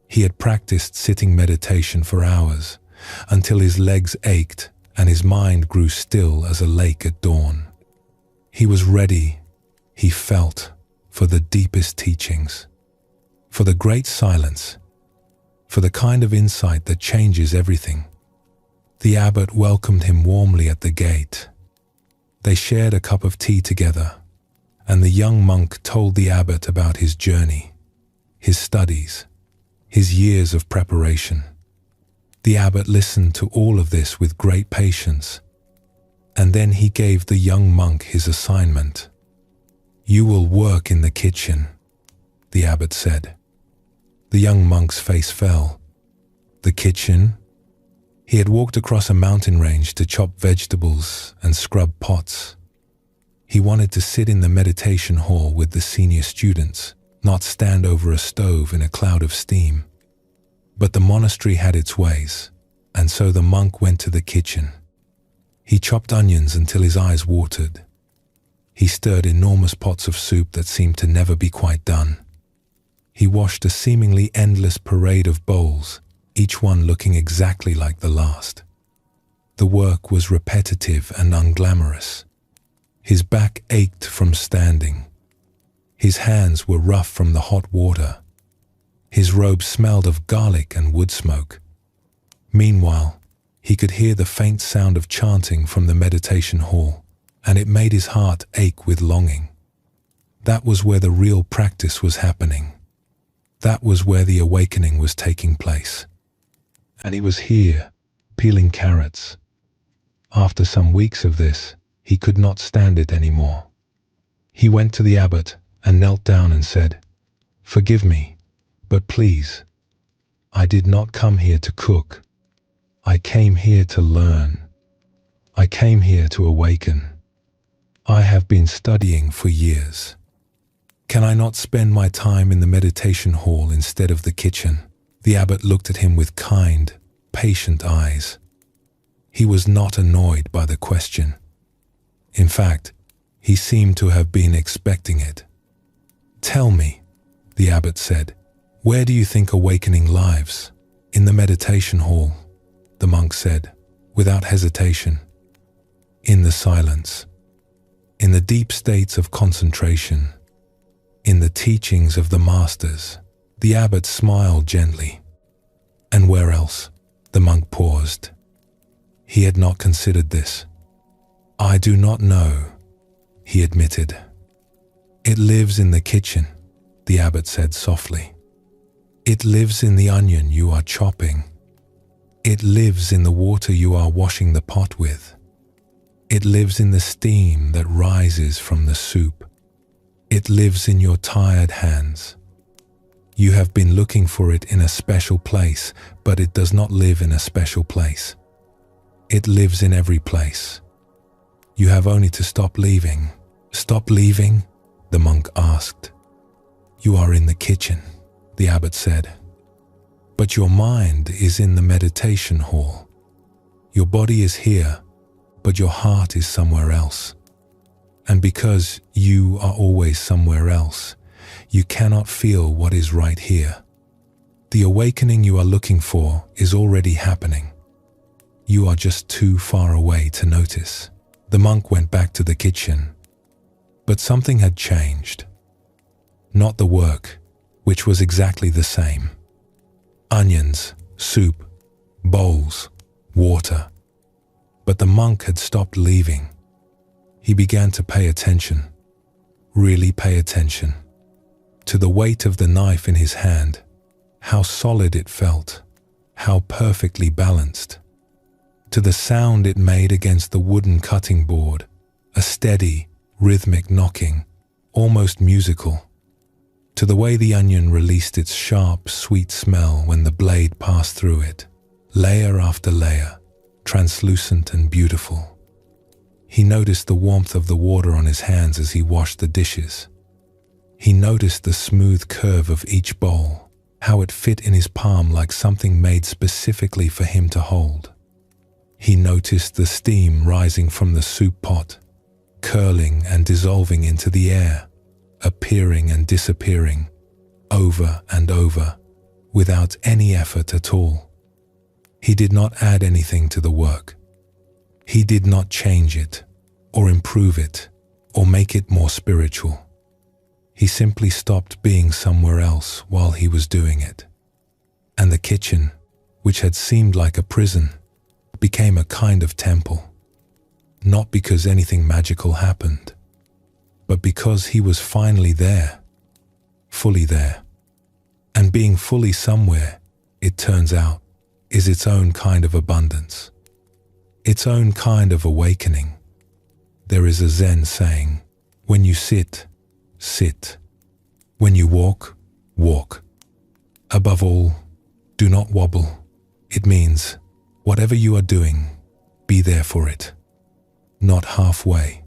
He had practiced sitting meditation for hours, until his legs ached and his mind grew still as a lake at dawn. He was ready, he felt, for the deepest teachings, for the great silence, for the kind of insight that changes everything. The abbot welcomed him warmly at the gate. They shared a cup of tea together, and the young monk told the abbot about his journey, his studies, his years of preparation. The abbot listened to all of this with great patience, and then he gave the young monk his assignment. "You will work in the kitchen," the abbot said. The young monk's face fell. The kitchen? He had walked across a mountain range to chop vegetables and scrub pots. He wanted to sit in the meditation hall with the senior students, not stand over a stove in a cloud of steam. But the monastery had its ways, and so the monk went to the kitchen. He chopped onions until his eyes watered. He stirred enormous pots of soup that seemed to never be quite done. He washed a seemingly endless parade of bowls, each one looking exactly like the last. The work was repetitive and unglamorous. His back ached from standing. His hands were rough from the hot water. His robe smelled of garlic and wood smoke. Meanwhile, he could hear the faint sound of chanting from the meditation hall, and it made his heart ache with longing. That was where the real practice was happening. That was where the awakening was taking place. And he was here, peeling carrots. After some weeks of this, he could not stand it anymore. He went to the abbot and knelt down and said, "Forgive me, but please, I did not come here to cook. I came here to learn. I came here to awaken. I have been studying for years. Can I not spend my time in the meditation hall instead of the kitchen?" The abbot looked at him with kind, patient eyes. He was not annoyed by the question. In fact, he seemed to have been expecting it. "Tell me," the abbot said, "where do you think awakening lives?" "In the meditation hall," the monk said, without hesitation. "In the silence, in the deep states of concentration, in the teachings of the masters." The abbot smiled gently. "And where else?" The monk paused. He had not considered this. "I do not know," he admitted. "It lives in the kitchen," the abbot said softly. "It lives in the onion you are chopping. It lives in the water you are washing the pot with. It lives in the steam that rises from the soup. It lives in your tired hands. You have been looking for it in a special place, but it does not live in a special place. It lives in every place. You have only to stop leaving." "Stop leaving?" the monk asked. "You are in the kitchen," the abbot said. "But your mind is in the meditation hall. Your body is here, but your heart is somewhere else. And because you are always somewhere else, you cannot feel what is right here. The awakening you are looking for is already happening. You are just too far away to notice. The monk went back to the kitchen, but something had changed. Not the work, which was exactly the same. Onions, soup, bowls, water. But the monk had stopped leaving. He began to pay attention, really pay attention, to the weight of the knife in his hand, how solid it felt, how perfectly balanced, to the sound it made against the wooden cutting board, a steady, rhythmic knocking, almost musical, to the way the onion released its sharp, sweet smell when the blade passed through it, layer after layer, translucent and beautiful. He noticed the warmth of the water on his hands as he washed the dishes. He noticed the smooth curve of each bowl, how it fit in his palm like something made specifically for him to hold. He noticed the steam rising from the soup pot, curling and dissolving into the air, appearing and disappearing, over and over, without any effort at all. He did not add anything to the work. He did not change it, or improve it, or make it more spiritual. He simply stopped being somewhere else while he was doing it. And the kitchen, which had seemed like a prison, became a kind of temple. Not because anything magical happened, but because he was finally there, fully there. And being fully somewhere, it turns out, is its own kind of abundance, its own kind of awakening. There is a Zen saying, when you sit, sit. When you walk, walk. Above all, do not wobble. It means, whatever you are doing, be there for it. Not halfway.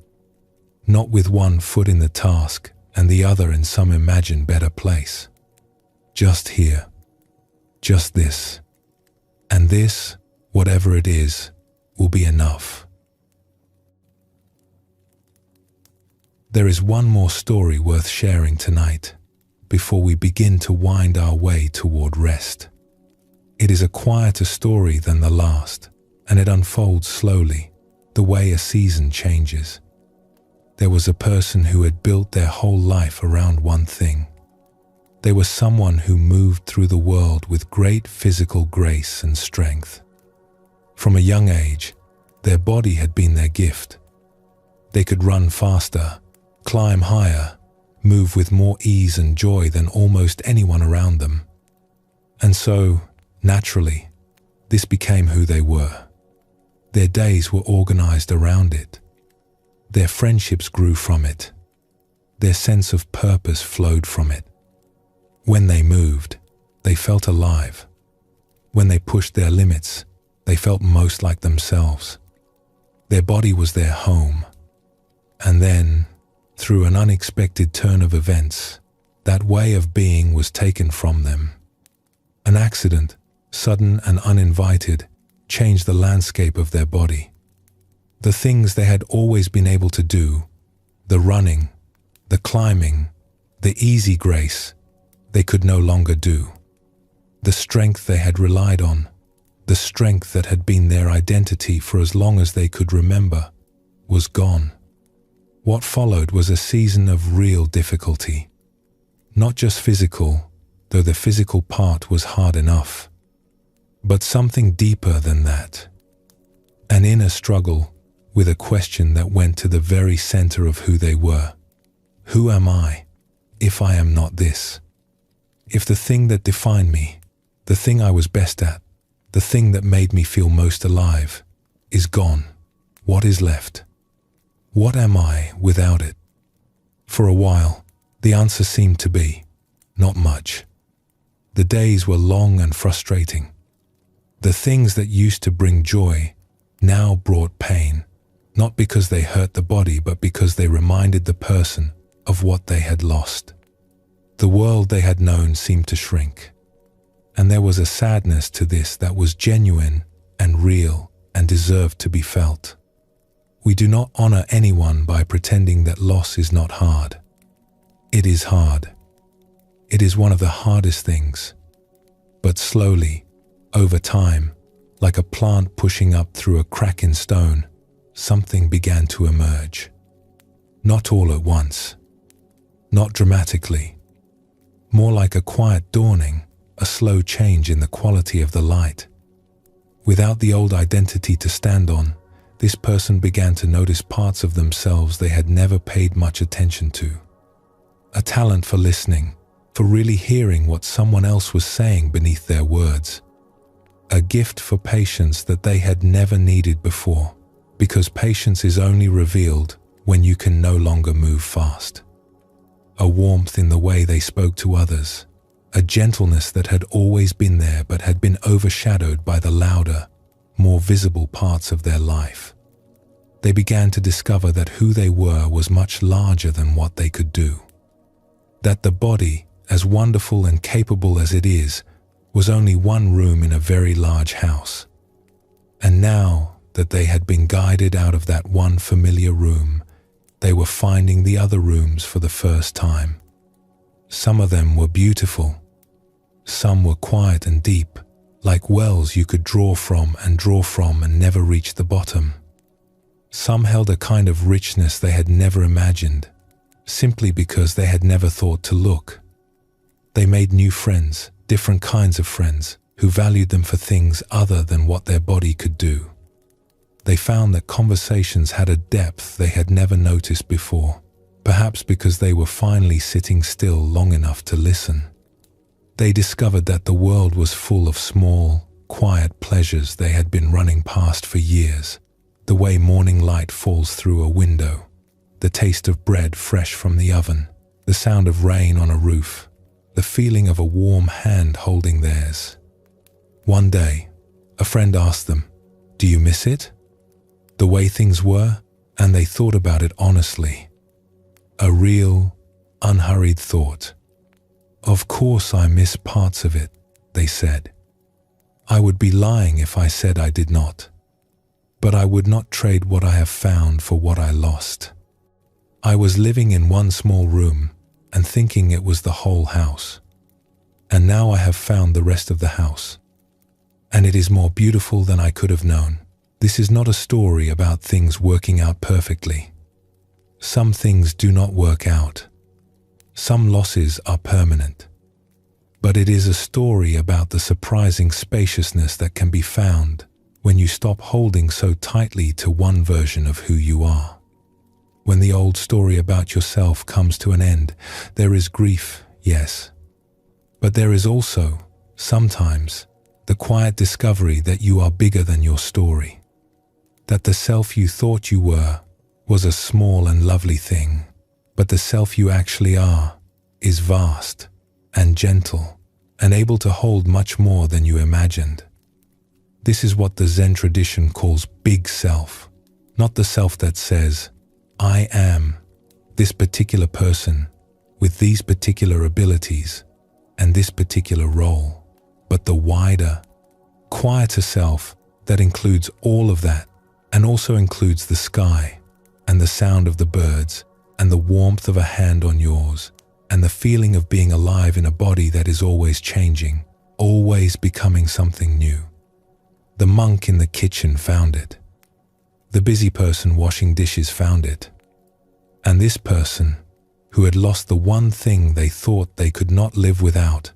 Not with one foot in the task and the other in some imagined better place. Just here. Just this. And this, whatever it is, will be enough. There is one more story worth sharing tonight, before we begin to wind our way toward rest. It is a quieter story than the last, and it unfolds slowly, the way a season changes. There was a person who had built their whole life around one thing. They were someone who moved through the world with great physical grace and strength. From a young age, their body had been their gift. They could run faster, climb higher, move with more ease and joy than almost anyone around them. And so, naturally, this became who they were. Their days were organized around it. Their friendships grew from it. Their sense of purpose flowed from it. When they moved, they felt alive. When they pushed their limits, they felt most like themselves. Their body was their home. And then, through an unexpected turn of events, that way of being was taken from them. An accident, sudden and uninvited, changed the landscape of their body. The things they had always been able to do, the running, the climbing, the easy grace, they could no longer do. The strength they had relied on, the strength that had been their identity for as long as they could remember, was gone. What followed was a season of real difficulty. Not just physical, though the physical part was hard enough, but something deeper than that. An inner struggle with a question that went to the very center of who they were. Who am I, if I am not this? If the thing that defined me, the thing I was best at, the thing that made me feel most alive, is gone, what is left? What am I without it? For a while, the answer seemed to be, not much. The days were long and frustrating. The things that used to bring joy now brought pain, not because they hurt the body, but because they reminded the person of what they had lost. The world they had known seemed to shrink, and there was a sadness to this that was genuine and real and deserved to be felt. We do not honor anyone by pretending that loss is not hard. It is hard. It is one of the hardest things. But slowly, over time, like a plant pushing up through a crack in stone, something began to emerge. Not all at once. Not dramatically. More like a quiet dawning, a slow change in the quality of the light. Without the old identity to stand on, this person began to notice parts of themselves they had never paid much attention to. A talent for listening, for really hearing what someone else was saying beneath their words. A gift for patience that they had never needed before, because patience is only revealed when you can no longer move fast. A warmth in the way they spoke to others, a gentleness that had always been there but had been overshadowed by the louder, more visible parts of their life. They began to discover that who they were was much larger than what they could do. That the body, as wonderful and capable as it is, was only one room in a very large house. And now that they had been guided out of that one familiar room, they were finding the other rooms for the first time. Some of them were beautiful. Some were quiet and deep, like wells you could draw from and never reach the bottom. Some held a kind of richness they had never imagined, simply because they had never thought to look. They made new friends, different kinds of friends, who valued them for things other than what their body could do. They found that conversations had a depth they had never noticed before, perhaps because they were finally sitting still long enough to listen. They discovered that the world was full of small, quiet pleasures they had been running past for years. The way morning light falls through a window, the taste of bread fresh from the oven, the sound of rain on a roof, the feeling of a warm hand holding theirs. One day, a friend asked them, "Do you miss it? The way things were?" And they thought about it honestly. A real, unhurried thought. "Of course I miss parts of it," they said. "I would be lying if I said I did not. But I would not trade what I have found for what I lost. I was living in one small room and thinking it was the whole house. And now I have found the rest of the house. And it is more beautiful than I could have known. This is not a story about things working out perfectly. Some things do not work out. Some losses are permanent. But it is a story about the surprising spaciousness that can be found when you stop holding so tightly to one version of who you are. When the old story about yourself comes to an end, there is grief, yes. But there is also, sometimes, the quiet discovery that you are bigger than your story. That the self you thought you were was a small and lovely thing, but the self you actually are is vast and gentle and able to hold much more than you imagined. This is what the Zen tradition calls big self, not the self that says, "I am this particular person with these particular abilities and this particular role," but the wider, quieter self that includes all of that and also includes the sky and the sound of the birds and the warmth of a hand on yours and the feeling of being alive in a body that is always changing, always becoming something new. The monk in the kitchen found it. The busy person washing dishes found it. And this person, who had lost the one thing they thought they could not live without,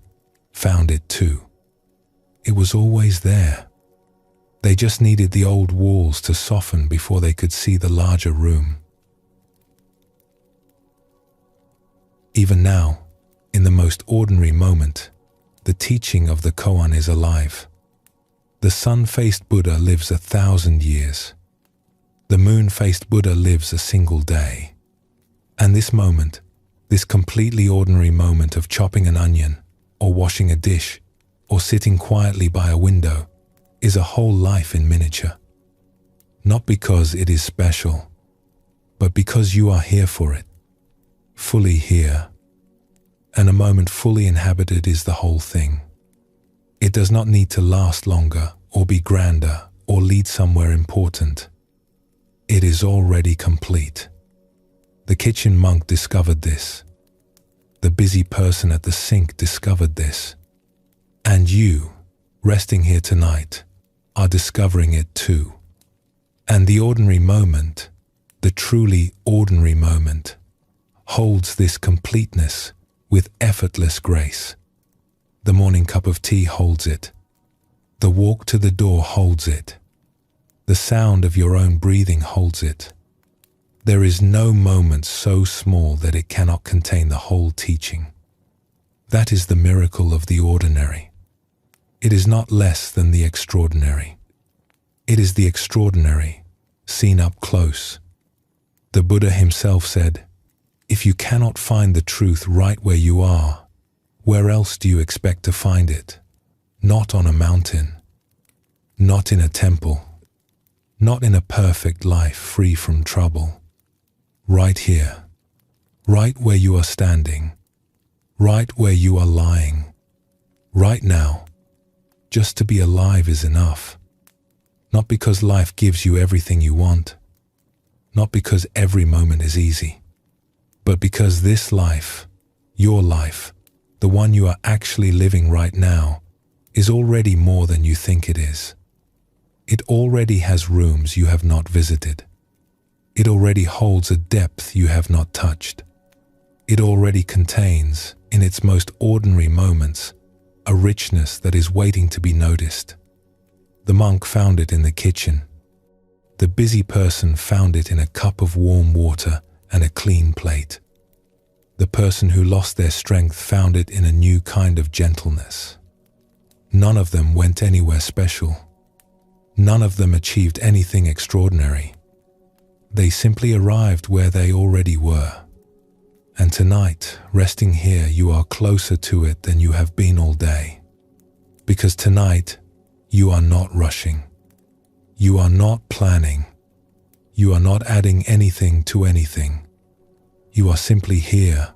found it too. It was always there. They just needed the old walls to soften before they could see the larger room. Even now, in the most ordinary moment, the teaching of the koan is alive. The sun-faced Buddha lives 1,000 years. The moon-faced Buddha lives a single day. And this moment, this completely ordinary moment of chopping an onion, or washing a dish, or sitting quietly by a window, is a whole life in miniature. Not because it is special, but because you are here for it, fully here. And a moment fully inhabited is the whole thing. It does not need to last longer, or be grander, or lead somewhere important. It is already complete. The kitchen monk discovered this. The busy person at the sink discovered this. And you, resting here tonight, are discovering it too. And the ordinary moment, the truly ordinary moment, holds this completeness with effortless grace. The morning cup of tea holds it. The walk to the door holds it. The sound of your own breathing holds it. There is no moment so small that it cannot contain the whole teaching. That is the miracle of the ordinary. It is not less than the extraordinary. It is the extraordinary, seen up close. The Buddha himself said, "If you cannot find the truth right where you are, where else do you expect to find it? Not on a mountain, not in a temple, not in a perfect life free from trouble. Right here, right where you are standing, right where you are lying, right now. Just to be alive is enough. Not because life gives you everything you want, not because every moment is easy, but because this life, your life, the one you are actually living right now, is already more than you think it is. It already has rooms you have not visited. It already holds a depth you have not touched. It already contains, in its most ordinary moments, a richness that is waiting to be noticed. The monk found it in the kitchen. The busy person found it in a cup of warm water and a clean plate. The person who lost their strength found it in a new kind of gentleness. None of them went anywhere special. None of them achieved anything extraordinary. They simply arrived where they already were. And tonight, resting here, you are closer to it than you have been all day. Because tonight, you are not rushing. You are not planning. You are not adding anything to anything. You are simply here.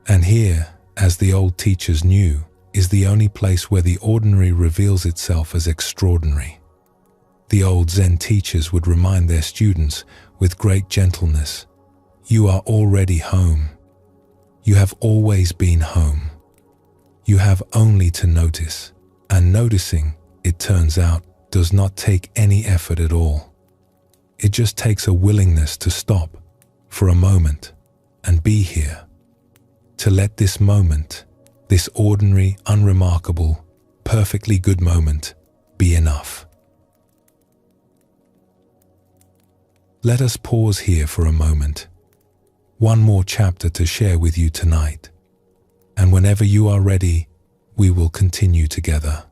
And here, as the old teachers knew, is the only place where the ordinary reveals itself as extraordinary. The old Zen teachers would remind their students with great gentleness, "You are already home. You have always been home. You have only to notice." And noticing, it turns out, does not take any effort at all. It just takes a willingness to stop for a moment and be here. To let this moment, this ordinary, unremarkable, perfectly good moment, be enough. Let us pause here for a moment. One more chapter to share with you tonight. And whenever you are ready, we will continue together.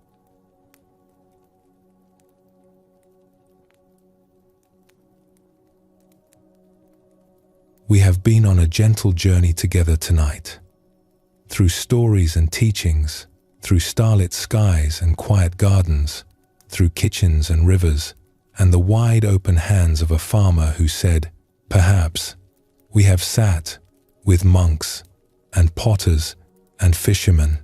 We have been on a gentle journey together tonight. Through stories and teachings, through starlit skies and quiet gardens, through kitchens and rivers, and the wide open hands of a farmer who said, "Perhaps." We have sat with monks and potters and fishermen.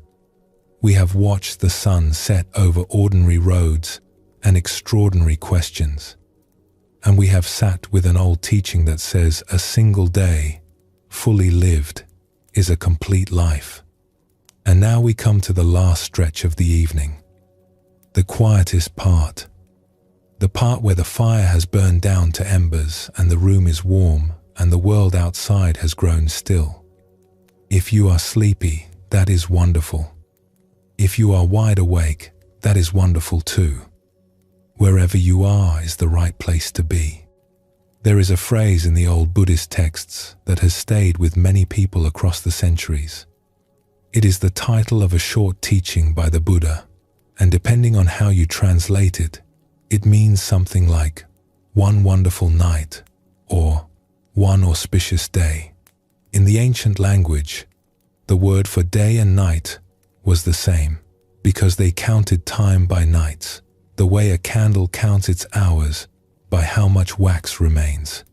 We have watched the sun set over ordinary roads and extraordinary questions. And we have sat with an old teaching that says a single day, fully lived, is a complete life. And now we come to the last stretch of the evening, the quietest part, the part where the fire has burned down to embers and the room is warm and the world outside has grown still. If you are sleepy, that is wonderful. If you are wide awake, that is wonderful too. Wherever you are is the right place to be. There is a phrase in the old Buddhist texts that has stayed with many people across the centuries. It is the title of a short teaching by the Buddha, and depending on how you translate it, it means something like one wonderful night or one auspicious day. In the ancient language, the word for day and night was the same, because they counted time by nights, the way a candle counts its hours by how much wax remains.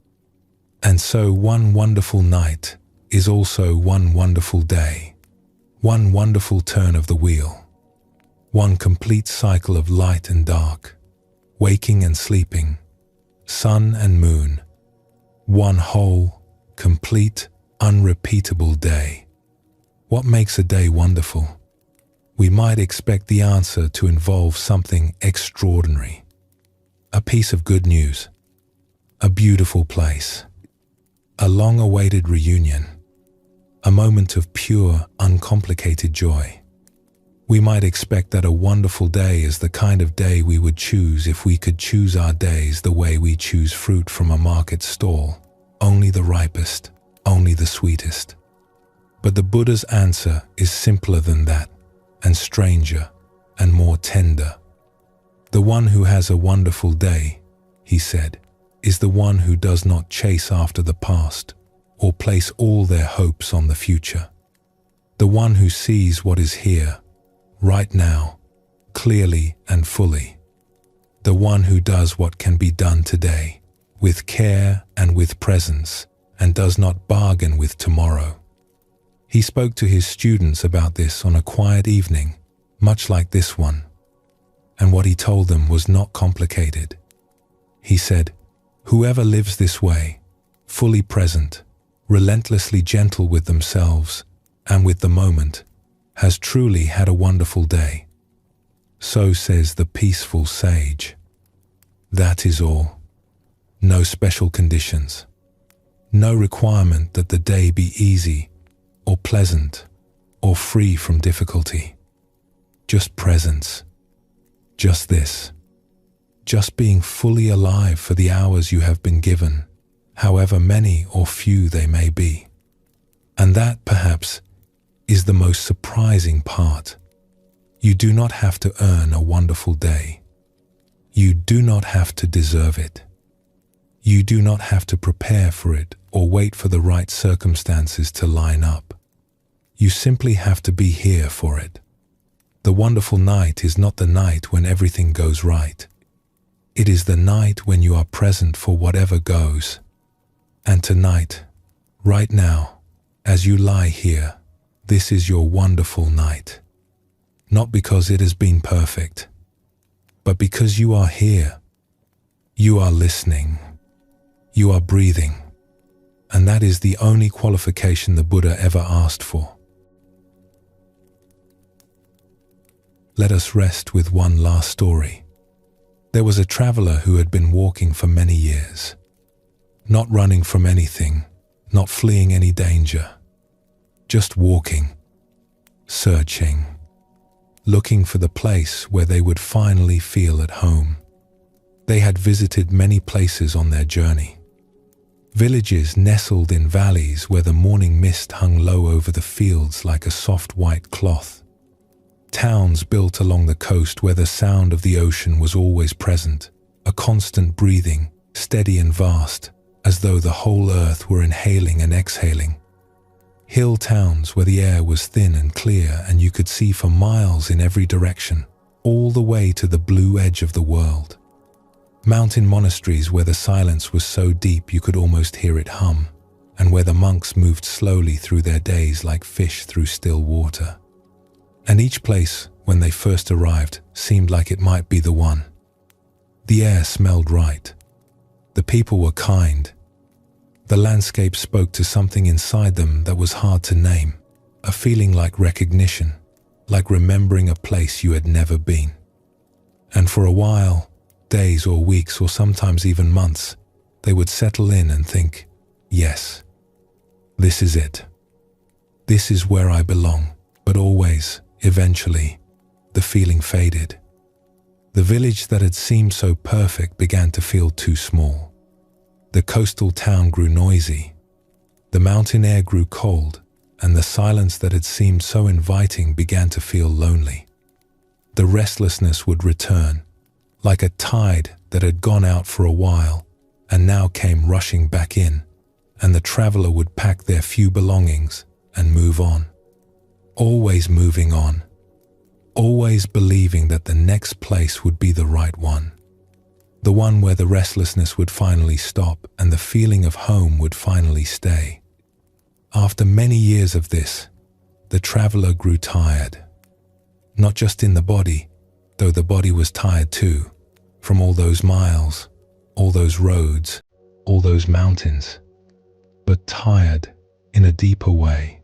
And so one wonderful night is also one wonderful day, one wonderful turn of the wheel, one complete cycle of light and dark, waking and sleeping, sun and moon, one whole, complete, unrepeatable day. What makes a day wonderful? We might expect the answer to involve something extraordinary. A piece of good news, a beautiful place, a long-awaited reunion, a moment of pure, uncomplicated joy. We might expect that a wonderful day is the kind of day we would choose if we could choose our days the way we choose fruit from a market stall, only the ripest, only the sweetest. But the Buddha's answer is simpler than that, and stranger, and more tender. The one who has a wonderful day, he said, is the one who does not chase after the past or place all their hopes on the future. The one who sees what is here, right now, clearly and fully. The one who does what can be done today, with care and with presence, and does not bargain with tomorrow. He spoke to his students about this on a quiet evening, much like this one. And what he told them was not complicated. He said, "Whoever lives this way, fully present, relentlessly gentle with themselves and with the moment, has truly had a wonderful day. So says the peaceful sage. That is all. No special conditions. No requirement that the day be easy or pleasant or free from difficulty. Just presence. Just this. Just being fully alive for the hours you have been given, however many or few they may be. And that, perhaps, is the most surprising part. You do not have to earn a wonderful day. You do not have to deserve it. You do not have to prepare for it or wait for the right circumstances to line up. You simply have to be here for it. The wonderful night is not the night when everything goes right. It is the night when you are present for whatever goes. And tonight, right now, as you lie here, this is your wonderful night. Not because it has been perfect, but because you are here. You are listening. You are breathing. And that is the only qualification the Buddha ever asked for. Let us rest with one last story. There was a traveler who had been walking for many years, not running from anything, not fleeing any danger, just walking, searching, looking for the place where they would finally feel at home. They had visited many places on their journey. Villages nestled in valleys where the morning mist hung low over the fields like a soft white cloth. Towns built along the coast where the sound of the ocean was always present, a constant breathing, steady and vast, as though the whole earth were inhaling and exhaling. Hill towns where the air was thin and clear and you could see for miles in every direction, all the way to the blue edge of the world. Mountain monasteries where the silence was so deep you could almost hear it hum, and where the monks moved slowly through their days like fish through still water. And each place, when they first arrived, seemed like it might be the one. The air smelled right. The people were kind. The landscape spoke to something inside them that was hard to name, a feeling like recognition, like remembering a place you had never been. And for a while, days or weeks or sometimes even months, they would settle in and think, yes, this is it. This is where I belong. But always, eventually, the feeling faded. The village that had seemed so perfect began to feel too small. The coastal town grew noisy. The mountain air grew cold, and the silence that had seemed so inviting began to feel lonely. The restlessness would return, like a tide that had gone out for a while and now came rushing back in, and the traveler would pack their few belongings and move on. Always moving on, always believing that the next place would be the right one, the one where the restlessness would finally stop and the feeling of home would finally stay. After many years of this, the traveler grew tired, not just in the body, though the body was tired too, from all those miles, all those roads, all those mountains, but tired in a deeper way.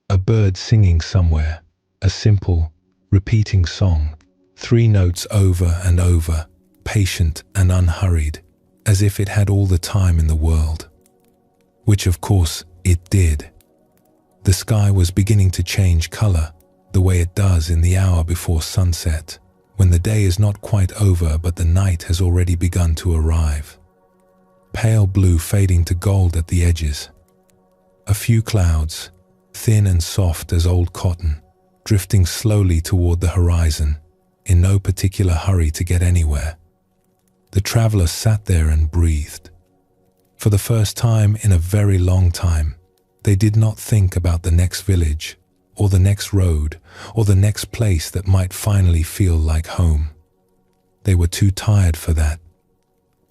A bird singing somewhere, a simple, repeating song, 3 notes over and over, patient and unhurried, as if it had all the time in the world. Which of course it did. The sky was beginning to change color, the way it does in the hour before sunset, when the day is not quite over but the night has already begun to arrive. Pale blue fading to gold at the edges. A few clouds, thin and soft as old cotton, drifting slowly toward the horizon, in no particular hurry to get anywhere. The traveler sat there and breathed. For the first time in a very long time, they did not think about the next village, or the next road, or the next place that might finally feel like home. They were too tired for that.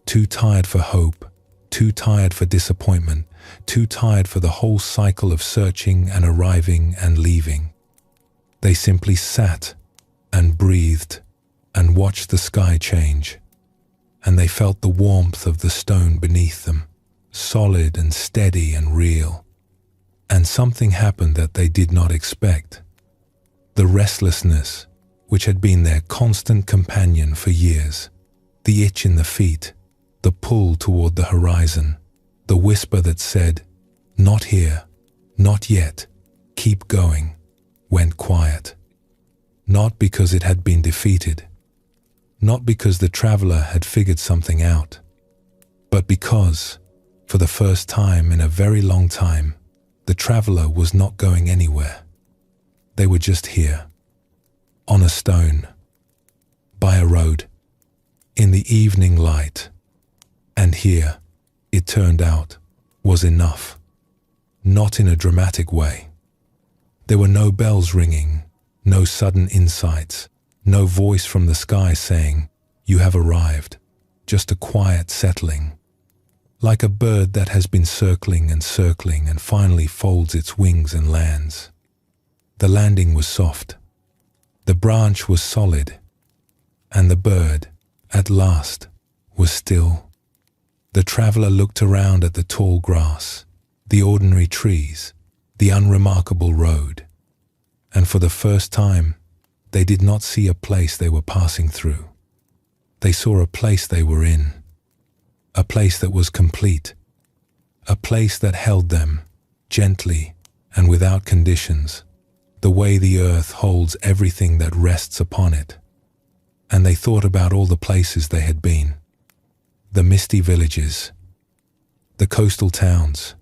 Too tired for hope, too tired for disappointment, too tired for the whole cycle of searching and arriving and leaving. They simply sat and breathed and watched the sky change, and they felt the warmth of the stone beneath them, solid and steady and real. And something happened that they did not expect. The restlessness, which had been their constant companion for years, the itch in the feet, the pull toward the horizon, the whisper that said, "Not here, not yet, keep going," went quiet. Not because it had been defeated, not because the traveler had figured something out, but because, for the first time in a very long time, the traveler was not going anywhere. They were just here, on a stone, by a road, in the evening light, and here, it turned out, was enough. Not in a dramatic way. There were no bells ringing, no sudden insights, no voice from the sky saying, "You have arrived," just a quiet settling. Like a bird that has been circling and finally folds its wings and lands. The landing was soft. The branch was solid. And the bird, at last, was still. The traveler looked around at the tall grass, the ordinary trees, the unremarkable road, and for the first time, they did not see a place they were passing through. They saw a place they were in, a place that was complete, a place that held them, gently and without conditions, the way the earth holds everything that rests upon it. And they thought about all the places they had been. The misty villages, the coastal towns,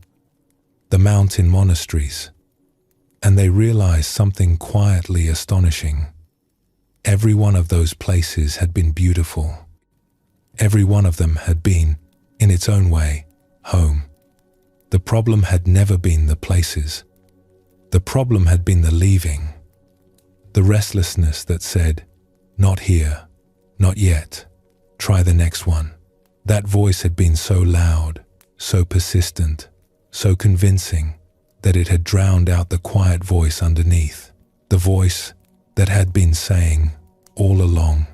the mountain monasteries, and they realized something quietly astonishing. Every one of those places had been beautiful. Every one of them had been, in its own way, home. The problem had never been the places. The problem had been the leaving, the restlessness that said, "Not here, not yet, try the next one." That voice had been so loud, so persistent, so convincing, that it had drowned out the quiet voice underneath, the voice that had been saying, all along,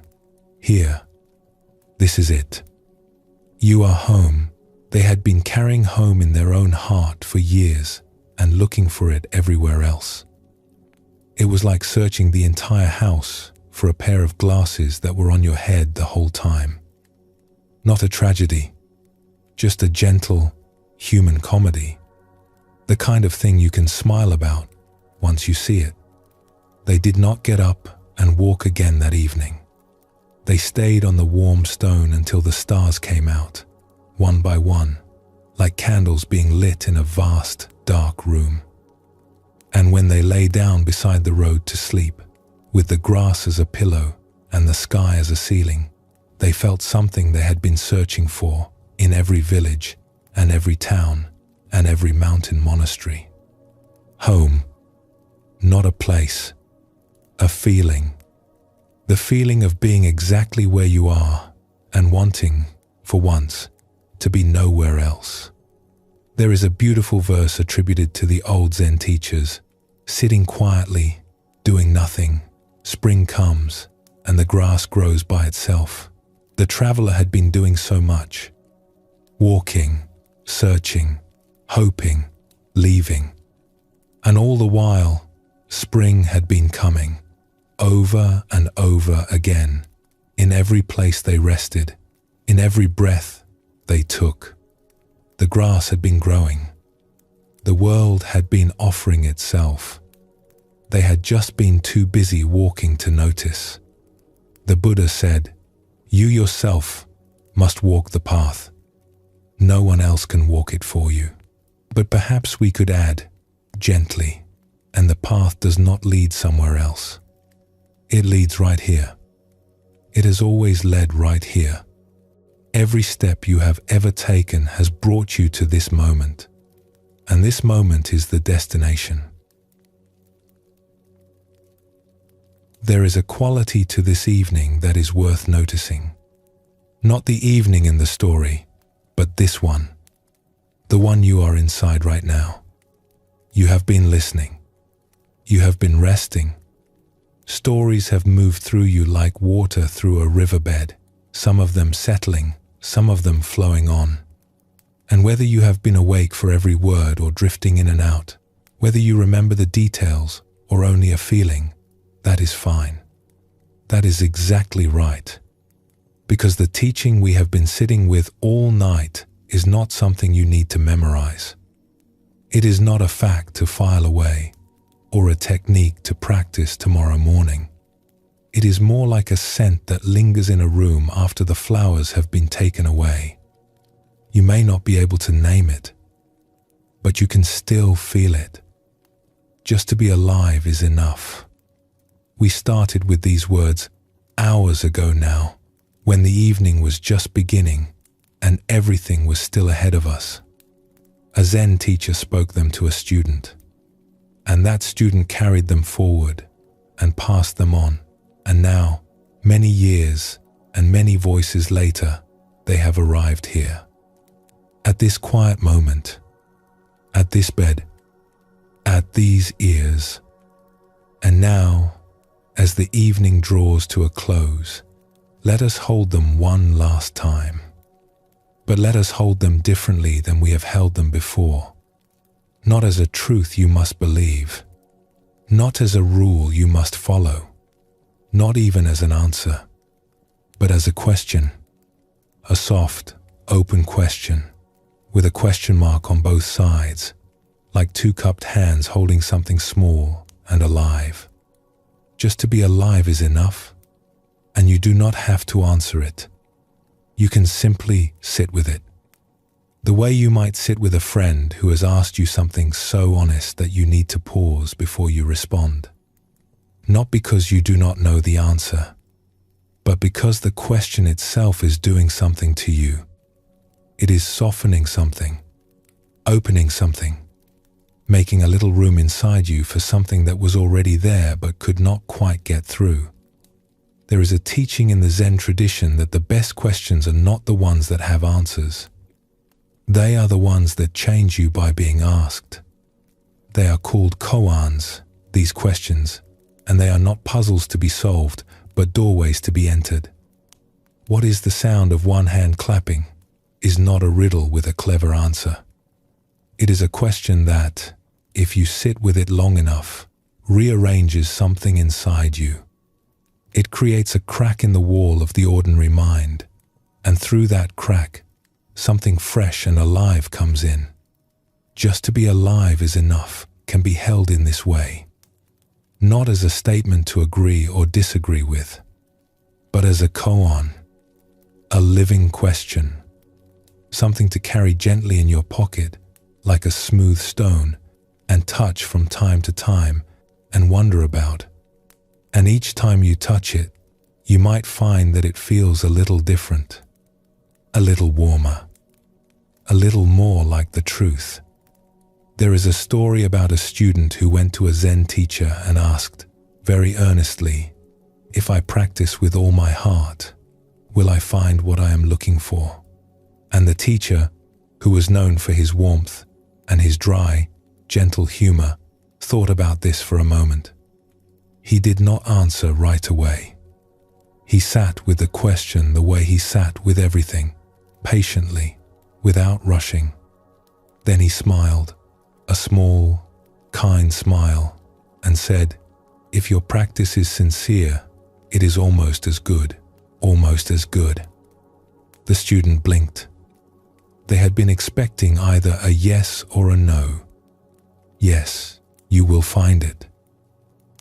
"Here, this is it. You are home." They had been carrying home in their own heart for years and looking for it everywhere else. was like searching the entire house for a pair of glasses that were on your head the whole time. Not a tragedy, just a gentle, human comedy. The kind of thing you can smile about once you see it. They did not get up and walk again that evening. They stayed on the warm stone until the stars came out, one by one, like candles being lit in a vast, dark room. And when they lay down beside the road to sleep, with the grass as a pillow and the sky as a ceiling, they felt something they had been searching for in every village and every town and every mountain monastery. Home, not a place, a feeling. The feeling of being exactly where you are and wanting, for once, to be nowhere else. There is a beautiful verse attributed to the old Zen teachers: sitting quietly, doing nothing, spring comes, and the grass grows by itself. The traveler had been doing so much, walking, searching, hoping, leaving. And all the while, spring had been coming, over and over again, in every place they rested, in every breath they took. The grass had been growing. The world had been offering itself. They had just been too busy walking to notice. The Buddha said, "You yourself must walk the path. No one else can walk it for you." But perhaps we could add, gently, and the path does not lead somewhere else. It leads right here. It has always led right here. Every step you have ever taken has brought you to this moment, and this moment is the destination. There is a quality to this evening that is worth noticing. Not the evening in the story, but this one. The one you are inside right now. You have been listening. You have been resting. Stories have moved through you like water through a riverbed, some of them settling, some of them flowing on. And whether you have been awake for every word or drifting in and out, whether you remember the details or only a feeling, that is fine. That is exactly right. Because the teaching we have been sitting with all night is not something you need to memorize. It is not a fact to file away or a technique to practice tomorrow morning. It is more like a scent that lingers in a room after the flowers have been taken away. You may not be able to name it, but you can still feel it. Just to be alive is enough. We started with these words hours ago now, when the evening was just beginning and everything was still ahead of us. A Zen teacher spoke them to a student, and that student carried them forward and passed them on. And now, many years and many voices later, they have arrived here. At this quiet moment, at this bed, at these ears. And now, as the evening draws to a close, let us hold them one last time. But let us hold them differently than we have held them before. Not as a truth you must believe, not as a rule you must follow, not even as an answer, but as a question, a soft, open question, with a question mark on both sides, like two cupped hands holding something small and alive. Just to be alive is enough, and you do not have to answer it. You can simply sit with it. The way you might sit with a friend who has asked you something so honest that you need to pause before you respond. Not because you do not know the answer, but because the question itself is doing something to you. It is softening something, opening something, making a little room inside you for something that was already there but could not quite get through. There is a teaching in the Zen tradition that the best questions are not the ones that have answers. They are the ones that change you by being asked. They are called koans, these questions, and they are not puzzles to be solved, but doorways to be entered. What is the sound of one hand clapping is not a riddle with a clever answer. It is a question that, if you sit with it long enough, rearranges something inside you. It creates a crack in the wall of the ordinary mind, and through that crack, something fresh and alive comes in. Just to be alive is enough, can be held in this way. Not as a statement to agree or disagree with, but as a koan, a living question, something to carry gently in your pocket like a smooth stone and touch from time to time and wonder about. And each time you touch it, you might find that it feels a little different, a little warmer, a little more like the truth. There is a story about a student who went to a Zen teacher and asked, very earnestly, "If I practice with all my heart, will I find what I am looking for?" And the teacher, who was known for his warmth and his dry, gentle humor, thought about this for a moment. He did not answer right away. He sat with the question the way he sat with everything, patiently, without rushing. Then he smiled, a small, kind smile, and said, "If your practice is sincere, it is almost as good, almost as good." The student blinked. They had been expecting either a yes or a no. Yes, you will find it.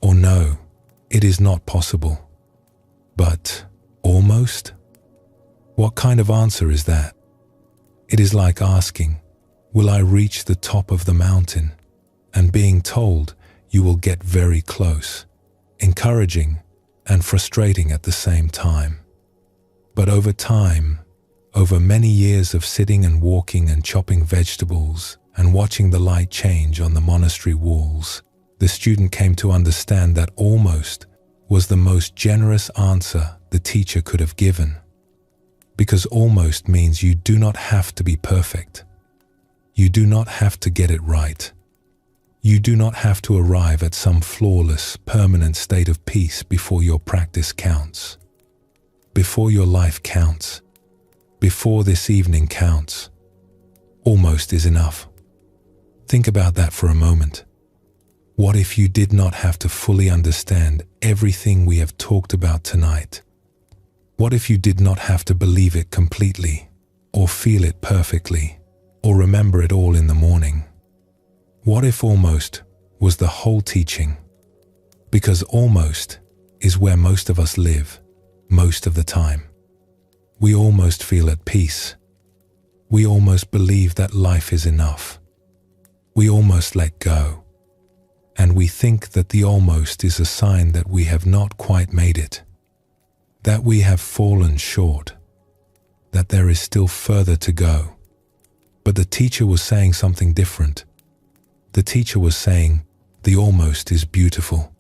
Or no, it is not possible. But almost? What kind of answer is that? It is like asking, will I reach the top of the mountain? And being told you will get very close, encouraging and frustrating at the same time. But over time, over many years of sitting and walking and chopping vegetables and watching the light change on the monastery walls, the student came to understand that almost was the most generous answer the teacher could have given. Because almost means you do not have to be perfect. You do not have to get it right. You do not have to arrive at some flawless, permanent state of peace before your practice counts. Before your life counts. Before this evening counts. Almost is enough. Think about that for a moment. What if you did not have to fully understand everything we have talked about tonight? What if you did not have to believe it completely, or feel it perfectly, or remember it all in the morning? What if almost was the whole teaching? Because almost is where most of us live, most of the time. We almost feel at peace. We almost believe that life is enough. We almost let go. And we think that the almost is a sign that we have not quite made it, that we have fallen short, that there is still further to go. But the teacher was saying something different. The teacher was saying, the almost is beautiful.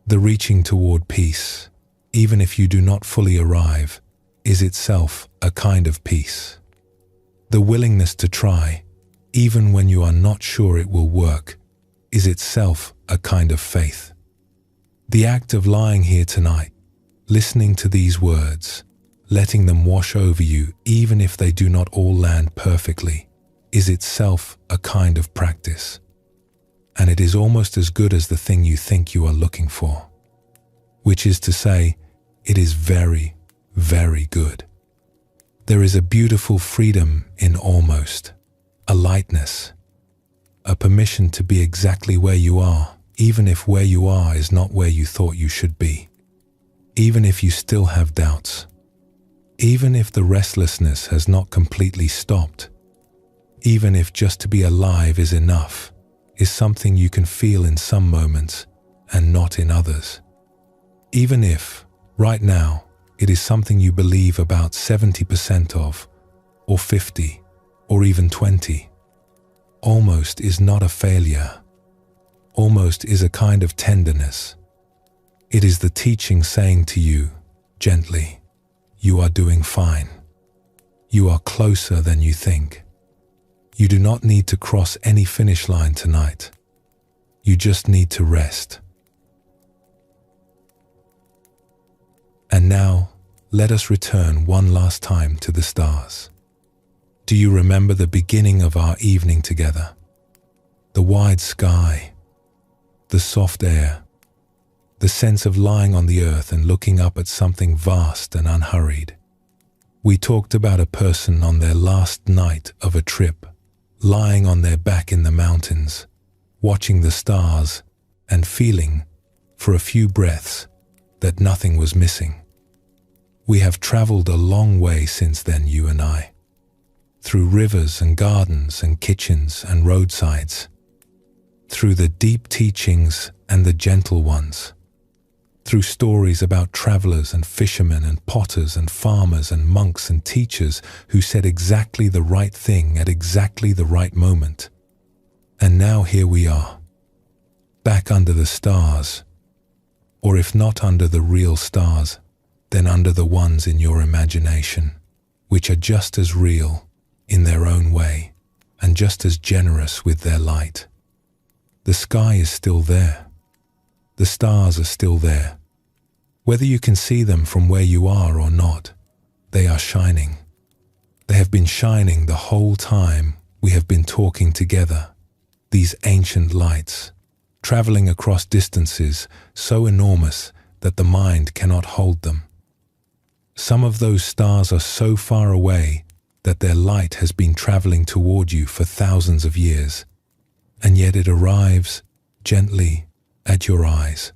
The reaching toward peace, even if you do not fully arrive, is itself a kind of peace. The willingness to try, even when you are not sure it will work, is itself a kind of faith. The act of lying here tonight, listening to these words, letting them wash over you even if they do not all land perfectly, is itself a kind of practice. And it is almost as good as the thing you think you are looking for. Which is to say, it is very, very good. There is a beautiful freedom in almost, a lightness, a permission to be exactly where you are, even if where you are is not where you thought you should be. Even if you still have doubts. Even if the restlessness has not completely stopped. Even if just to be alive is enough, is something you can feel in some moments and not in others. Even if, right now, it is something you believe about 70% of, or 50, or even 20. Almost is not a failure. Almost is a kind of tenderness. It is the teaching saying to you, gently, you are doing fine. You are closer than you think. You do not need to cross any finish line tonight. You just need to rest. And now, let us return one last time to the stars. Do you remember the beginning of our evening together? The wide sky, the soft air, the sense of lying on the earth and looking up at something vast and unhurried. We talked about a person on their last night of a trip, lying on their back in the mountains, watching the stars and feeling, for a few breaths, that nothing was missing. We have traveled a long way since then, you and I, through rivers and gardens and kitchens and roadsides, through the deep teachings and the gentle ones, through stories about travelers and fishermen and potters and farmers and monks and teachers who said exactly the right thing at exactly the right moment. And now here we are, back under the stars, or if not under the real stars, then under the ones in your imagination, which are just as real in their own way and just as generous with their light. The sky is still there. The stars are still there. Whether you can see them from where you are or not, they are shining. They have been shining the whole time we have been talking together. These ancient lights, traveling across distances so enormous that the mind cannot hold them. Some of those stars are so far away that their light has been traveling toward you for thousands of years, and yet it arrives gently at your eyes.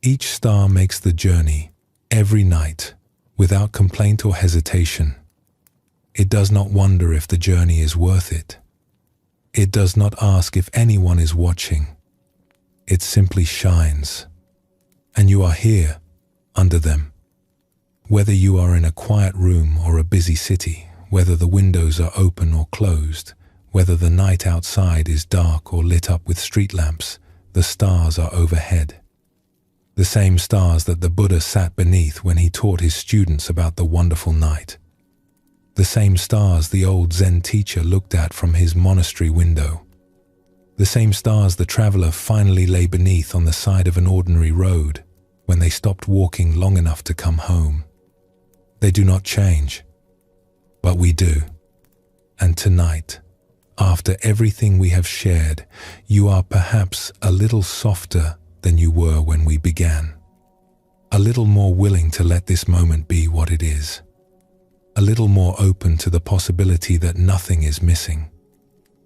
Each star makes the journey every night without complaint or hesitation. It does not wonder if the journey is worth it. It does not ask if anyone is watching. It simply shines, and you are here under them. Whether you are in a quiet room or a busy city, whether the windows are open or closed, whether the night outside is dark or lit up with street lamps, the stars are overhead. The same stars that the Buddha sat beneath when he taught his students about the wonderful night. The same stars the old Zen teacher looked at from his monastery window. The same stars the traveler finally lay beneath on the side of an ordinary road when they stopped walking long enough to come home. They do not change, but we do. And tonight, after everything we have shared, you are perhaps a little softer than you were when we began. A little more willing to let this moment be what it is. A little more open to the possibility that nothing is missing.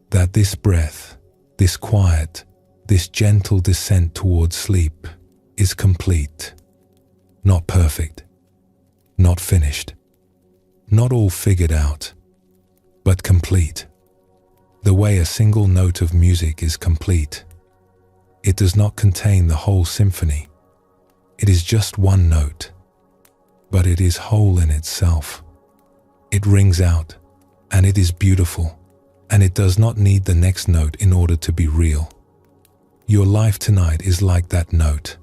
That this breath, this quiet, this gentle descent towards sleep is complete. Not perfect. Not finished. Not all figured out, but complete. The way a single note of music is complete. It does not contain the whole symphony. It is just one note, but it is whole in itself. It rings out, and it is beautiful, and it does not need the next note in order to be real. Your life tonight is like that note.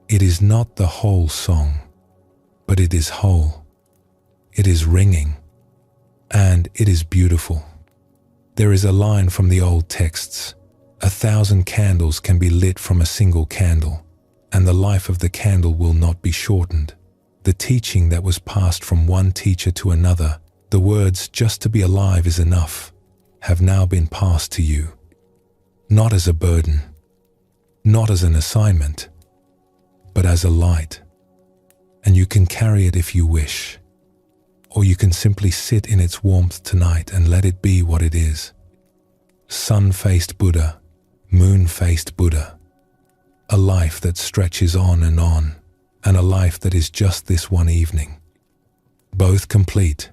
It is not the whole song, but it is whole. It is ringing, and it is beautiful. There is a line from the old texts: 1,000 candles can be lit from a single candle, and the life of the candle will not be shortened. The teaching that was passed from one teacher to another, the words "just to be alive is enough," have now been passed to you. Not as a burden, not as an assignment, but as a light. And you can carry it if you wish, or you can simply sit in its warmth tonight and let it be what it is. Sun-faced Buddha, moon-faced Buddha. A life that stretches on, and a life that is just this one evening. Both complete,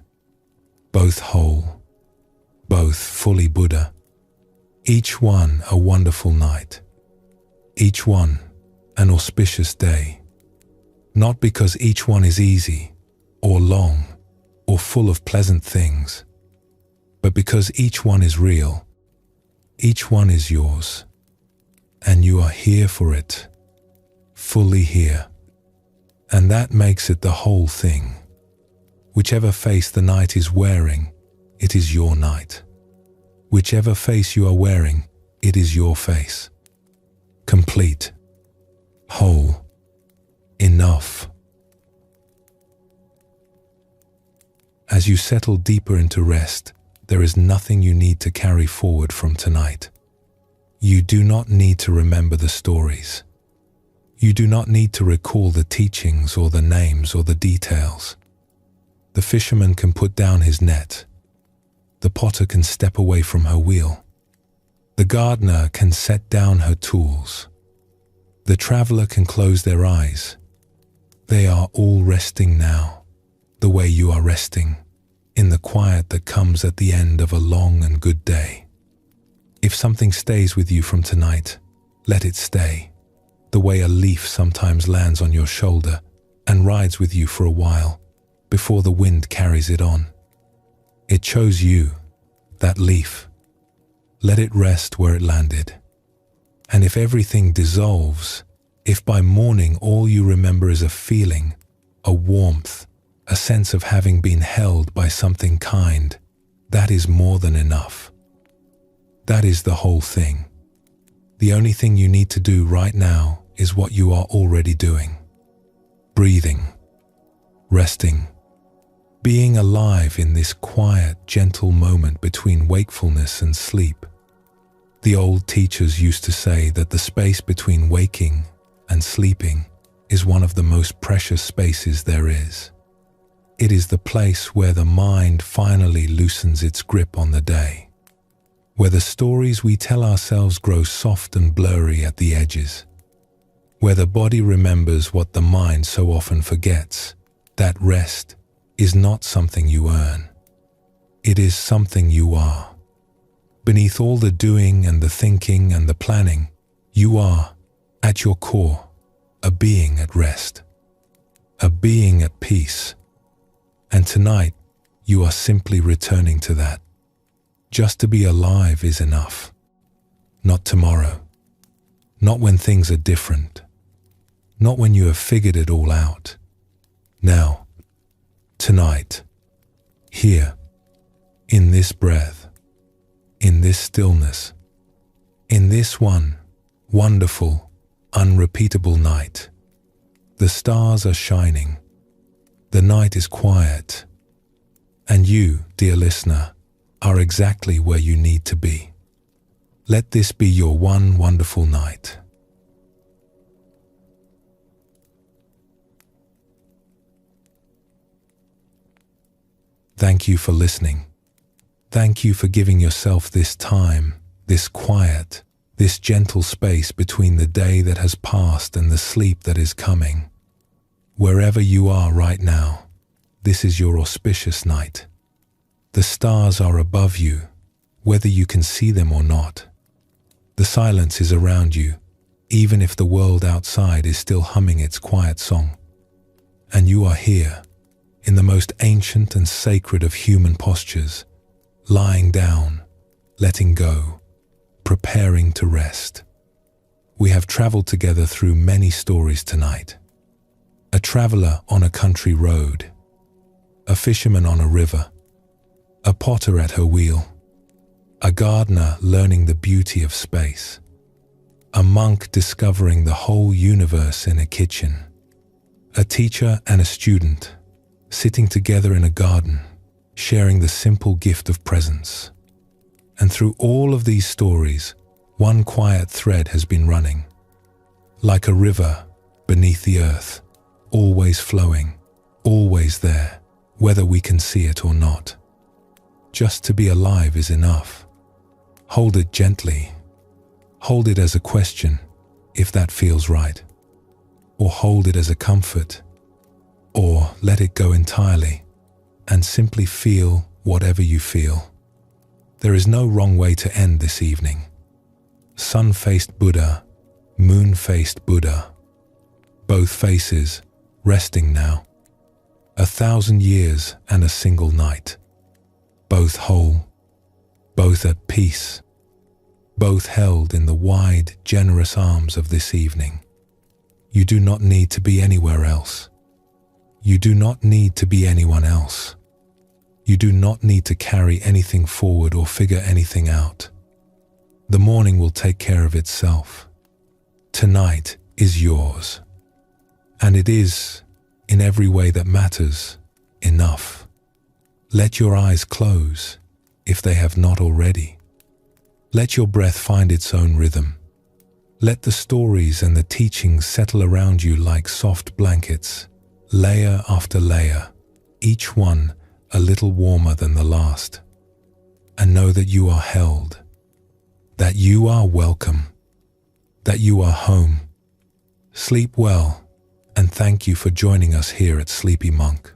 both whole, both fully Buddha. Each one a wonderful night. Each one an auspicious day. Not because each one is easy, or long, or full of pleasant things, but because each one is real. Each one is yours, and you are here for it, fully here. And that makes it the whole thing. Whichever face the night is wearing, it is your night. Whichever face you are wearing, it is your face. Complete, whole, enough. As you settle deeper into rest, there is nothing you need to carry forward from tonight. You do not need to remember the stories. You do not need to recall the teachings or the names or the details. The fisherman can put down his net. The potter can step away from her wheel. The gardener can set down her tools. The traveler can close their eyes. They are all resting now, the way you are resting, in the quiet that comes at the end of a long and good day. If something stays with you from tonight, let it stay, the way a leaf sometimes lands on your shoulder and rides with you for a while before the wind carries it on. It chose you, that leaf. Let it rest where it landed. And if everything dissolves, if by morning all you remember is a feeling, a warmth, a sense of having been held by something kind, that is more than enough. That is the whole thing. The only thing you need to do right now is what you are already doing. Breathing, resting, being alive in this quiet, gentle moment between wakefulness and sleep. The old teachers used to say that the space between waking and sleeping is one of the most precious spaces there is. It is the place where the mind finally loosens its grip on the day, where the stories we tell ourselves grow soft and blurry at the edges, where the body remembers what the mind so often forgets. That rest is not something you earn. It is something you are. Beneath all the doing and the thinking and the planning, you are, at your core, a being at rest, a being at peace. And tonight, you are simply returning to that. Just to be alive is enough. Not tomorrow. Not when things are different. Not when you have figured it all out. Now, tonight, here, in this breath, in this stillness, in this one wonderful, unrepeatable night. The stars are shining. The night is quiet. And you, dear listener, are exactly where you need to be. Let this be your one wonderful night. Thank you for listening. Thank you for giving yourself this time, this quiet, this gentle space between the day that has passed and the sleep that is coming. Wherever you are right now, this is your auspicious night. The stars are above you, whether you can see them or not. The silence is around you, even if the world outside is still humming its quiet song. And you are here, in the most ancient and sacred of human postures, lying down, letting go, preparing to rest. We have traveled together through many stories tonight. A traveler on a country road, a fisherman on a river, a potter at her wheel, a gardener learning the beauty of space, a monk discovering the whole universe in a kitchen, a teacher and a student sitting together in a garden, sharing the simple gift of presence. And through all of these stories, one quiet thread has been running, like a river beneath the earth, always flowing, always there, whether we can see it or not. Just to be alive is enough. Hold it gently. Hold it as a question, if that feels right. Or hold it as a comfort. Or let it go entirely, and simply feel whatever you feel. There is no wrong way to end this evening. Sun-faced Buddha, moon-faced Buddha. Both faces, resting now. 1,000 years and a single night. Both whole, both at peace, both held in the wide, generous arms of this evening. You do not need to be anywhere else. You do not need to be anyone else. You do not need to carry anything forward or figure anything out. The morning will take care of itself. Tonight is yours. And it is, in every way that matters, enough. Let your eyes close, if they have not already. Let your breath find its own rhythm. Let the stories and the teachings settle around you like soft blankets, layer after layer, each one a little warmer than the last. And know that you are held, that you are welcome, that you are home. Sleep well, and thank you for joining us here at Sleepy Monk.